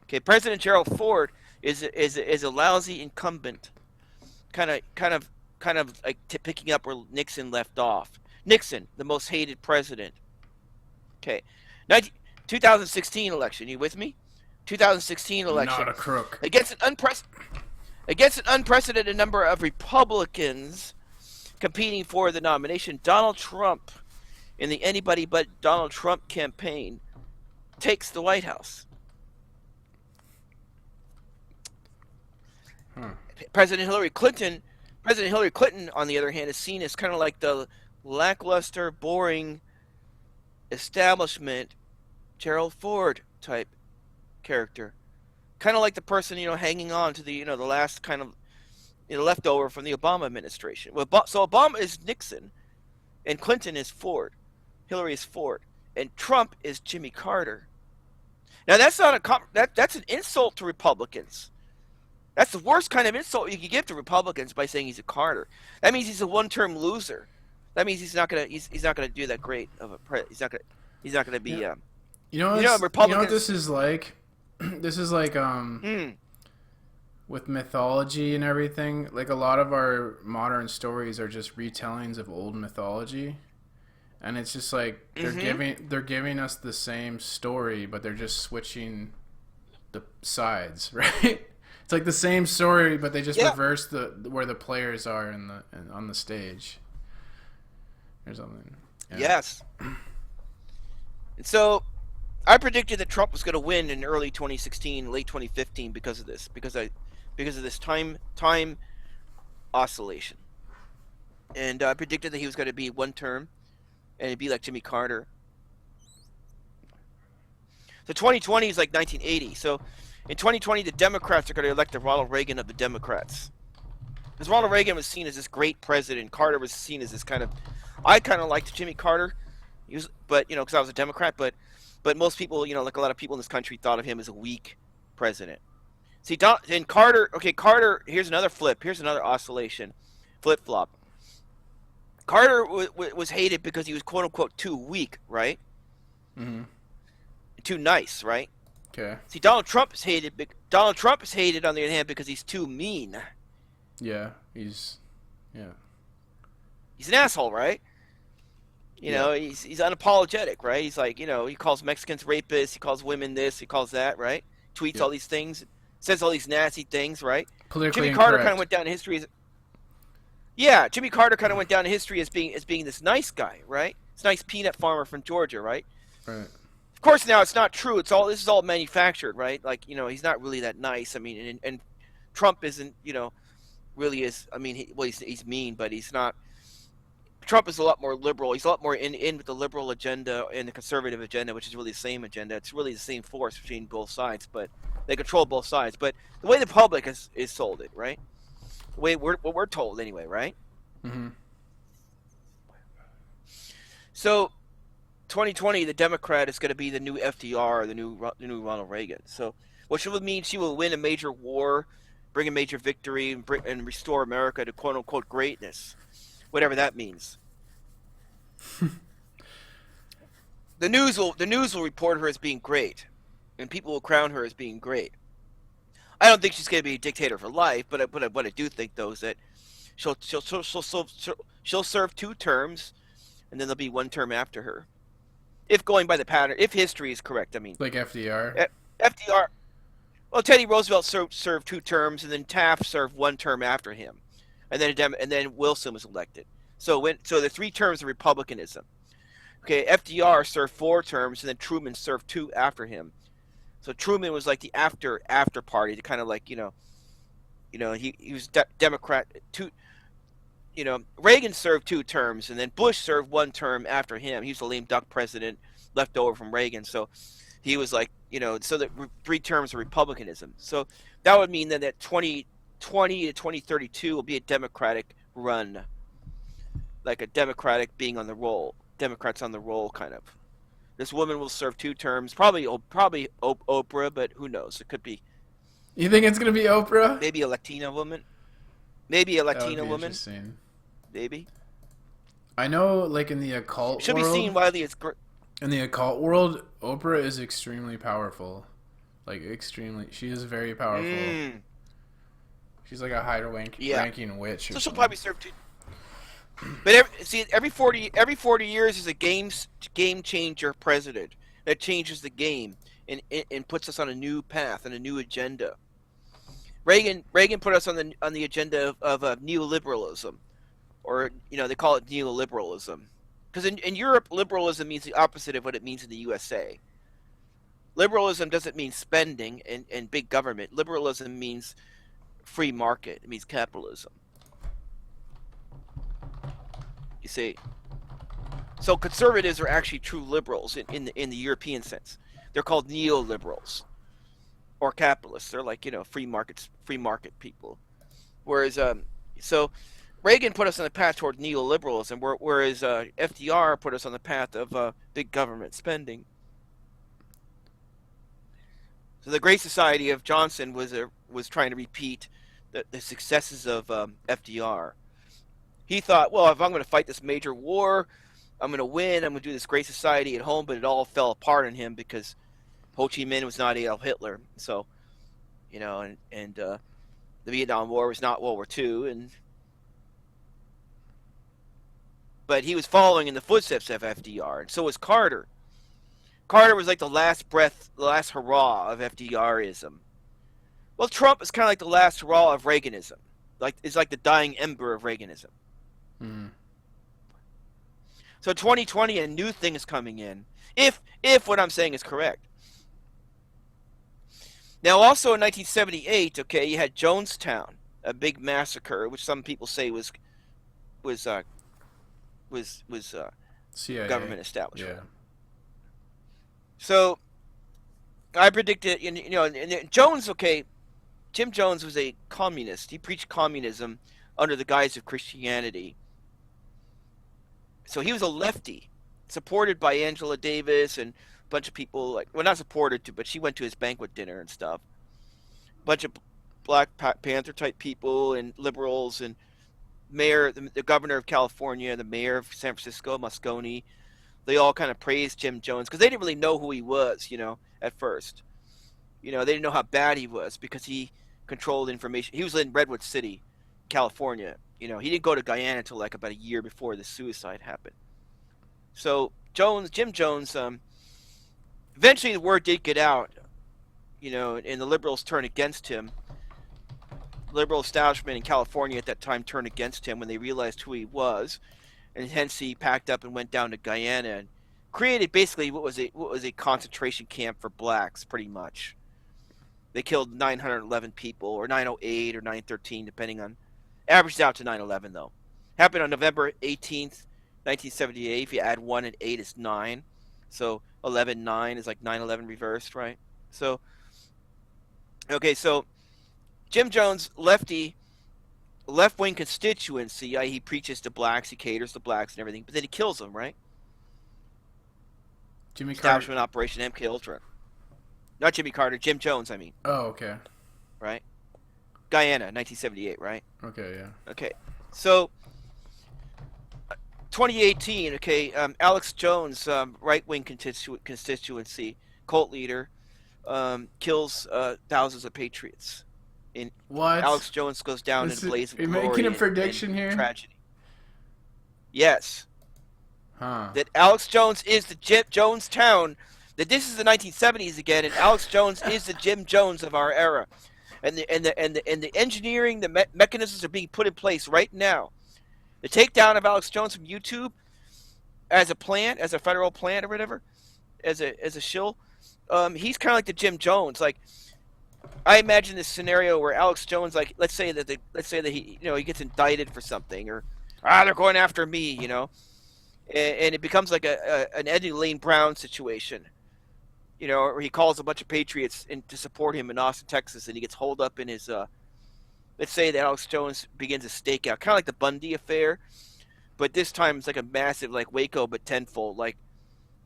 Okay, President Gerald Ford is a lousy incumbent, kind of like picking up where Nixon left off. Nixon, the most hated president. Okay, 2016 election. You with me? 2016 election. Not a crook. Against an unprecedented number of Republicans competing for the nomination, Donald Trump, in the anybody but Donald Trump campaign, takes the White House. President Hillary Clinton, on the other hand, is seen as kind of like the lackluster, boring establishment Gerald Ford type character, kind of like the person hanging on to the the last kind of leftover from the Obama administration. Well, so Obama is Nixon, and Clinton is Ford, Hillary is Ford, and Trump is Jimmy Carter. Now that's not that's an insult to Republicans. That's the worst kind of insult you can give to Republicans by saying he's a Carter. That means he's a one-term loser. That means he's not gonna do that great of a he's not gonna be Republicans. You know what this is like? This is like with mythology and everything. Like a lot of our modern stories are just retellings of old mythology, and it's just like they're giving us the same story, but they're just switching the sides, right? It's like the same story, but they just reverse where the players are on the stage or something. Yeah. Yes. And so I predicted that Trump was going to win in early 2016, late 2015 because of this, because of this time oscillation. and predicted that he was going to be one term, and it'd be like Jimmy Carter. So 2020 is like 1980. So in 2020, the Democrats are going to elect the Ronald Reagan of the Democrats. Because Ronald Reagan was seen as this great president. Carter was seen as this kind of... I kind of liked Jimmy Carter, but because I was a Democrat. But most people, like a lot of people in this country, thought of him as a weak president. See, and Carter... Okay, Carter... Here's another flip. Here's another oscillation. Flip-flop. Carter was hated because he was quote-unquote too weak, right? Mm-hmm. Too nice, right? Okay. See, Donald Trump is hated. Donald Trump is hated on the other hand because he's too mean. Yeah, he's an asshole, right? He's unapologetic, right? He's like, he calls Mexicans rapists, he calls women this, he calls that, right? Tweets all these things, says all these nasty things, right? Politically Jimmy Carter incorrect. kind of went down in history as... Yeah, Jimmy Carter kind of went down in history as being this nice guy, right? This nice peanut farmer from Georgia, right? Right. Of course, now it's not true. This is all manufactured, right? Like, he's not really that nice. I mean, and Trump isn't, really is. I mean, he's mean, but he's not. Trump is a lot more liberal. He's a lot more in with the liberal agenda and the conservative agenda, which is really the same agenda. It's really the same force between both sides, but they control both sides. But the way the public is sold it, right? The way what we're told anyway, right? Mm-hmm. So 2020, the Democrat is going to be the new FDR, the new Ronald Reagan. So, what she will mean, she will win a major war, bring a major victory, and restore America to quote unquote greatness, whatever that means. The news will report her as being great, and people will crown her as being great. I don't think she's going to be a dictator for life, but what I do think though is that she'll serve 2 terms, and then there'll be 1 term after her. If going by the pattern, if history is correct, I mean. Like FDR? FDR. Well, Teddy Roosevelt served 2 terms, and then Taft served 1 term after him. And then Wilson was elected. So the 3 terms of republicanism. Okay, FDR served 4 terms, and then Truman served 2 after him. So Truman was like the after party, the kind of like, he was Democrat. Reagan served 2 terms, and then Bush served 1 term after him. He was a lame duck president left over from Reagan. So he was like, so that 3 terms of republicanism. So that would mean that 2020 to 2032 will be a Democratic run, like a Democratic being on the roll, Democrats on the roll kind of. This woman will serve 2 terms, probably Oprah, but who knows? It could be. You think it's gonna be Oprah? Maybe a Latina woman. Maybe a That would Latina be woman. Interesting. Maybe. I know, like in the occult Should be world. seen widely as In the occult world, Oprah is extremely powerful. Like extremely, she is very powerful. She's like a higher ranking witch. So she'll probably serve 2. But every 40 years is a game changer president that changes the game and puts us on a new path and a new agenda. Reagan put us on the agenda of neoliberalism, or they call it neoliberalism, because in Europe liberalism means the opposite of what it means in the USA. Liberalism doesn't mean spending and big government. Liberalism means free market. It means capitalism. You see, so conservatives are actually true liberals in the European sense. They're called neoliberals or capitalists. They're like free market people. Whereas so Reagan put us on the path toward neoliberalism, whereas FDR put us on the path of big government spending. So the Great Society of Johnson was trying to repeat the successes of FDR. He thought, well, if I'm going to fight this major war, I'm going to win. I'm going to do this great society at home, but it all fell apart on him because Ho Chi Minh was not Adolf Hitler. So, and the Vietnam War was not World War II, but he was following in the footsteps of FDR, and so was Carter. Carter was like the last breath, the last hurrah of FDRism. Well, Trump is kind of like the last hurrah of Reaganism. It's like the dying ember of Reaganism. Mm. So 2020, a new thing is coming in, if what I'm saying is correct. Now, also in 1978, okay, you had Jonestown, a big massacre, which some people say was was was CIA. government establishment. Yeah. So I predicted, and Jones. Okay, Jim Jones was a communist. He preached communism under the guise of Christianity. So he was a lefty, supported by Angela Davis and a bunch of people. Like, well, not supported to, but she went to his banquet dinner and stuff. A bunch of Black Panther type people and liberals and the governor of California, the mayor of San Francisco, Moscone. They all kind of praised Jim Jones because they didn't really know who he was, at first. They didn't know how bad he was because he controlled information. He was in Redwood City, California. He didn't go to Guyana until like about a year before the suicide happened. So Jim Jones, eventually the word did get out, and the liberals turned against him. Liberal establishment in California at that time turned against him when they realized who he was, and hence he packed up and went down to Guyana and created basically what was a concentration camp for blacks, pretty much. They killed 911 people, or 908 or 913, depending on. Averaged out to 911 though. Happened on November 18th, 1978. If you add 1 and 8, it's 9. So 11-9 is like 9/11 reversed, right? So, okay, so Jim Jones, lefty, left-wing constituency. He preaches to blacks, he caters to blacks and everything, but then he kills them, right? Jimmy Establishment Carter. Operation MK Ultra. Not Jimmy Carter, Jim Jones, I mean. Oh, okay. Right? Guyana, 1978, right? Okay, yeah. Okay. So, 2018, okay, Alex Jones, right-wing constituency, cult leader, kills thousands of patriots. And What? Alex Jones goes down in a blaze of You're glory making a and prediction here? tragedy. Yes. Huh. That Alex Jones is the Jonestown. That this is the 1970s again, and Alex Jones is the Jim Jones of our era, and the engineering, the mechanisms are being put in place right now. The takedown of Alex Jones from YouTube, as a plant, as a federal plant or whatever, as a shill, he's kind of like the Jim Jones. Like, I imagine this scenario where Alex Jones, like, let's say that he he gets indicted for something, or they're going after me, and it becomes like an Eddie Lane Brown situation. Or he calls a bunch of patriots in to support him in Austin, Texas, and he gets holed up in his. Let's say that Alex Jones begins a stakeout, kind of like the Bundy affair, but this time it's like a massive, like Waco, but tenfold, like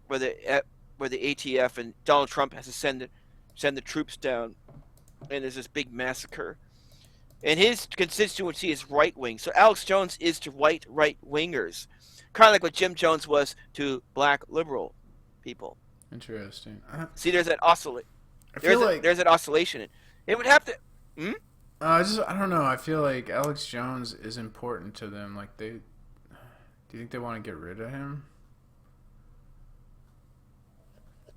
where the ATF and Donald Trump has to send the troops down, and there's this big massacre. And his constituency is right wing, so Alex Jones is to right wingers, kind of like what Jim Jones was to black liberal people. Interesting. See, there's that oscillate. I feel like There's that oscillation. It would have to. I don't know. I feel like Alex Jones is important to them. Like do you think they want to get rid of him?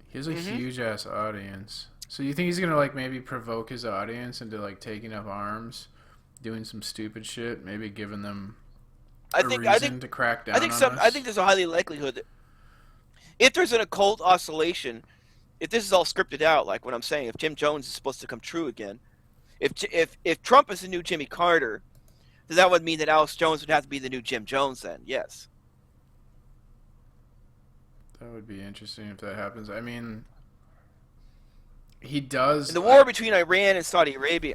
He has a huge ass audience. So you think he's gonna like maybe provoke his audience into like taking up arms, doing some stupid shit, maybe giving them reason to crack down on us? I think there's a highly likelihood that if there's an occult oscillation, if this is all scripted out, like what I'm saying, if Jim Jones is supposed to come true again, if Trump is the new Jimmy Carter, then that would mean that Alex Jones would have to be the new Jim Jones then, yes. That would be interesting if that happens. I mean, he does... In the war between Iran and Saudi Arabia.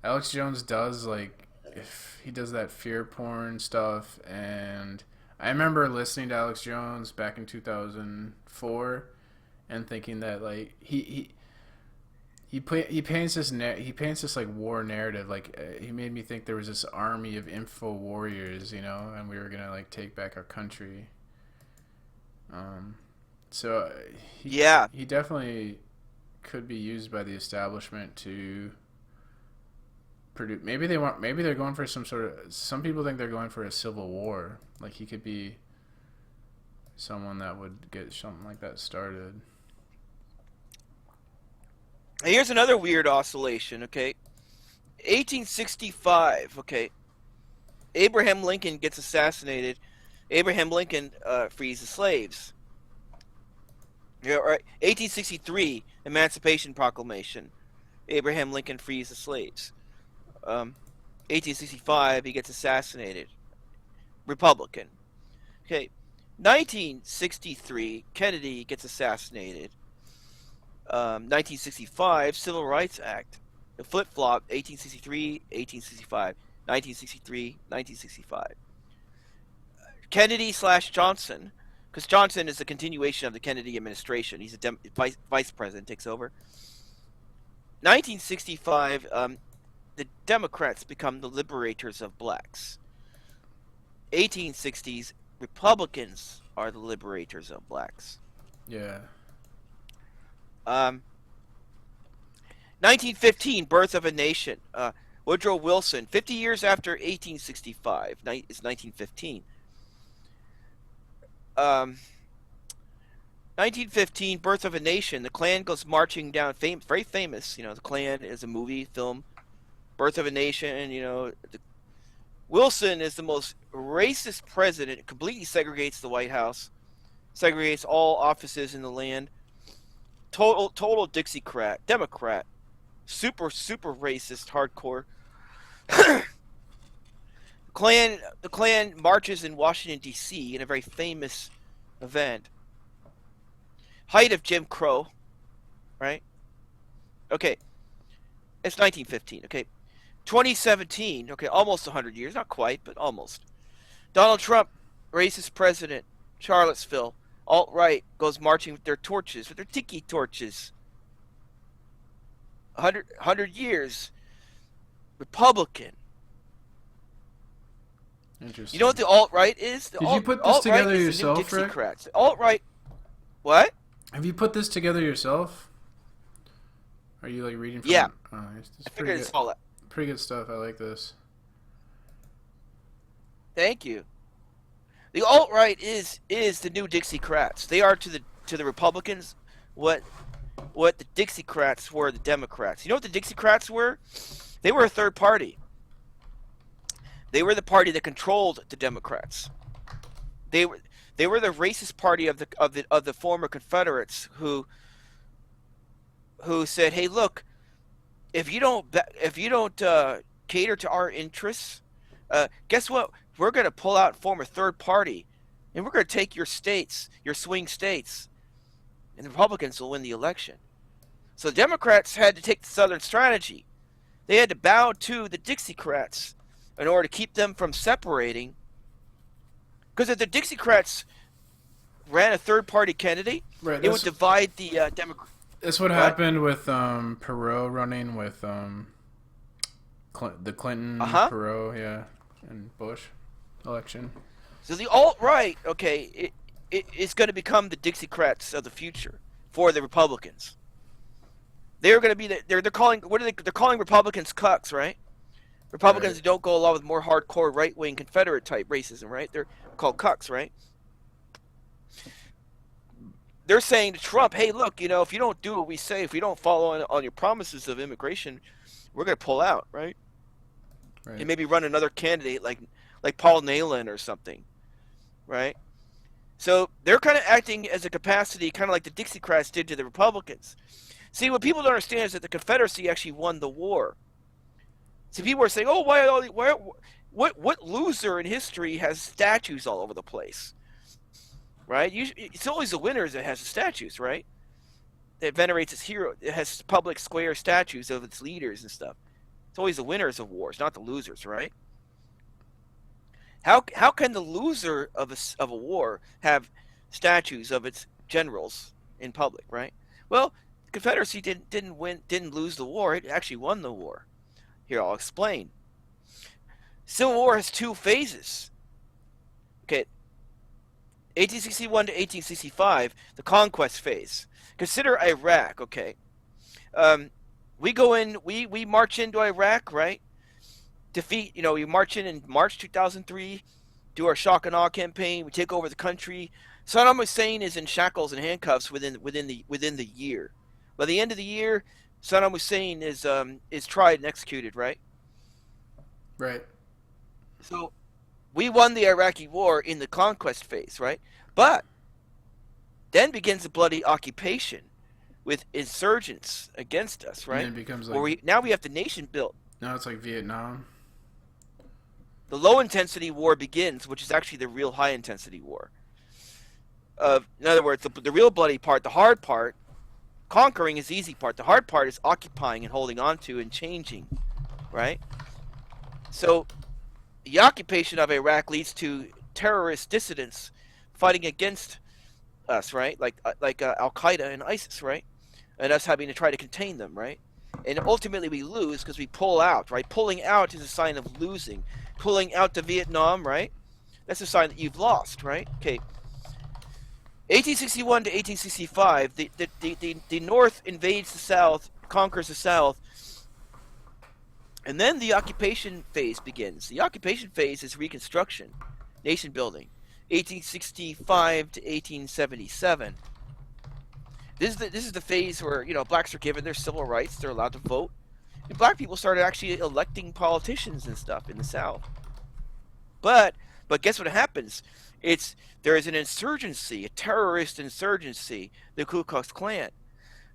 Alex Jones does, like, if he does that fear porn stuff, and I remember listening to Alex Jones back in 2004 and thinking that, like, he paints this like war narrative. Like, he made me think there was this army of info warriors, and we were gonna like take back our country. So he definitely could be used by the establishment to produce. Maybe they're going for some people think they're going for a civil war. Like, he could be someone that would get something like that started. Here's another weird oscillation, okay? 1865, okay? Abraham Lincoln gets assassinated. Abraham Lincoln frees the slaves. Yeah, right. 1863, Emancipation Proclamation. Abraham Lincoln frees the slaves. 1865, he gets assassinated. Republican. Okay, 1963, Kennedy gets assassinated. 1965, Civil Rights Act. The flip-flop, 1863, 1865, 1963, 1965. Kennedy / Johnson, because Johnson is a continuation of the Kennedy administration. He's a vice president, takes over. 1965, the Democrats become the liberators of blacks. 1860s, Republicans are the liberators of blacks. Yeah. 1915, birth of a nation. Woodrow Wilson, 50 years after 1865, is 1915. 1915, birth of a nation. The Klan goes marching down. Very famous. The Klan is a movie, film. Birth of a nation. Wilson is the most racist president. Completely segregates the White House. Segregates all offices in the land. Total Dixiecrat, Democrat, super racist, hardcore. The Klan marches in Washington D.C. in a very famous event. Height of Jim Crow, right? Okay, it's 1915. Okay, 2017. Okay, almost 100 years, not quite, but almost. Donald Trump, racist president, Charlottesville. Alt-right goes marching with their torches, with their tiki torches. 100 years. Republican. Interesting. You know what the alt-right is? Did you put this together yourself, Rick? The alt-right. What? Have you put this together yourself? Are you like reading from? Yeah. Oh, I figured it's all that. Pretty good stuff. I like this. Thank you. The alt-right is the new Dixiecrats. They are to the Republicans what the Dixiecrats were the Democrats. You know what the Dixiecrats were? They were a third party. They were the party that controlled the Democrats. They were the racist party of the former Confederates who said, "Hey, look, if you don't cater to our interests, guess what? We're going to pull out and form a third party, and we're going to take your states, your swing states, and the Republicans will win the election." So the Democrats had to take the Southern strategy. They had to bow to the Dixiecrats in order to keep them from separating. Because if the Dixiecrats ran a third-party candidate, right, it would divide the Democrats. That's what happened with Perot running with the Clinton, Perot, yeah, and Bush election. So the alt-right, okay, it is going to become the Dixiecrats of the future for the Republicans. They're going to be they're calling they're calling Republicans cucks, right? Republicans Right. don't go along with more hardcore right-wing Confederate type racism, right? They're called cucks, right? They're saying to Trump, "Hey, look, if you don't do what we say, if we don't follow on your promises of immigration, we're going to pull out, right? Right. And maybe run another candidate like Paul Nehlen or something, right?" So they're kind of acting as a capacity, kind of like the Dixiecrats did to the Republicans. See, what people don't understand is that the Confederacy actually won the war. See, people are saying, "Oh, what loser in history has statues all over the place?" Right? It's always the winners that has the statues, right? That venerates its hero. It has public square statues of its leaders and stuff. It's always the winners of wars, not the losers, right? How can the loser of a war have statues of its generals in public, right? Well, the Confederacy didn't lose the war. It actually won the war. Here, I'll explain. Civil War has two phases. Okay, 1861 to 1865, the conquest phase. Consider Iraq, okay? We go in, we march into Iraq, right? Defeat, we march in March 2003, do our shock and awe campaign. We take over the country. Saddam Hussein is in shackles and handcuffs within the year. By the end of the year, Saddam Hussein is tried and executed, right? Right. So we won the Iraqi war in the conquest phase, right? But then begins the bloody occupation with insurgents against us, right? And then it becomes like Now we have the nation built. now it's like Vietnam. The low intensity war begins, which is actually the real high intensity war. In other words, the real bloody part, the hard part, conquering is the easy part. The hard part is occupying and holding on to and changing, right? So the occupation of Iraq leads to terrorist dissidents fighting against us, right? Like Al Qaeda and ISIS, right? And us having to try to contain them, right? And ultimately we lose because we pull out, right? Pulling out is a sign of losing. Pulling out to Vietnam, right? That's a sign that you've lost, right? Okay. 1861 to 1865, the North invades the South, conquers the South, and then the occupation phase begins. The occupation phase is Reconstruction, nation building, 1865 to 1877. This is the phase where blacks are given their civil rights, they're allowed to vote, and black people started actually electing politicians and stuff in the South. But guess what happens? There is an insurgency, a terrorist insurgency, the Ku Klux Klan.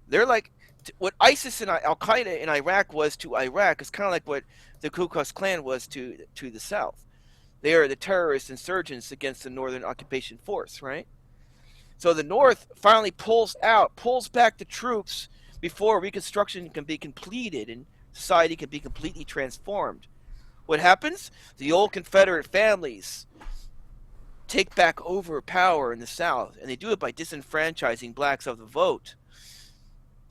They're like what ISIS and Al Qaeda in Iraq was to Iraq is kind of like what the Ku Klux Klan was to the South. They are the terrorist insurgents against the Northern occupation force, right? So the North finally pulls back the troops before Reconstruction can be completed and society can be completely transformed. What happens? The old Confederate families take back over power in the South, and they do it by disenfranchising blacks of the vote.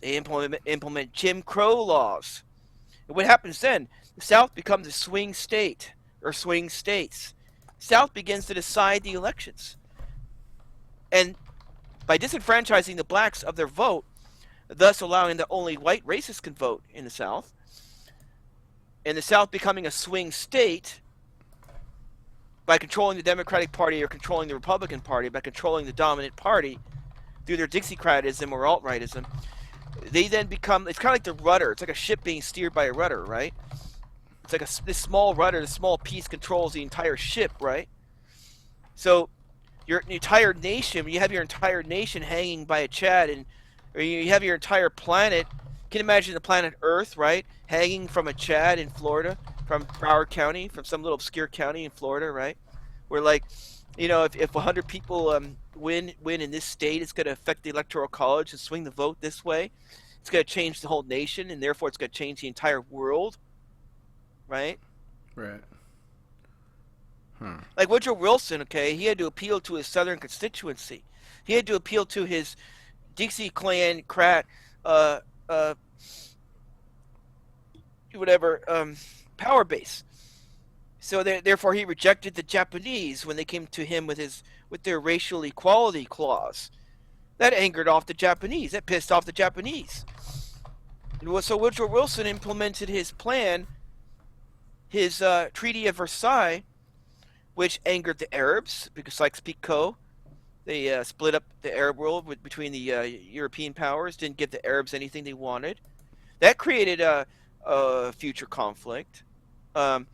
They implement Jim Crow laws. And what happens then? The South becomes a swing state, or swing states. South begins to decide the elections. And by disenfranchising the blacks of their vote, thus allowing that only white racists can vote in the South, and the South becoming a swing state, by controlling the Democratic Party or controlling the Republican Party, by controlling the dominant party through their Dixiecratism or alt-rightism, they then become, it's kind of like the rudder. It's like a ship being steered by a rudder, right? It's like this small rudder, this small piece controls the entire ship, right? So your entire nation, when you have your entire nation hanging by a chad, or you have your entire planet, you can imagine the planet Earth, right? Hanging from a chad in Florida, from Broward County, from some little obscure county in Florida, right? Where like, if 100 people win in this state, it's going to affect the Electoral College and swing the vote this way. It's going to change the whole nation, and therefore it's going to change the entire world, right? Right. Like Woodrow Wilson, okay, he had to appeal to his Southern constituency. He had to appeal to his Dixie Clan, power base. So therefore, he rejected the Japanese when they came to him with their racial equality clause. That angered off the Japanese. That pissed off the Japanese. So Woodrow Wilson implemented his plan, his Treaty of Versailles, which angered the Arabs because Sykes-Picot, they split up the Arab world between the European powers, didn't give the Arabs anything they wanted. That created a future conflict. Ho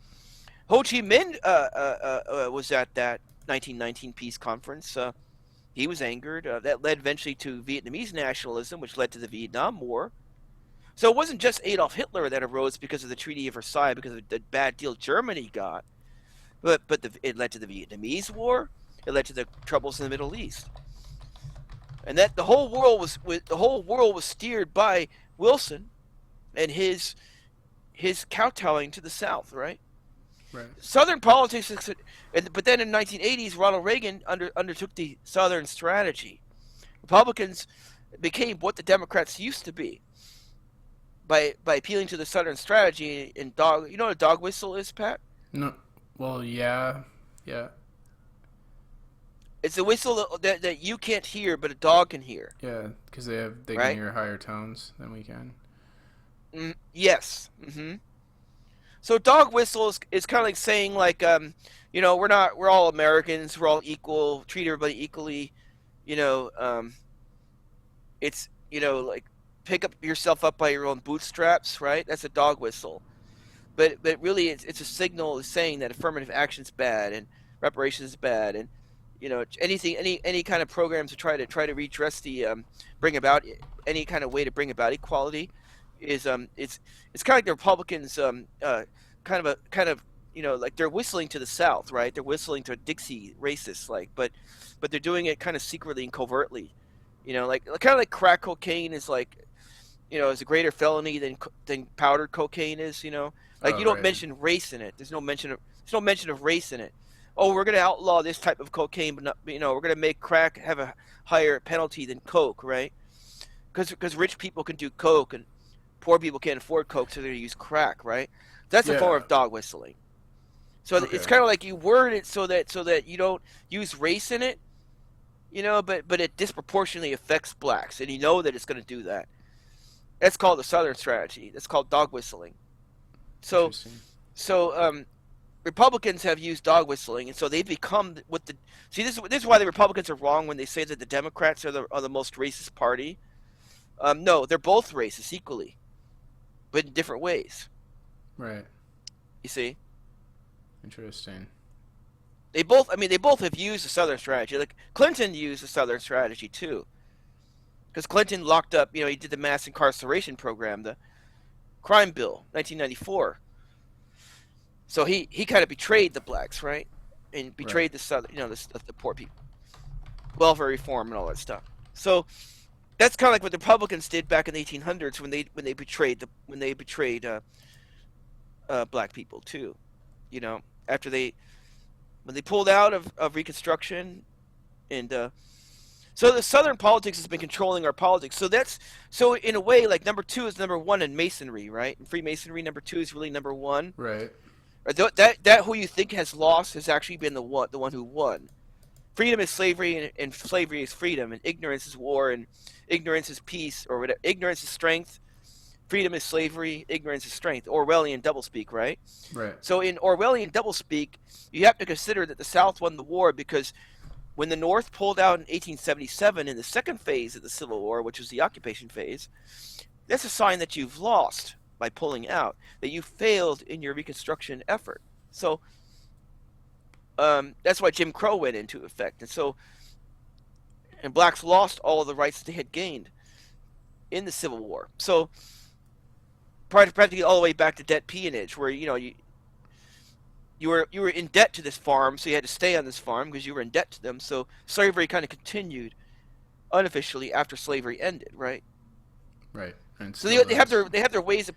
Chi Minh was at that 1919 peace conference. He was angered. That led eventually to Vietnamese nationalism, which led to the Vietnam War. So it wasn't just Adolf Hitler that arose because of the Treaty of Versailles, because of the bad deal Germany got, but it led to the Vietnamese War. It led to the troubles in the Middle East, and that the whole world was steered by Wilson and his kowtowing to the South, right? Right. Southern politics, but then in the 1980s, Ronald Reagan undertook the Southern strategy. Republicans became what the Democrats used to be by appealing to the Southern strategy. And you know what a dog whistle is, Pat? No. Well, yeah. It's a whistle that you can't hear, but a dog can hear. Yeah, because they right? can hear higher tones than we can. Yes. Mm-hmm. So dog whistle is kind of like saying like we're all Americans, we're all equal, treat everybody equally, it's like pick up yourself up by your own bootstraps, right? That's a dog whistle. But really it's a signal saying that affirmative action is bad and reparations is bad, and any kind of programs to try to redress bring about any kind of way to bring about equality is it's kind of like the Republicans kind of like they're whistling to the South, right? They're whistling to Dixie racists, like, but they're doing it kind of secretly and covertly, like kind of like crack cocaine is like, is a greater felony than powdered cocaine is, like Oh, you don't right. mention race in it. There's no mention of race in it. Oh, we're gonna outlaw this type of cocaine, but not, we're gonna make crack have a higher penalty than coke, right? Because rich people can do coke and poor people can't afford coke, so they're gonna use crack, right? That's a Yeah. form of dog whistling. So Okay. it's kind of like you word it so that you don't use race in it, but it disproportionately affects blacks, and you know that it's going to do that. That's called the Southern strategy. That's called dog whistling. So Interesting. so Republicans have used dog whistling, and so they've become what the see. This is why the Republicans are wrong when they say that the Democrats are the most racist party. No, they're both racist equally, but in different ways. Right. You see. Interesting. They both have used the Southern strategy. Like Clinton used the Southern strategy too, because Clinton locked up. He did the mass incarceration program, the crime bill, 1994. So he kind of betrayed the blacks, right, and betrayed Right. the Southern, the poor people, welfare reform and all that stuff. So that's kind of like what the Republicans did back in the 1800s when they betrayed black people too. After when they pulled out of Reconstruction, and so the Southern politics has been controlling our politics. So in a way, like number two is number one in Masonry, right? In Freemasonry, number two is really number one. Right. Or that who you think has lost has actually been the one who won. Freedom is slavery, and slavery is freedom, and ignorance is war, and ignorance is peace, or whatever. Ignorance is strength. Freedom is slavery. Ignorance is strength. Orwellian doublespeak, right? Right. So in Orwellian doublespeak, you have to consider that the South won the war because when the North pulled out in 1877 in the second phase of the Civil War, which was the occupation phase, that's a sign that you've lost by pulling out, that you failed in your Reconstruction effort. So that's why Jim Crow went into effect, and blacks lost all of the rights they had gained in the Civil War. So practically all the way back to debt peonage, where you were in debt to this farm, so you had to stay on this farm because you were in debt to them. So slavery kind of continued unofficially after slavery ended, right? Right. And So still they have does. their ways of.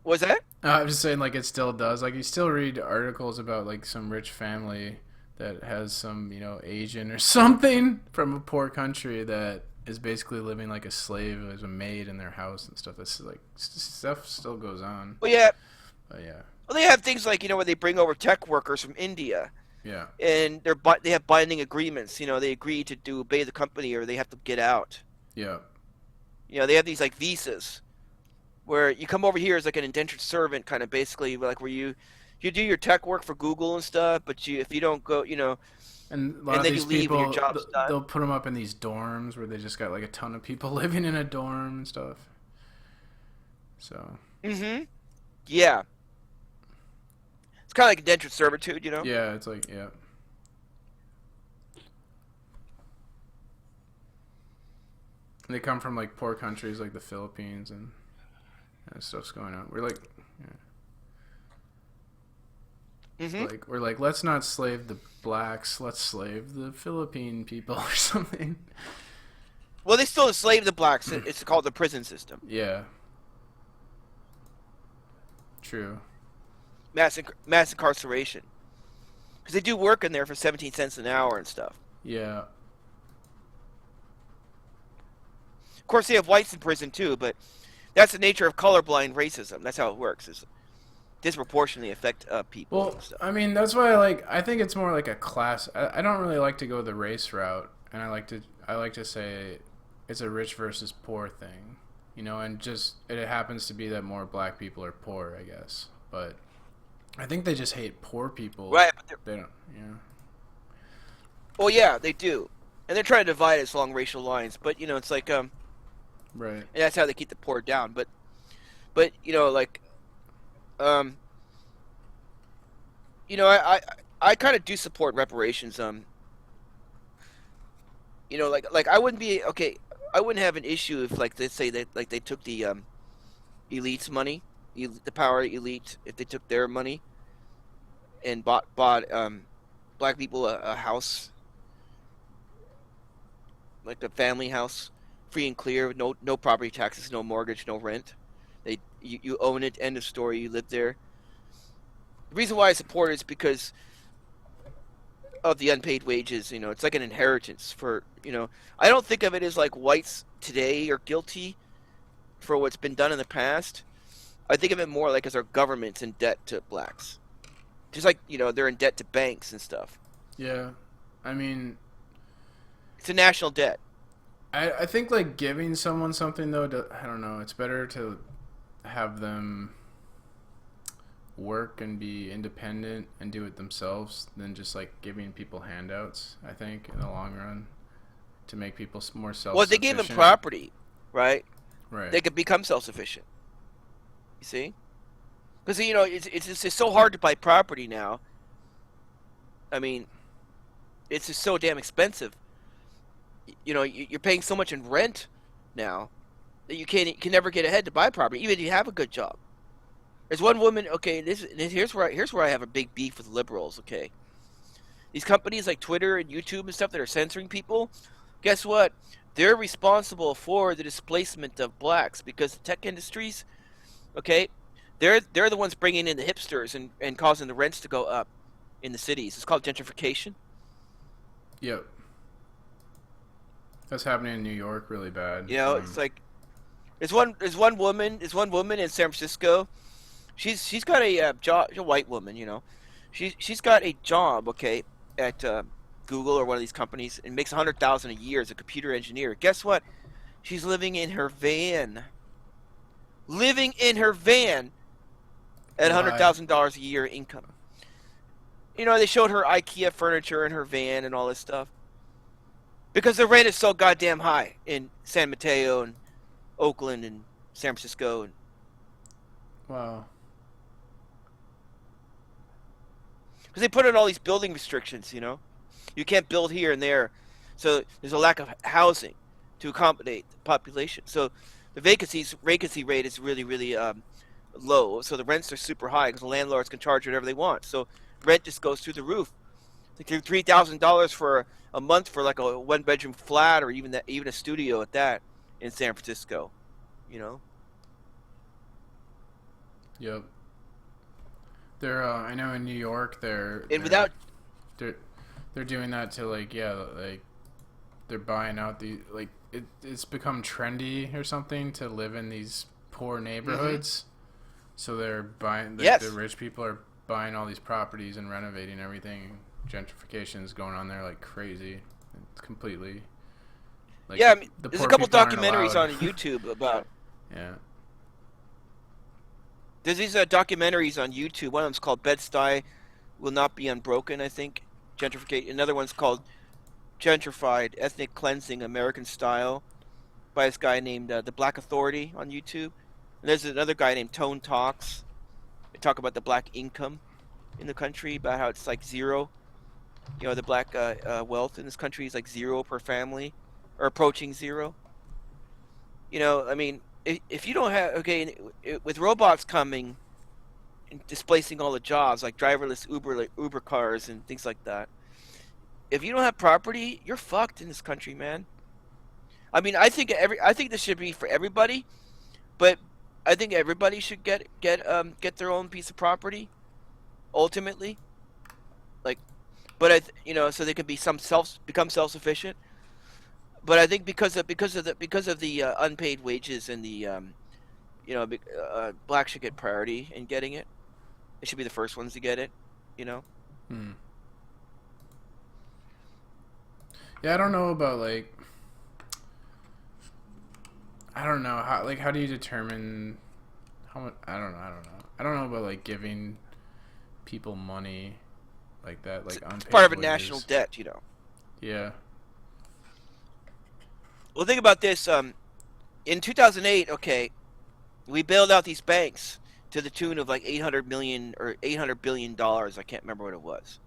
Was that? I'm just saying, like, it still does. Like, you still read articles about, like, some rich family that has some, Asian or something from a poor country that is basically living like a slave as a maid in their house and stuff. That's, like, stuff still goes on. Well, yeah. But, yeah. Well, they have things like where they bring over tech workers from India, Yeah. and they have binding agreements. They agree to obey the company or they have to get out. Yeah. They have these like visas where you come over here as like an indentured servant, kind of basically, like where you do your tech work for Google and stuff, but if you don't go, And a lot and of then these you leave and your people, job's done. they'll put them up in these dorms where they just got, like, a ton of people living in a dorm and stuff. So. Mm-hmm. Yeah. It's kind of like indentured servitude, Yeah, it's like, yeah. They come from, like, poor countries like the Philippines and stuff's going on. We're like, Mm-hmm. we're like, let's not slave the blacks, let's slave the Philippine people or something. Well, they still enslave the blacks. It's called the prison system. Yeah. True. Mass incarceration. Because they do work in there for 17 cents an hour and stuff. Yeah. Of course, they have whites in prison too, but that's the nature of colorblind racism. That's how it works. Is disproportionately affect people Well, and stuff. I mean, that's why I think it's more like a class. I don't really like to go the race route, and I like to say it's a rich versus poor thing, and just it happens to be that more black people are poor, I guess. But I think they just hate poor people. Right. They don't, Well, yeah, they do, and they're trying to divide us along racial lines. But it's like Right. and that's how they keep the poor down. But like I kind of do support reparations. Like I wouldn't be okay. I wouldn't have an issue if, like, let's say that, like, they took the elites' money, the power elite, if they took their money, and bought black people a house, like a family house, free and clear, no property taxes, no mortgage, no rent. You own it. End of story. You live there. The reason why I support it is because of the unpaid wages. It's like an inheritance for. I don't think of it as like whites today are guilty for what's been done in the past. I think of it more like as our government's in debt to blacks. Just like, they're in debt to banks and stuff. Yeah. I mean, it's a national debt. I think like giving someone something though, I don't know, it's better to have them work and be independent and do it themselves than just like giving people handouts, I think, in the long run, to make people more self-sufficient. Well, they gave them property, right? Right. They could become self-sufficient. You see? Because, it's so hard to buy property now. I mean, it's just so damn expensive. You're paying so much in rent now that you can never get ahead to buy property, even if you have a good job. There's one woman. Okay, here's where I have a big beef with liberals. Okay, these companies like Twitter and YouTube and stuff that are censoring people. Guess what? They're responsible for the displacement of blacks because the tech industries. Okay, they're the ones bringing in the hipsters and causing the rents to go up in the cities. It's called gentrification. Yep. That's happening in New York really bad. It's like there's one woman in San Francisco. She's got a job, a white woman, she's got a job, okay, at Google or one of these companies, and makes $100,000 a year as a computer engineer. Guess what? She's living in her van at $100,000 a year income. They showed her IKEA furniture in her van and all this stuff. Because the rent is so goddamn high in San Mateo and Oakland and San Francisco. Wow. Because they put in all these building restrictions, You can't build here and there. So there's a lack of housing to accommodate the population. So the vacancy rate is really, really low. So the rents are super high because the landlords can charge whatever they want. So rent just goes through the roof. Like $3,000 for a month for like a one-bedroom flat, or even a studio at that in San Francisco, Yep. They're I know in New York they're doing that to like they're buying out it's become trendy or something to live in these poor neighborhoods. Mm-hmm. So they're buying the rich people are buying all these properties and renovating everything. Gentrification is going on there like crazy. It's completely there's a couple documentaries on YouTube about there's these documentaries on YouTube. One of them's called Bed-Stuy Will Not Be Unbroken, I think. Gentrification. Another one's called Gentrified Ethnic Cleansing American Style by this guy named The Black Authority on YouTube. And there's another guy named Tone Talks. They talk about the black income in the country, about how it's like zero. The black wealth in this country is like zero per family, or approaching zero. I mean, if you don't have, with robots coming and displacing all the jobs, like driverless Uber cars and things like that, if you don't have property, you're fucked in this country, man. I mean, I think this should be for everybody, but I think everybody should get their own piece of property, ultimately. But so they can become self-sufficient. But I think because of the unpaid wages and the blacks should get priority in getting it. They should be the first ones to get it. Yeah, I don't know about I don't know how do you determine how much? I don't know about giving people money like that, like unpaid it's part of a wages. national debt, Yeah. Well, think about this. In 2008, we bailed out these banks to the tune of like $800 million or $800 billion. I can't remember what it was.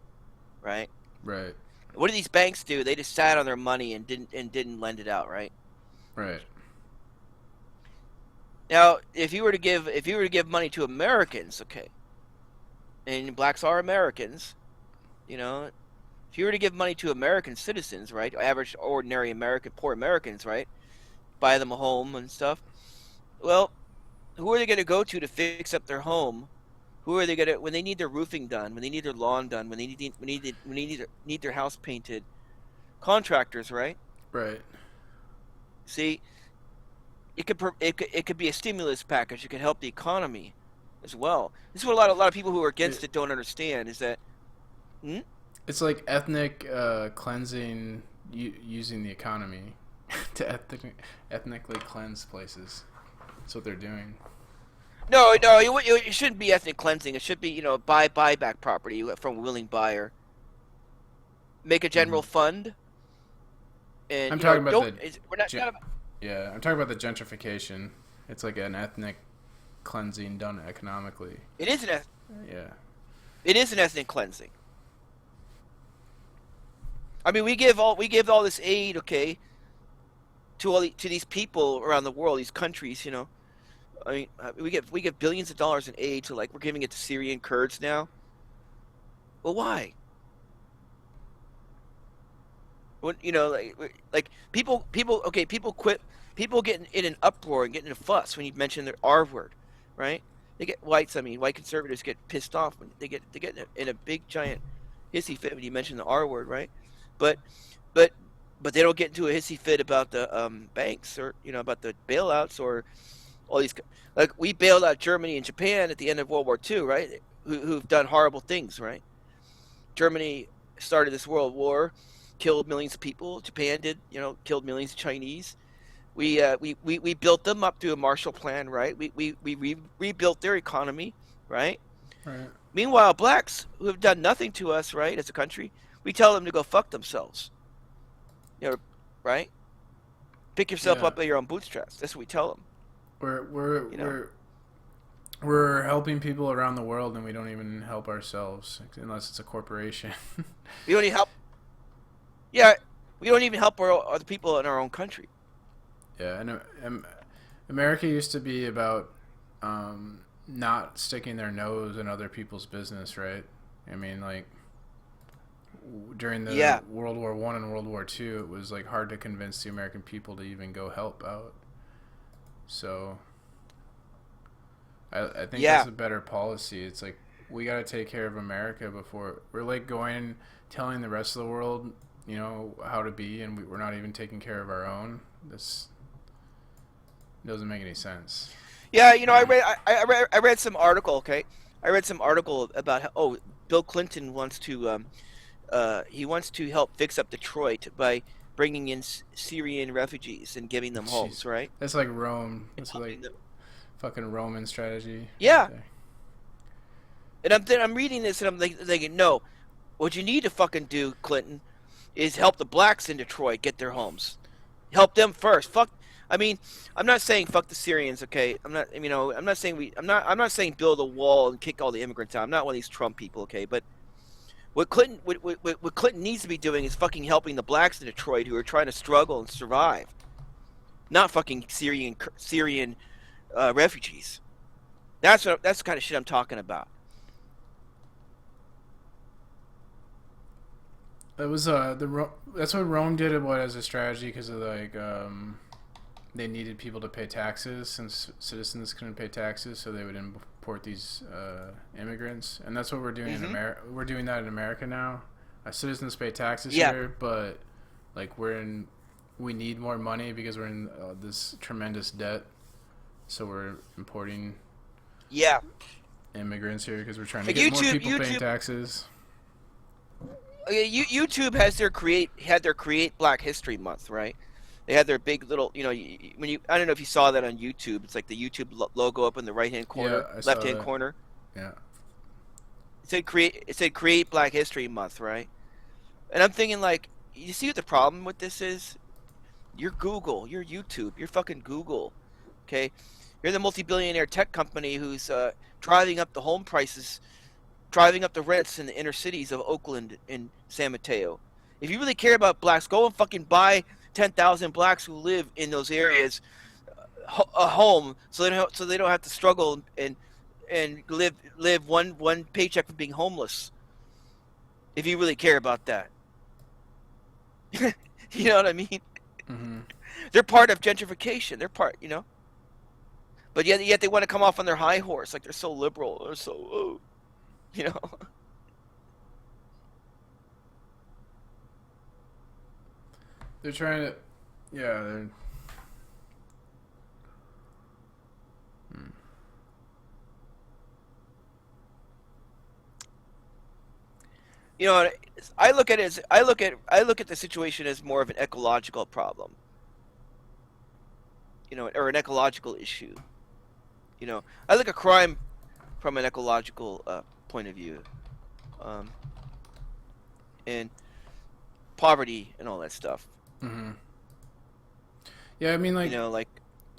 Right. Right. What did these banks do? They just sat on their money and didn't lend it out, right? Right. Now, if you were to give money to Americans, and blacks are Americans. You know, if you were to give money to American citizens, right, average, ordinary American, poor Americans, right, buy them a home and stuff. Well, who are they going to go to fix up their home? Who are they going to when they need their roofing done, when they need their lawn done, when they need their house painted? Contractors, right? Right. See, it could be a stimulus package. It could help the economy as well. This is what a lot of people who are against it don't understand is that. It's like ethnic cleansing using the economy to ethnically cleanse places. That's what they're doing. No, it shouldn't be ethnic cleansing. It should be, buy back property from a willing buyer. Make a general fund. And I'm talking about I'm talking about the gentrification. It's like an ethnic cleansing done economically. It is an Yeah. It is an ethnic cleansing. I mean, we give all this aid, okay, to these people around the world, these countries, I mean, we give billions of dollars in aid to, like, we're giving it to Syrian Kurds now. Well, why? When, like people quit. People get in an uproar and get in a fuss when you mention the R word, right? White conservatives get pissed off when they get in a big giant hissy fit when you mention the R word, right? But they don't get into a hissy fit about the banks or about the bailouts or all these. Like, we bailed out Germany and Japan at the end of World War II, right? Who've done horrible things, right? Germany started this world war, killed millions of people. Japan did, killed millions of Chinese. We built them up through a Marshall Plan, right? We rebuilt their economy, right? Right. Meanwhile, blacks who have done nothing to us, right, as a country, we tell them to go fuck themselves. Right? Pick yourself up by your own bootstraps. That's what we tell them. We're helping people around the world, and we don't even help ourselves unless it's a corporation. We don't even help. Yeah, we don't even help other people in our own country. Yeah, and America used to be about not sticking their nose in other people's business, right? I mean, like, during the World War I and World War II, it was, like, hard to convince the American people to even go help out. So I think that's a better policy. It's like, we got to take care of America before we're, like, telling the rest of the world, how to be, and we're not even taking care of our own. This doesn't make any sense. Yeah, I read some article. Okay, I read some article about how Bill Clinton wants to help fix up Detroit by bringing in Syrian refugees and giving them homes. Right? That's like Rome. That's like fucking Roman strategy. Yeah. Right, and I'm reading this and I'm thinking, no, what you need to fucking do, Clinton, is help the blacks in Detroit get their homes. Help them first. I mean, I'm not saying fuck the Syrians, okay? I'm not saying build a wall and kick all the immigrants out. I'm not one of these Trump people, okay? But what Clinton needs to be doing is fucking helping the blacks in Detroit who are trying to struggle and survive. Not fucking Syrian refugees. That's the kind of shit I'm talking about. It was that's what Rome did as a strategy because of they needed people to pay taxes since citizens couldn't pay taxes, so they would import these immigrants, and that's what we're doing in America. We're doing that in America now. Citizens pay taxes here, but like we need more money because we're in this tremendous debt, so we're importing immigrants here because we're trying to get more people paying taxes. YouTube has their Create Black History Month, right? They had their big little, I don't know if you saw that on YouTube. It's like the YouTube logo up in the right-hand corner, left-hand corner. Yeah. It said Create Black History Month, right? And I'm thinking, like, you see what the problem with this is? You're Google, you're YouTube, you're fucking Google, okay? You're the multi-billionaire tech company who's driving up the home prices, driving up the rents in the inner cities of Oakland and San Mateo. If you really care about blacks, go and fucking buy 10,000 blacks who live in those areas a home, so they don't have to struggle and and live one paycheck from being homeless if you really care about that. You know what I mean? Mm-hmm. They're part of gentrification. They're part, but yet they want to come off on their high horse, like they're so liberal or so, you know. They're trying to, yeah. Hmm. You know, I look at it as I look at the situation as more of an ecological problem, or an ecological issue. I look at crime from an ecological point of view, um, and poverty and all that stuff. Mm-hmm. Yeah, I mean, like, Like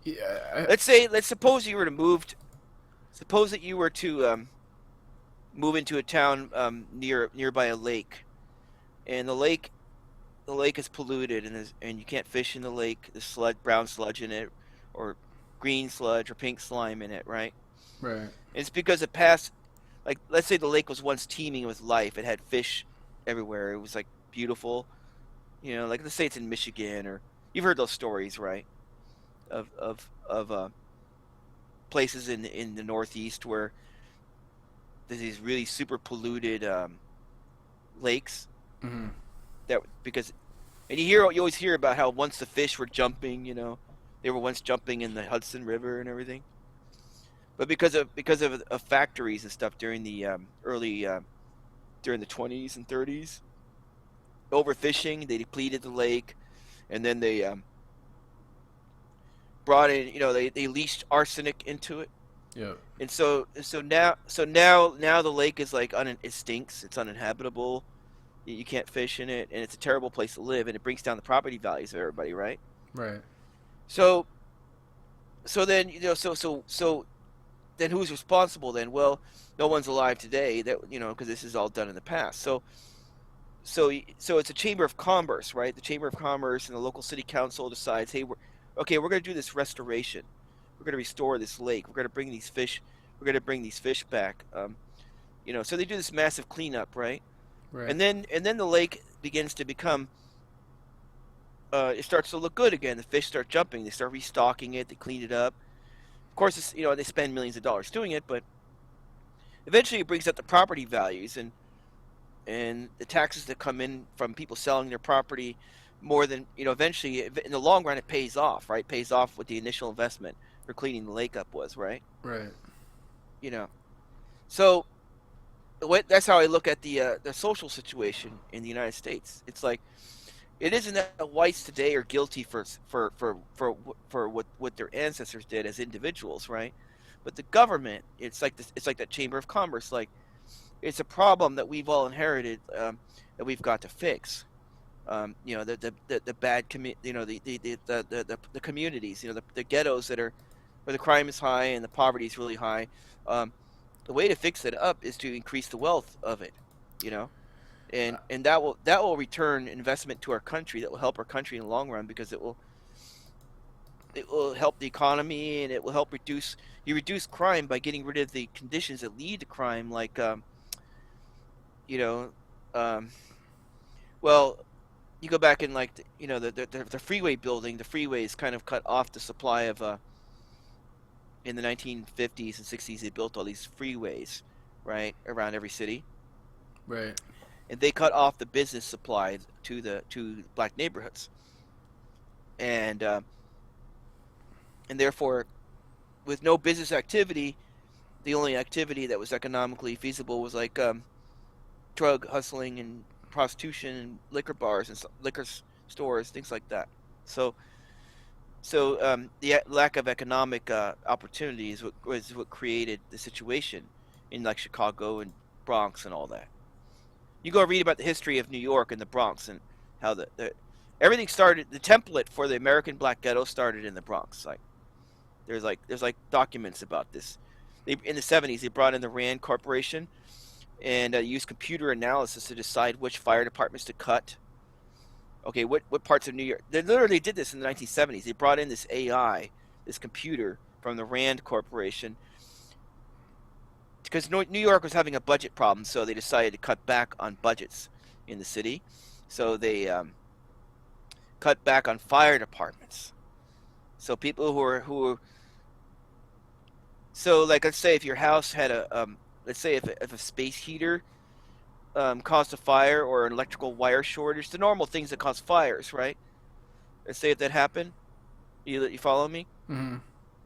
yeah, let's suppose you were to suppose that you were to move into a town nearby a lake, and the lake is polluted, and you can't fish in the lake. There's brown sludge in it, or green sludge or pink slime in it, right? right, And it's because it passed. Like, let's say the lake was once teeming with life. It had fish everywhere. It was like beautiful. Like let's say it's in Michigan, or you've heard those stories, right? Of places in the Northeast where there's these really super polluted lakes mm-hmm. that because and you always hear about how once the fish were jumping, they were once jumping in the Hudson River and everything. But because of factories and stuff during the early during the 20s and 30s, overfishing, they depleted the lake, and then they brought in, they leached arsenic into it. Yeah, And so now the lake is like it stinks. It's uninhabitable. You can't fish in it, and it's a terrible place to live, and it brings down the property values of everybody, right? right, So then so then who's responsible then? Well, no one's alive today that because this is all done in the past. So it's a chamber of commerce, right? The chamber of commerce and the local city council decides, hey, we're going to do this restoration. We're going to restore this lake. We're going to bring these fish. We're going to bring these fish back. So they do this massive cleanup, right? right. And then the lake begins to become. It starts to look good again. The fish start jumping. They start restocking it. They clean it up. Of course, they spend millions of dollars doing it, but eventually it brings up the property values and the taxes that come in from people selling their property more than eventually in the long run it pays off, right? It pays off what the initial investment for cleaning the lake up was, right? Right. So that's how I look at the social situation in the United States. It's like it isn't that whites today are guilty for what their ancestors did as individuals, right? But the government, it's like this, it's like that chamber of commerce. Like it's a problem that we've all inherited that we've got to fix. The bad the communities, the ghettos that are where the crime is high and the poverty is really high. The way to fix it up is to increase the wealth of it, and that will return investment to our country. That will help our country in the long run because it will help the economy, and it will help reduce crime by getting rid of the conditions that lead to crime, like you know well, you go back and like the freeway building. The freeways kind of cut off the supply of in the 1950s and 60s. They built all these freeways right around every city, Right. and they cut off the business supply to black neighborhoods, and therefore, with no business activity, the only activity that was economically feasible was like drug hustling and prostitution and liquor bars and liquor stores, things like that. So the lack of economic opportunities was what created the situation in like Chicago and Bronx and all that. You go read about the history of New York and the Bronx and how everything started. The template for the American Black Ghetto started in the Bronx. Like there's like documents about this. In the 70s, they brought in the Rand Corporation and used computer analysis to decide which fire departments to cut. Okay, what parts of New York? They literally did this in the 1970s. They brought in this AI, this computer from the Rand Corporation, because New York was having a budget problem, so they decided to cut back on budgets in the city. So they cut back on fire departments. So people who are so like let's say if your house had let's say if a space heater caused a fire or an electrical wire shortage, the normal things that cause fires, right? Let's say if that happened, you follow me? Mm-hmm.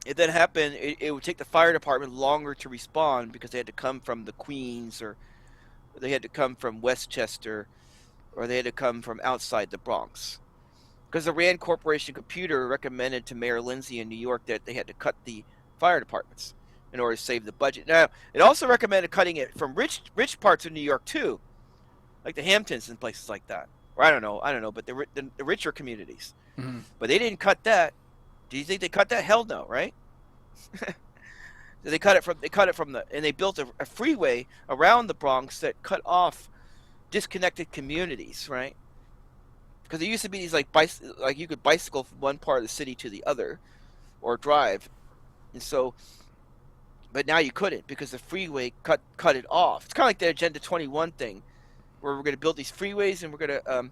If that happened, it would take the fire department longer to respond because they had to come from the Queens, or they had to come from Westchester, or they had to come from outside the Bronx. Because the Rand Corporation computer recommended to Mayor Lindsay in New York that they had to cut the fire departments in order to save the budget. Now, it also recommended cutting it from rich parts of New York too, like the Hamptons and places like that. Or I don't know, but the richer communities. Mm-hmm. But they didn't cut that. Do you think they cut that? Hell no, right? They cut it from and they built a freeway around the Bronx that cut off disconnected communities, right? Because there used to be these like you could bicycle from one part of the city to the other, or drive, and so, but now you couldn't because the freeway cut it off. It's kind of like the Agenda 21 thing, where we're going to build these freeways and we're going to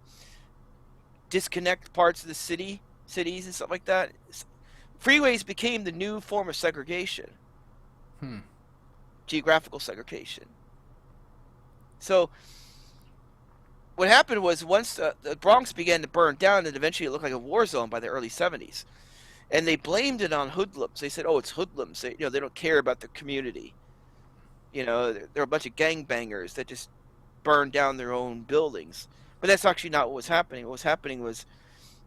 disconnect parts of the cities and stuff like that. Freeways became the new form of segregation, geographical segregation. So what happened was once the Bronx began to burn down, and eventually it looked like a war zone by the early 70s. And they blamed it on hoodlums. They said, "Oh, it's hoodlums. They don't care about the community. They're a bunch of gangbangers that just burned down their own buildings." But that's actually not what was happening. What was happening was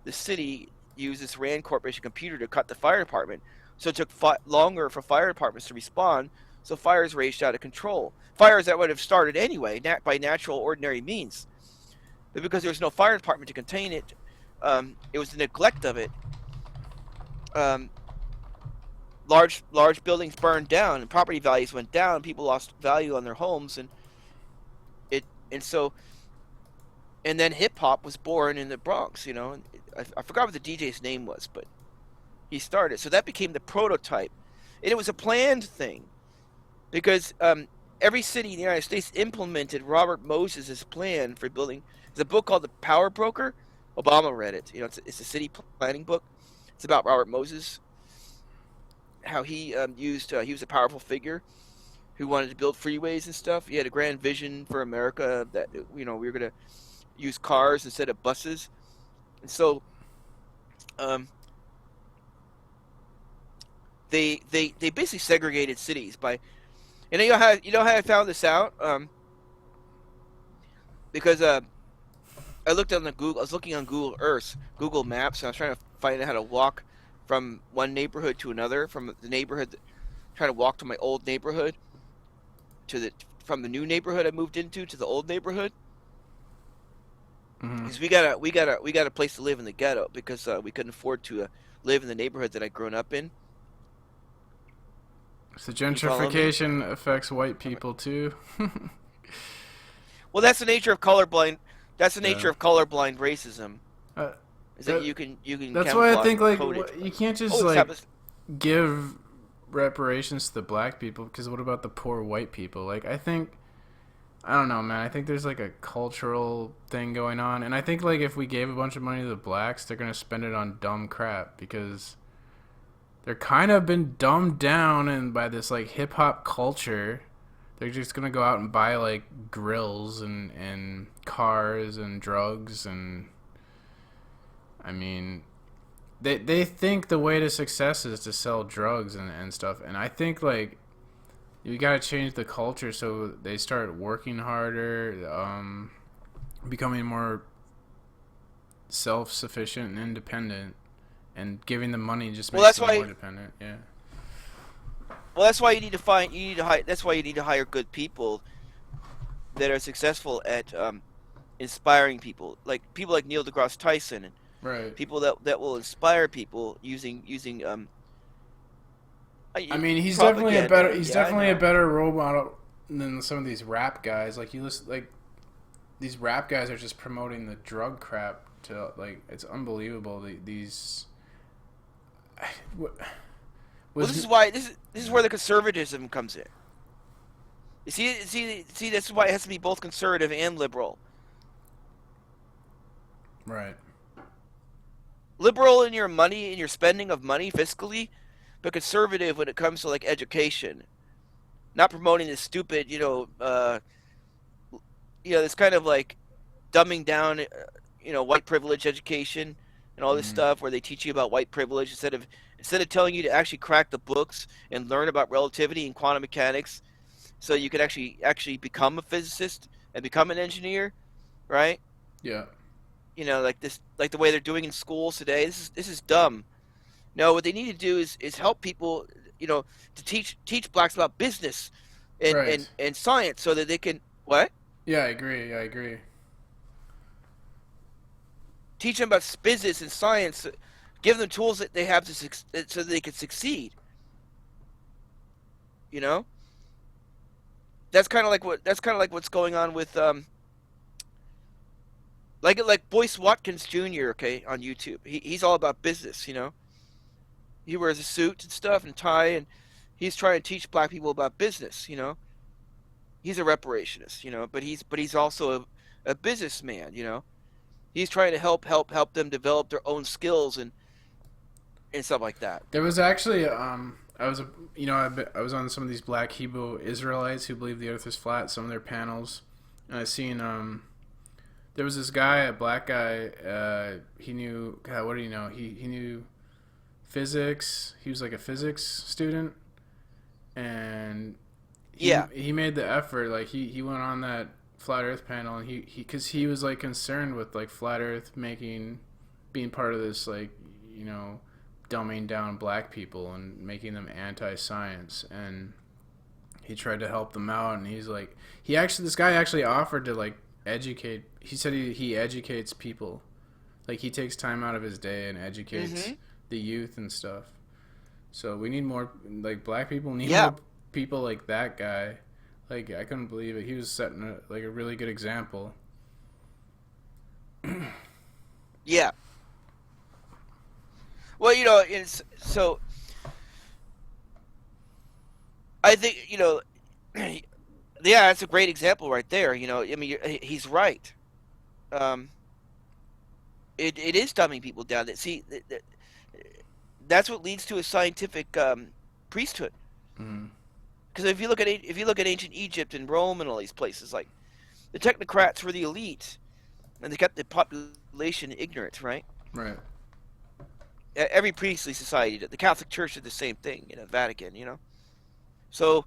the city used this Rand Corporation computer to cut the fire department. So it took longer for fire departments to respond. So fires raged out of control. Fires that would have started anyway, by natural, ordinary means. But because there was no fire department to contain it, it was the neglect of it. Large buildings burned down, and property values went down. People lost value on their homes, and then hip hop was born in the Bronx. I forgot what the DJ's name was, but he started. So that became the prototype, and it was a planned thing, because every city in the United States implemented Robert Moses' plan for building. There's a book called The Power Broker. Obama read it. It's a city planning book. It's about Robert Moses, how he he was a powerful figure who wanted to build freeways and stuff. He had a grand vision for America that we were going to use cars instead of buses, and so they basically segregated cities by, and how I found this out, because I looked on I was looking on Google Earth, Google Maps, and I was trying to find out how to walk from one neighborhood to another, from the neighborhood, trying to walk to my old neighborhood, from the new neighborhood I moved into to the old neighborhood. Because we got a place to live in the ghetto, because we couldn't afford to live in the neighborhood that I'd grown up in. So gentrification affects white people too. Well, that's the nature of colorblind. That's the nature of colorblind racism. Is that you can. That's why I think you can't just give reparations to the black people, because what about the poor white people? I don't know, man. I think there's a cultural thing going on, and I think if we gave a bunch of money to the blacks, they're gonna spend it on dumb crap, because they're kind of been dumbed down and by this hip hop culture. They're just gonna go out and buy grills and cars and drugs, and I mean, they think the way to success is to sell drugs and stuff, and I think you gotta change the culture so they start working harder, becoming more self-sufficient and independent, and giving them money just makes them more dependent. Yeah. Well, that's why you need to that's why you need to hire good people that are successful at inspiring people, like people like Neil deGrasse Tyson, and right. people that will inspire people using. I mean, he's definitely a better role model than some of these rap guys. These rap guys are just promoting the drug crap to it's unbelievable. These. Well, this is where the conservatism comes in. See. This is why it has to be both conservative and liberal. Right. Liberal in your money, in your spending of money fiscally, but conservative when it comes to like education. Not promoting this stupid, this kind of like dumbing down, white privilege education and all this Mm. stuff where they teach you about white privilege instead of telling you to actually crack the books and learn about relativity and quantum mechanics, so you can actually become a physicist and become an engineer, right? Yeah. Like this, like the way they're doing in schools today. This is dumb. No, what they need to do is help people, to teach blacks about business and and Right. and science so that they can what Yeah, I agree. I agree. teach them about business and science, give them tools that they have so that they can succeed. You know, that's kind of like what's going on with like Boyce Watkins Jr. Okay, on YouTube. He's all about business. He wears a suit and stuff and tie, and he's trying to teach black people about business. He's a reparationist. But he's also a businessman. He's trying to help them develop their own skills and stuff like that. There was actually I was I was on some of these Black Hebrew Israelites who believe the Earth is flat. Some of their panels, and I seen there was this guy, a black guy. He knew God. What do you know? He knew physics. He was like a physics student, and Yeah, he made the effort. Like he went on that flat Earth panel, and he because he was like concerned with like flat Earth being part of this like you know dumbing down black people and making them anti-science, and he tried to help them out, and this guy actually offered to like educate. He said he educates people, like he takes time out of his day and educates hmm the youth and stuff. So we need more, like, black people need yeah, more people like that guy. Like, I couldn't believe it. He was setting a really good example. yeah. Well, it's so. I think yeah, that's a great example right there. I mean, he's right. Um, it is dumbing people down. That's what leads to a scientific priesthood. Mm. Because if you look at ancient Egypt and Rome and all these places, like the technocrats were the elite, and they kept the population ignorant, right? Right. Every priestly society did. The Catholic Church did the same thing. Vatican. So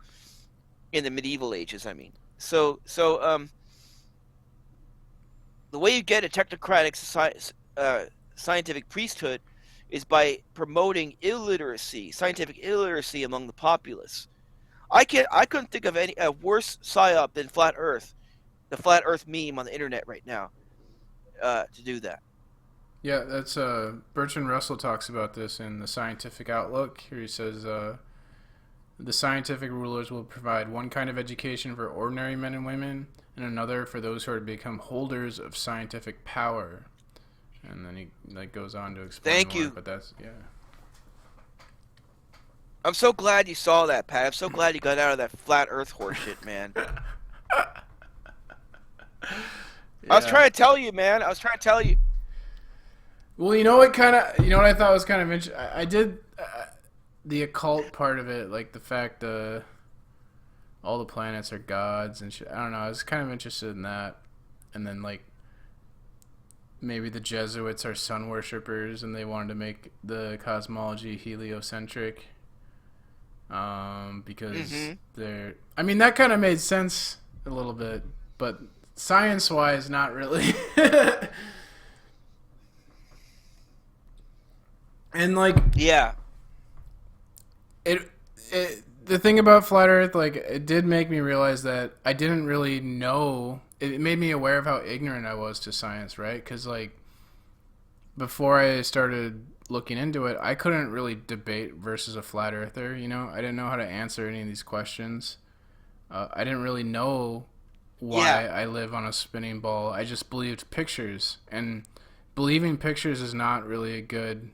in the medieval ages, I mean. So the way you get a technocratic scientific priesthood is by promoting scientific illiteracy among the populace. I couldn't think of a worse psyop than flat Earth, the flat Earth meme on the internet right now, to do that. Yeah, that's Bertrand Russell talks about this in the Scientific Outlook. Here he says the scientific rulers will provide one kind of education for ordinary men and women, and another for those who are to become holders of scientific power. And then he like goes on to explain Thank more, you. but that's yeah. I'm so glad you saw that, Pat. I'm so glad you got out of that flat Earth horseshit, man. I was Yeah. trying to tell you, man. I was trying to tell you. Well, you know what I thought was kind of interesting. I did the occult part of it, like the fact all the planets are gods and shit. I don't know. I was kind of interested in that, and then like maybe the Jesuits are sun worshippers and they wanted to make the cosmology heliocentric, because hmm they're. I mean, that kind of made sense a little bit, but science-wise, not really. And like Yeah. it, the thing about flat Earth, like it did make me realize that I didn't really know. It made me aware of how ignorant I was to science, right? Because like before I started looking into it, I couldn't really debate versus a flat earther. I didn't know how to answer any of these questions. I didn't really know Yeah. why I live on a spinning ball. I just believed pictures, and believing pictures is not really a good,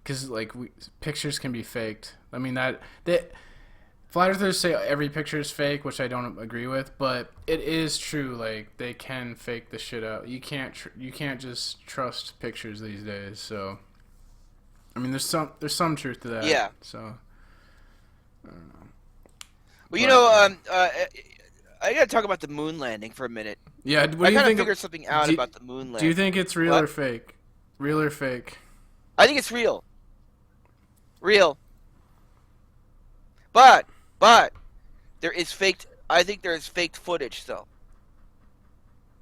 because like pictures can be faked. I mean that Flat earthers say every picture is fake, which I don't agree with, but it is true. Like they can fake the shit out. You can't just trust pictures these days. So I mean, there's some truth to that. Yeah. So I don't know. Well, But yeah, I gotta talk about the moon landing for a minute. yeah. What I do you kind of think? figured something out Do, about the moon do you landing. think it's real or What? fake? Real or fake? I think it's real. Real. But there is faked. I think there is faked footage though,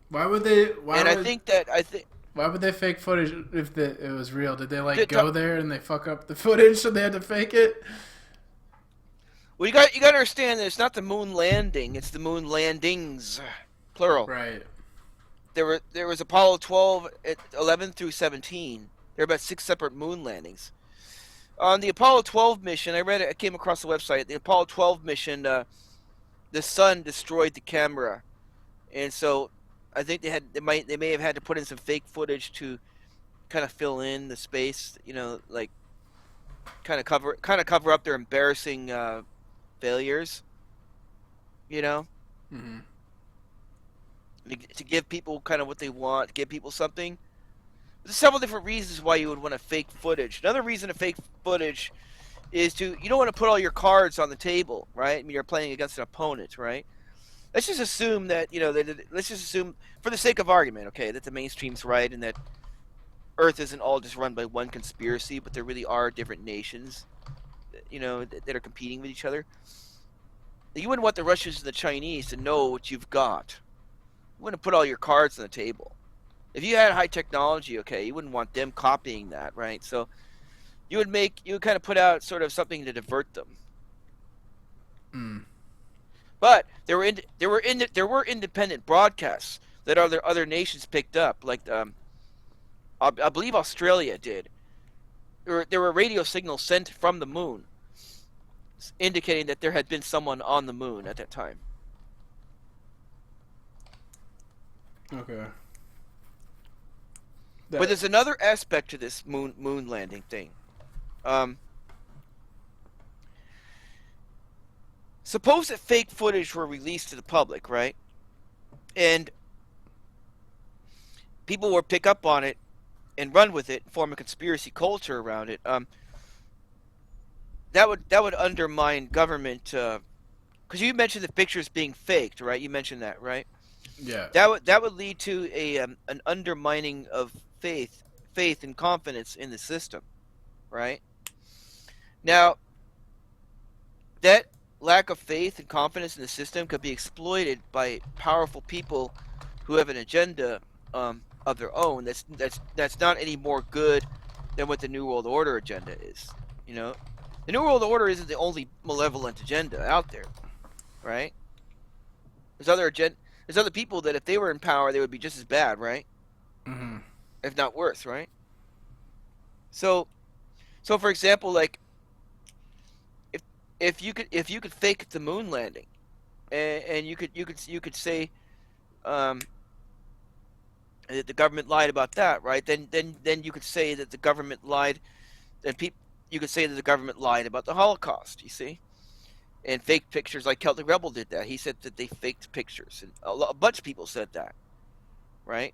Why would they? Why and would? I think Why would they fake footage if it was real? Did they like to, to, go there and they fuck up the footage so they had to fake it? well, you got to understand that it's not the moon landing; it's the moon landings, plural. Right. There was Apollo 12, 11 through 17. There were about 6 separate moon landings. On the Apollo 12 mission, I came across the website. The Apollo 12 mission, the sun destroyed the camera, and so I think they may have had to put in some fake footage to kind of fill in the space. Like kind of cover up their embarrassing failures. You know, Mm-hmm. to give people kind of what they want, give people something. There's several different reasons why you would want to fake footage. Another reason to fake footage is you don't want to put all your cards on the table, right? I mean, you're playing against an opponent, right? Let's just assume that let's just assume, for the sake of argument, okay, that the mainstream's right and that Earth isn't all just run by one conspiracy, but there really are different nations, that are competing with each other. You wouldn't want the Russians and the Chinese to know what you've got. You wouldn't put all your cards on the table. If you had high technology, okay, you wouldn't want them copying that, right? So you would kind of put out sort of something to divert them. Mm. But there were independent broadcasts that other nations picked up, like I believe Australia did. There were radio signals sent from the moon, indicating that there had been someone on the moon at that time. Okay. But there's another aspect to this moon landing thing. Suppose that fake footage were released to the public, right? And people would pick up on it and run with it, and form a conspiracy culture around it. That would undermine government. Because you mentioned the pictures being faked, right? You mentioned that, right? Yeah. That would lead to an undermining of faith and confidence in the system, right? Now, that lack of faith and confidence in the system could be exploited by powerful people who have an agenda of their own. That's not any more good than what the New World Order agenda is. The New World Order isn't the only malevolent agenda out there, right? There's other people that if they were in power, they would be just as bad, right? Mm-hmm. If not worse, right? So for example, like if you could fake the moon landing, and you could say that the government lied about that, right? Then you could say that the government lied, and you could say that the government lied about the Holocaust. You see, and fake pictures, like Celtic Rebel did that. He said that they faked pictures, and a bunch of people said that, right?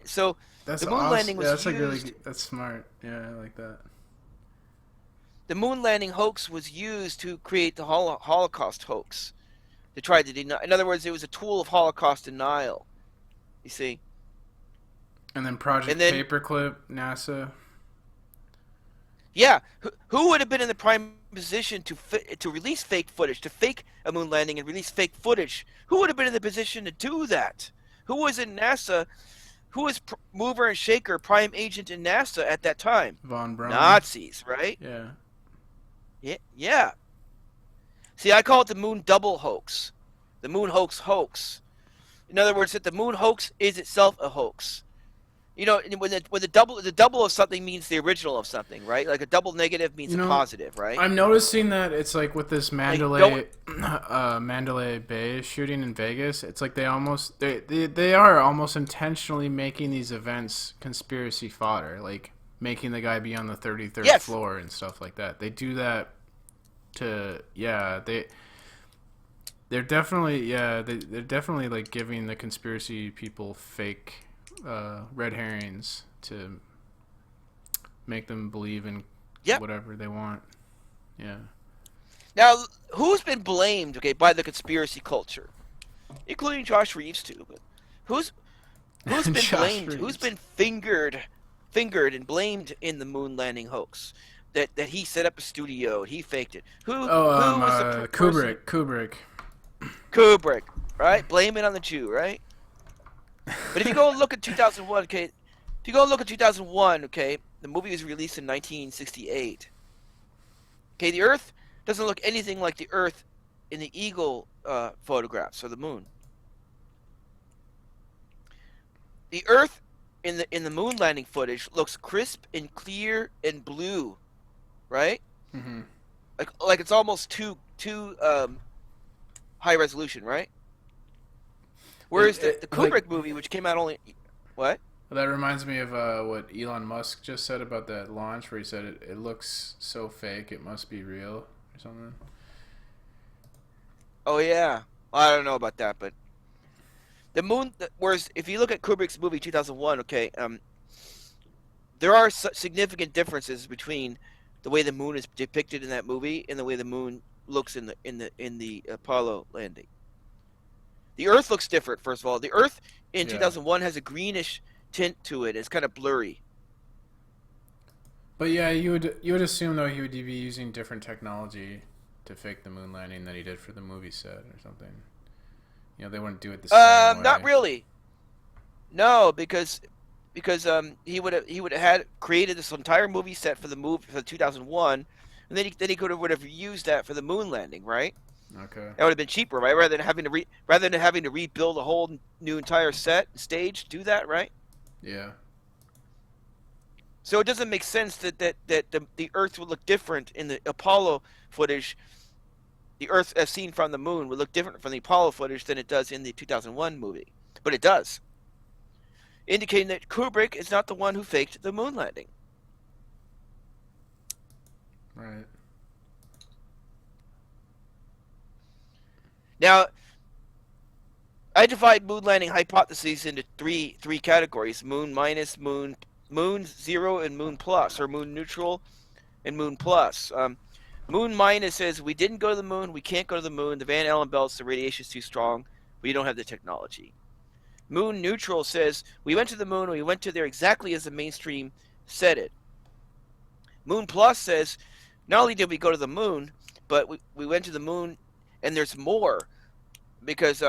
So That's the moon awesome. landing was Yeah, that's used. like really. That's smart. Yeah, I like that. The moon landing hoax was used to create the Holocaust hoax, to try to deny. In other words, it was a tool of Holocaust denial. You see, And then Project and then Paperclip, NASA. yeah, who would have been in the prime position to release fake footage, to fake a moon landing and release fake footage? Who would have been in the position to do that? Who was in NASA? Who was mover and shaker, prime agent in NASA at that time? Von Braun. Nazis, right? Yeah. Yeah. See, I call it the moon double hoax. The moon hoax. In other words, that the moon hoax is itself a hoax. When the double of something means the original of something, right? Like a double negative means a positive, right? I'm noticing that it's like with this Mandalay Bay shooting in Vegas. It's like they are almost intentionally making these events conspiracy fodder, like making the guy be on the 33rd Yes. floor and stuff like that. They do that to they're definitely they're definitely like giving the conspiracy people fake red herrings to make them believe in Yep. whatever they want. Yeah. Now, who's been blamed, okay, by the conspiracy culture, including Josh Reeves too? But who's been Josh blamed? Who's Reeves. been fingered and blamed in the moon landing hoax? That he set up a studio, he faked it. Oh, Who was the person? Kubrick. Kubrick, right? Blame it on the Jew, right? But if you go and look at 2001, okay, if you go and look at 2001, okay, the movie was released in 1968. Okay, the Earth doesn't look anything like the Earth in the Eagle photographs of the moon. The Earth in the moon landing footage looks crisp and clear and blue, right? Mm-hmm. Like it's almost too high resolution, right? Whereas the Kubrick movie, which came out only what? That reminds me of what Elon Musk just said about that launch, where he said it looks so fake, it must be real or something. Oh yeah, I don't know about that, but the moon. Whereas if you look at Kubrick's movie 2001, okay, there are significant differences between the way the moon is depicted in that movie and the way the moon looks in the Apollo landing. The Earth looks different. First of all, the Earth in Yeah. 2001 has a greenish tint to it. It's kind of blurry. But yeah, you would assume though he would be using different technology to fake the moon landing than he did for the movie set or something. You know, they wouldn't do it the same way. Not really. No, because he would have had created this entire movie set for the movie for 2001, and then he would have used that for the moon landing, right? Okay. That would have been cheaper, right? Rather than having to rebuild a whole new entire set stage, do that, right? Yeah. So it doesn't make sense that the Earth would look different in the Apollo footage. The Earth, as seen from the moon, would look different from the Apollo footage than it does in the 2001 movie, but it does, indicating that Kubrick is not the one who faked the moon landing. Right. Now, I divide moon landing hypotheses into three categories: moon minus, moon zero, and moon plus, or moon neutral and moon plus. Moon minus says we didn't go to the moon, we can't go to the moon, the Van Allen belts, the radiation is too strong, we don't have the technology. Moon neutral says we went to the moon, we went to there exactly as the mainstream said it. Moon plus says not only did we go to the moon, but we went to the moon and there's more, because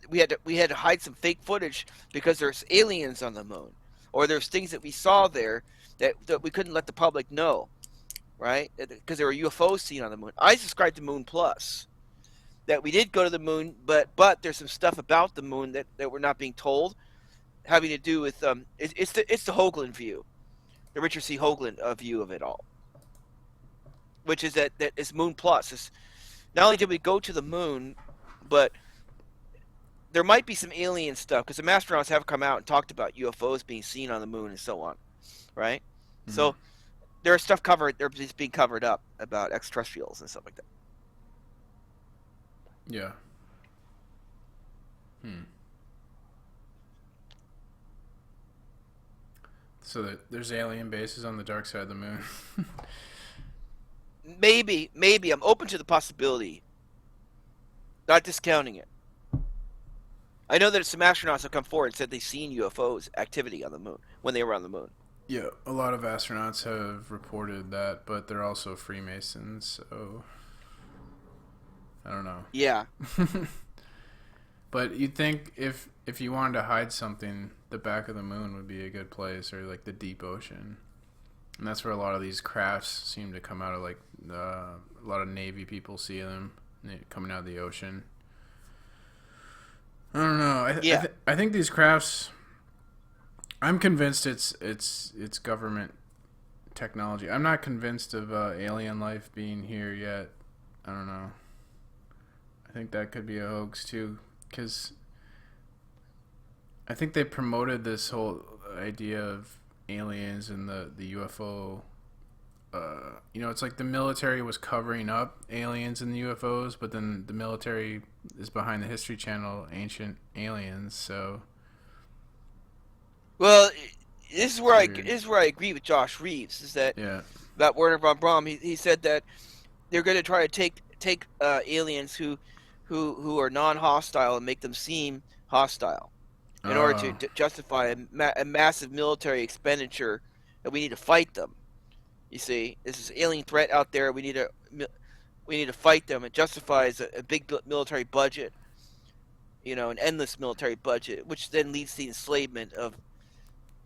we had to hide some fake footage because there's aliens on the moon, or there's things that we saw there that we couldn't let the public know, right? Because there were UFOs seen on the moon. I subscribe to Moon Plus, that we did go to the moon, but there's some stuff about the moon that we're not being told, having to do with it's the Hoagland view, the Richard C. Hoagland view of it all, which is that is Moon Plus. It's, not only did we go to the moon, but there might be some alien stuff, because the astronauts have come out and talked about UFOs being seen on the moon and so on, right? Mm-hmm. So there's stuff there's being covered up about extraterrestrials and stuff like that. Yeah. So there's alien bases on the dark side of the moon. Maybe I'm open to the possibility, not discounting it. I know that some astronauts have come forward and said they've seen UFOs activity on the moon when they were on the moon. Yeah, a lot of astronauts have reported that, but they're also Freemasons, so I don't know. Yeah. But you'd think if you wanted to hide something, the back of the moon would be a good place, or like the deep ocean. And that's where a lot of these crafts seem to come out of, like a lot of Navy people see them coming out of the ocean. I don't know. I think these crafts, I'm convinced it's government technology. I'm not convinced of alien life being here yet. I don't know. I think that could be a hoax too, because I think they promoted this whole idea of aliens and the UFO it's like the military was covering up aliens and UFOs, but then the military is behind the History Channel, Ancient Aliens. So, Well, this is where weird. I agree with Josh Reeves. Is that Yeah. about Werner von Braun? He said that they're going to try to take aliens who are non-hostile and make them seem hostile in order Oh. to justify a massive military expenditure that we need to fight them. You see, this is alien threat out there. We need to fight them. It justifies a big military budget, an endless military budget, which then leads to the enslavement of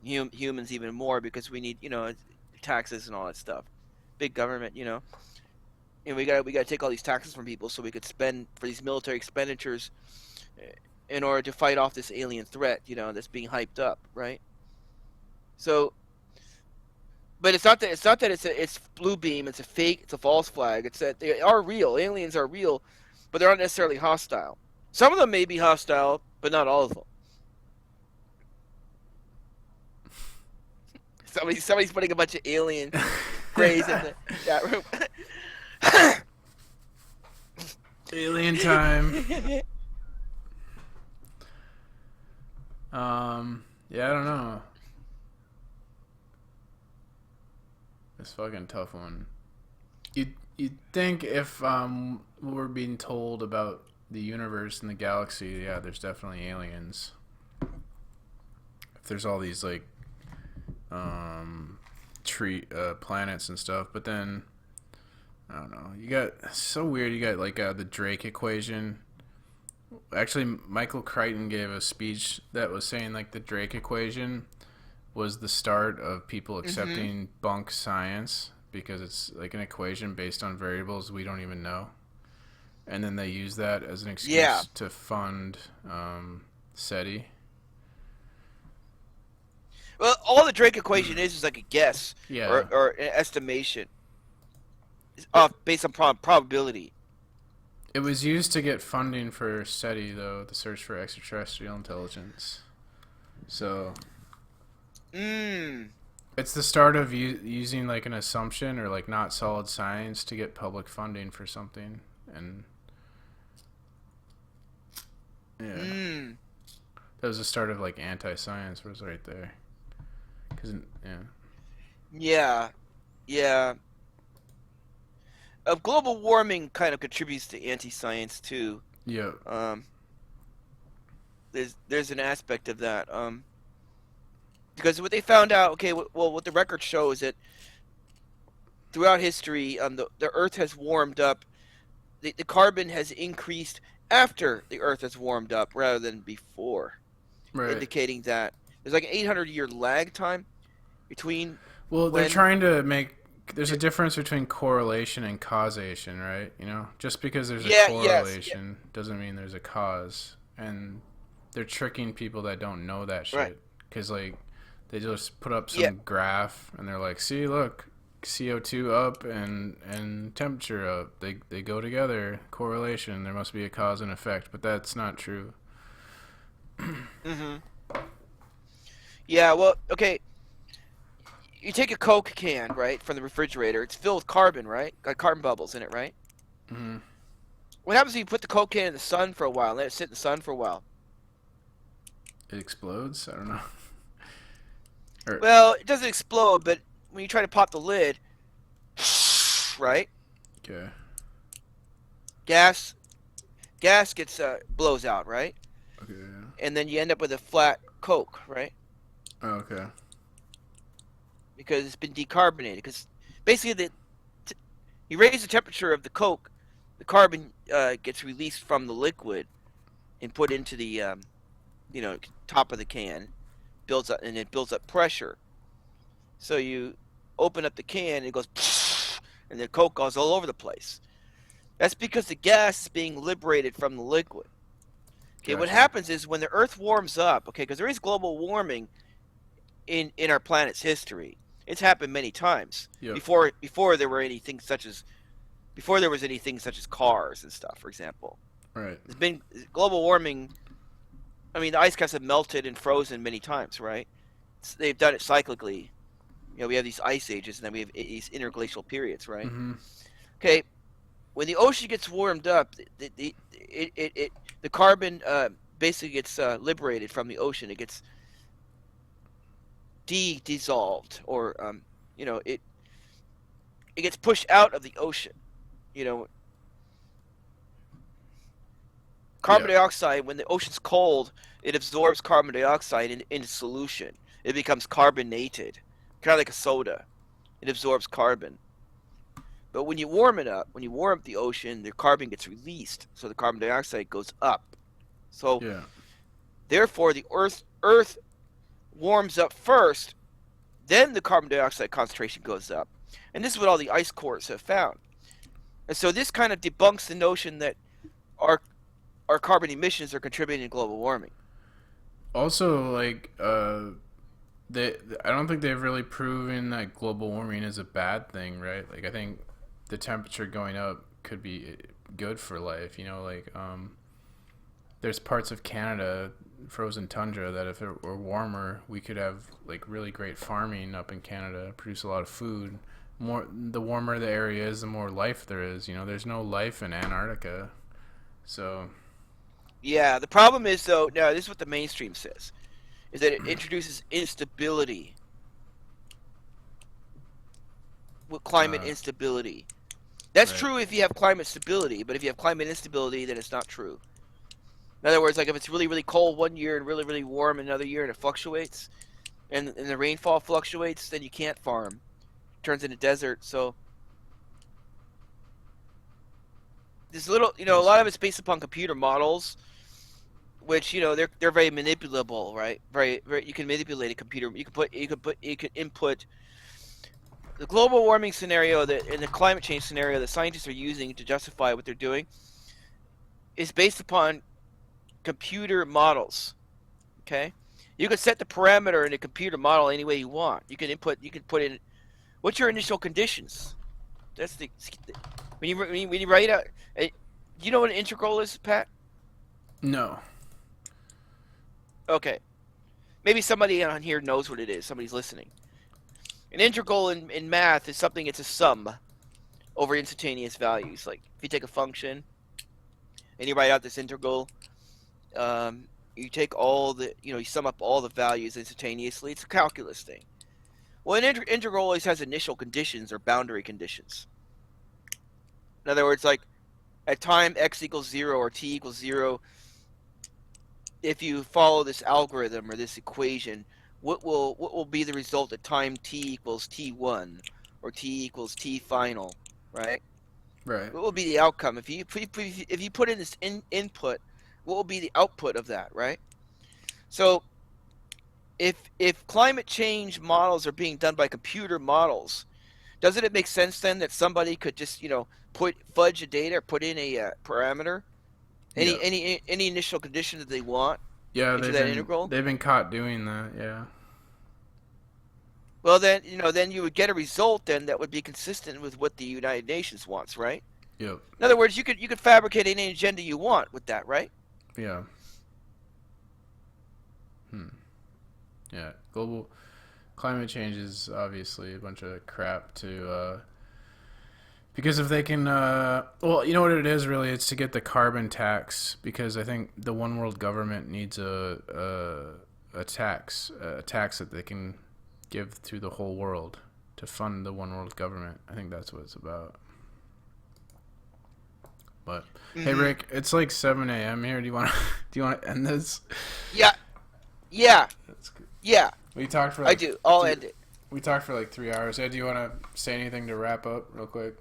humans even more because we need taxes and all that stuff, big government, and we got to take all these taxes from people so we could spend for these military expenditures in order to fight off this alien threat, that's being hyped up, right? So, but it's not that it's blue beam, it's a fake, it's a false flag. It's that they are real. Aliens are real, but they're not necessarily hostile. Some of them may be hostile, but not all of them. Somebody's putting a bunch of alien grays in the chat room. Alien time. Yeah, I don't know. It's fucking tough one. You'd think if we're being told about the universe and the galaxy, yeah, there's definitely aliens. If there's all these like planets and stuff, but then I don't know. You got so weird. You got like the Drake equation. Actually, Michael Crichton gave a speech that was saying like the Drake equation was the start of people accepting bunk science because it's like an equation based on variables we don't even know, and then they use that as an excuse to fund SETI. Well, all the Drake equation is like a guess Yeah. or an estimation based on probability. It was used to get funding for SETI, though, the search for extraterrestrial intelligence. So, it's the start of using like an assumption or like not solid science to get public funding for something, and that was the start of like anti-science. Was right there, Yeah. Global warming kind of contributes to anti-science too. Yeah. There's an aspect of that. Because what they found out, what the record shows is that throughout history, the Earth has warmed up. The carbon has increased after the Earth has warmed up rather than before, indicating that there's like an 800-year lag time between. Well, they're trying to make. There's a difference between correlation and causation, right? Just because there's a correlation doesn't mean there's a cause. And they're tricking people that don't know that shit. Because, like, they just put up some graph and they're like, see, look, CO2 up and temperature up. They go together. Correlation. There must be a cause and effect. But that's not true. Yeah, well, okay. You take a Coke can, right, from the refrigerator. It's filled with carbon, right? Got carbon bubbles in it, right? Mm-hmm. What happens if you put the Coke can in the sun for a while, let it sit in the sun for a while? It explodes? I don't know. Well, it doesn't explode, but when you try to pop the lid, right? Okay. Gas gets blows out, right? Okay. And then you end up with a flat Coke, right? Oh, okay. Because it's been decarbonated. Because basically, you raise the temperature of the Coke, the carbon gets released from the liquid and put into the top of the can, builds up, and it builds up pressure. So you open up the can, and it goes, and the Coke goes all over the place. That's because the gas is being liberated from the liquid. Okay, Gotcha. What happens is when the Earth warms up, because there is global warming in our planet's history. It's happened many times before there was anything such as cars and stuff, for example. Right. There's been global warming. I mean, the ice caps have melted and frozen many times, right? They've done it cyclically, we have these ice ages, and then we have these interglacial periods, right? Mm-hmm. Okay, when the ocean gets warmed up, the carbon basically gets liberated from the ocean. It gets dissolved, or it gets pushed out of the ocean. You know, Yeah. carbon dioxide, when the ocean's cold, it absorbs carbon dioxide into solution. It becomes carbonated, kind of like a soda. It absorbs carbon. But when you warm it up, when you warm up the ocean, the carbon gets released, so the carbon dioxide goes up. So Yeah. therefore, the Earth warms up first, then the carbon dioxide concentration goes up, and this is what all the ice cores have found. And so this kind of debunks the notion that our carbon emissions are contributing to global warming. Also, like, I don't think they've really proven that global warming is a bad thing, right? Like, I think the temperature going up could be good for life. You know, like, there's parts of Canada, frozen tundra, that if it were warmer, we could have like really great farming up in Canada, produce a lot of food. The warmer the area is, the more life there is. You know, there's no life in Antarctica, so Yeah, the problem is, though, now this is what the mainstream says, is that it introduces instability, with climate instability. That's right. true if you have climate stability, but if you have climate instability, then it's not true. In other words, like if it's really, really cold one year and really, really warm another year, and it fluctuates, and the rainfall fluctuates, then you can't farm. It turns into desert. So this little, a lot of it's based upon computer models, which they're very manipulable, right? Very, very. You can manipulate a computer. You can input the global warming scenario and the climate change scenario that scientists are using to justify what they're doing is based upon computer models. Okay, you can set the parameter in a computer model any way you want. You can put in what's your initial conditions. That's when you write out. Do you know what an integral is, Pat? No. Okay, maybe somebody on here knows what it is. Somebody's listening. An integral in math is something. It's a sum over instantaneous values. Like if you take a function and you write out this integral. You take all the, you sum up all the values instantaneously. It's a calculus thing. Well, an integral always has initial conditions or boundary conditions. In other words, like at time x equals 0 or t equals 0, if you follow this algorithm or this equation, what will be the result at time t equals t1 or t equals t final, right? Right. What will be the outcome if you put in this input? What will be the output of that, right? So if climate change models are being done by computer models, doesn't it make sense then that somebody could just fudge a data or put in a parameter, any initial condition that they want Yeah, into that integral? they've been caught doing that. Yeah. Well, then then you would get a result then that would be consistent with what the United Nations wants, right? Yep. In other words, you could fabricate any agenda you want with that, right? Yeah. Yeah. Global climate change is obviously a bunch of crap to because if they can well, you know what it is really, it's to get the carbon tax, because I think the one world government needs a tax that they can give to the whole world to fund the one world government. I think that's what it's about. But hey, Rick, it's like 7 a.m. here. Do you want to end this? Yeah. That's good. Yeah. We talked for I do. I'll end it. We talked for like 3 hours. Ed, do you want to say anything to wrap up real quick?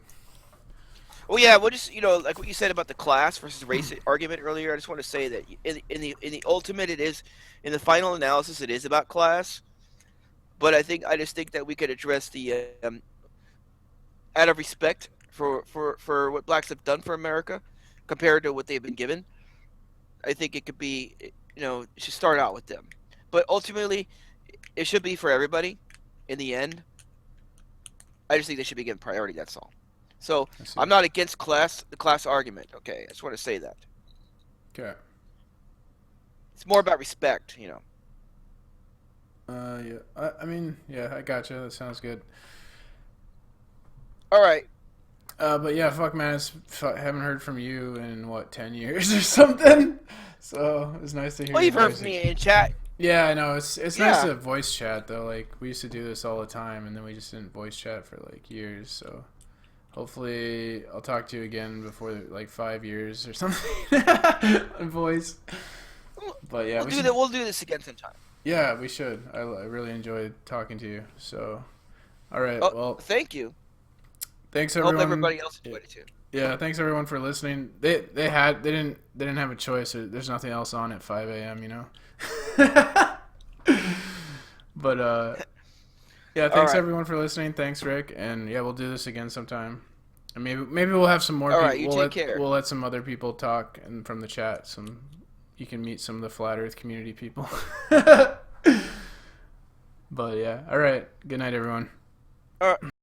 Well, yeah, we'll just like what you said about the class versus race argument earlier. I just want to say that in the ultimate, it is, in the final analysis, it is about class. But I just think that we could address the out of respect for what blacks have done for America compared to what they've been given. I think it could be, it should start out with them. But ultimately, it should be for everybody in the end. I just think they should be given priority, that's all. So I'm not against the class argument, okay? I just want to say that. Okay. It's more about respect, Yeah. I mean, yeah, I gotcha. That sounds good. All right. But yeah, fuck, man, haven't heard from you in what 10 years or something. So it was nice to hear Well, your you've heard voice. from me in chat. Yeah, I know. It's nice Yeah. to voice chat though. Like we used to do this all the time, and then we just didn't voice chat for like years. So hopefully, I'll talk to you again before like 5 years or something on voice. But yeah, we should. We'll do this again sometime. Yeah, we should. I really enjoyed talking to you. So, all right. Oh, Well, thank you. thanks I hope everyone. everybody else enjoyed it too. Yeah, thanks everyone for listening. They didn't have a choice. There's nothing else on at 5 a.m. You know. But yeah, thanks right. everyone for listening. Thanks Rick, and yeah, we'll do this again sometime. And maybe we'll have some more. All people. right, you take care. We'll let some other people talk and from the chat. You can meet some of the Flat Earth community people. But yeah, all right. Good night, everyone. All right.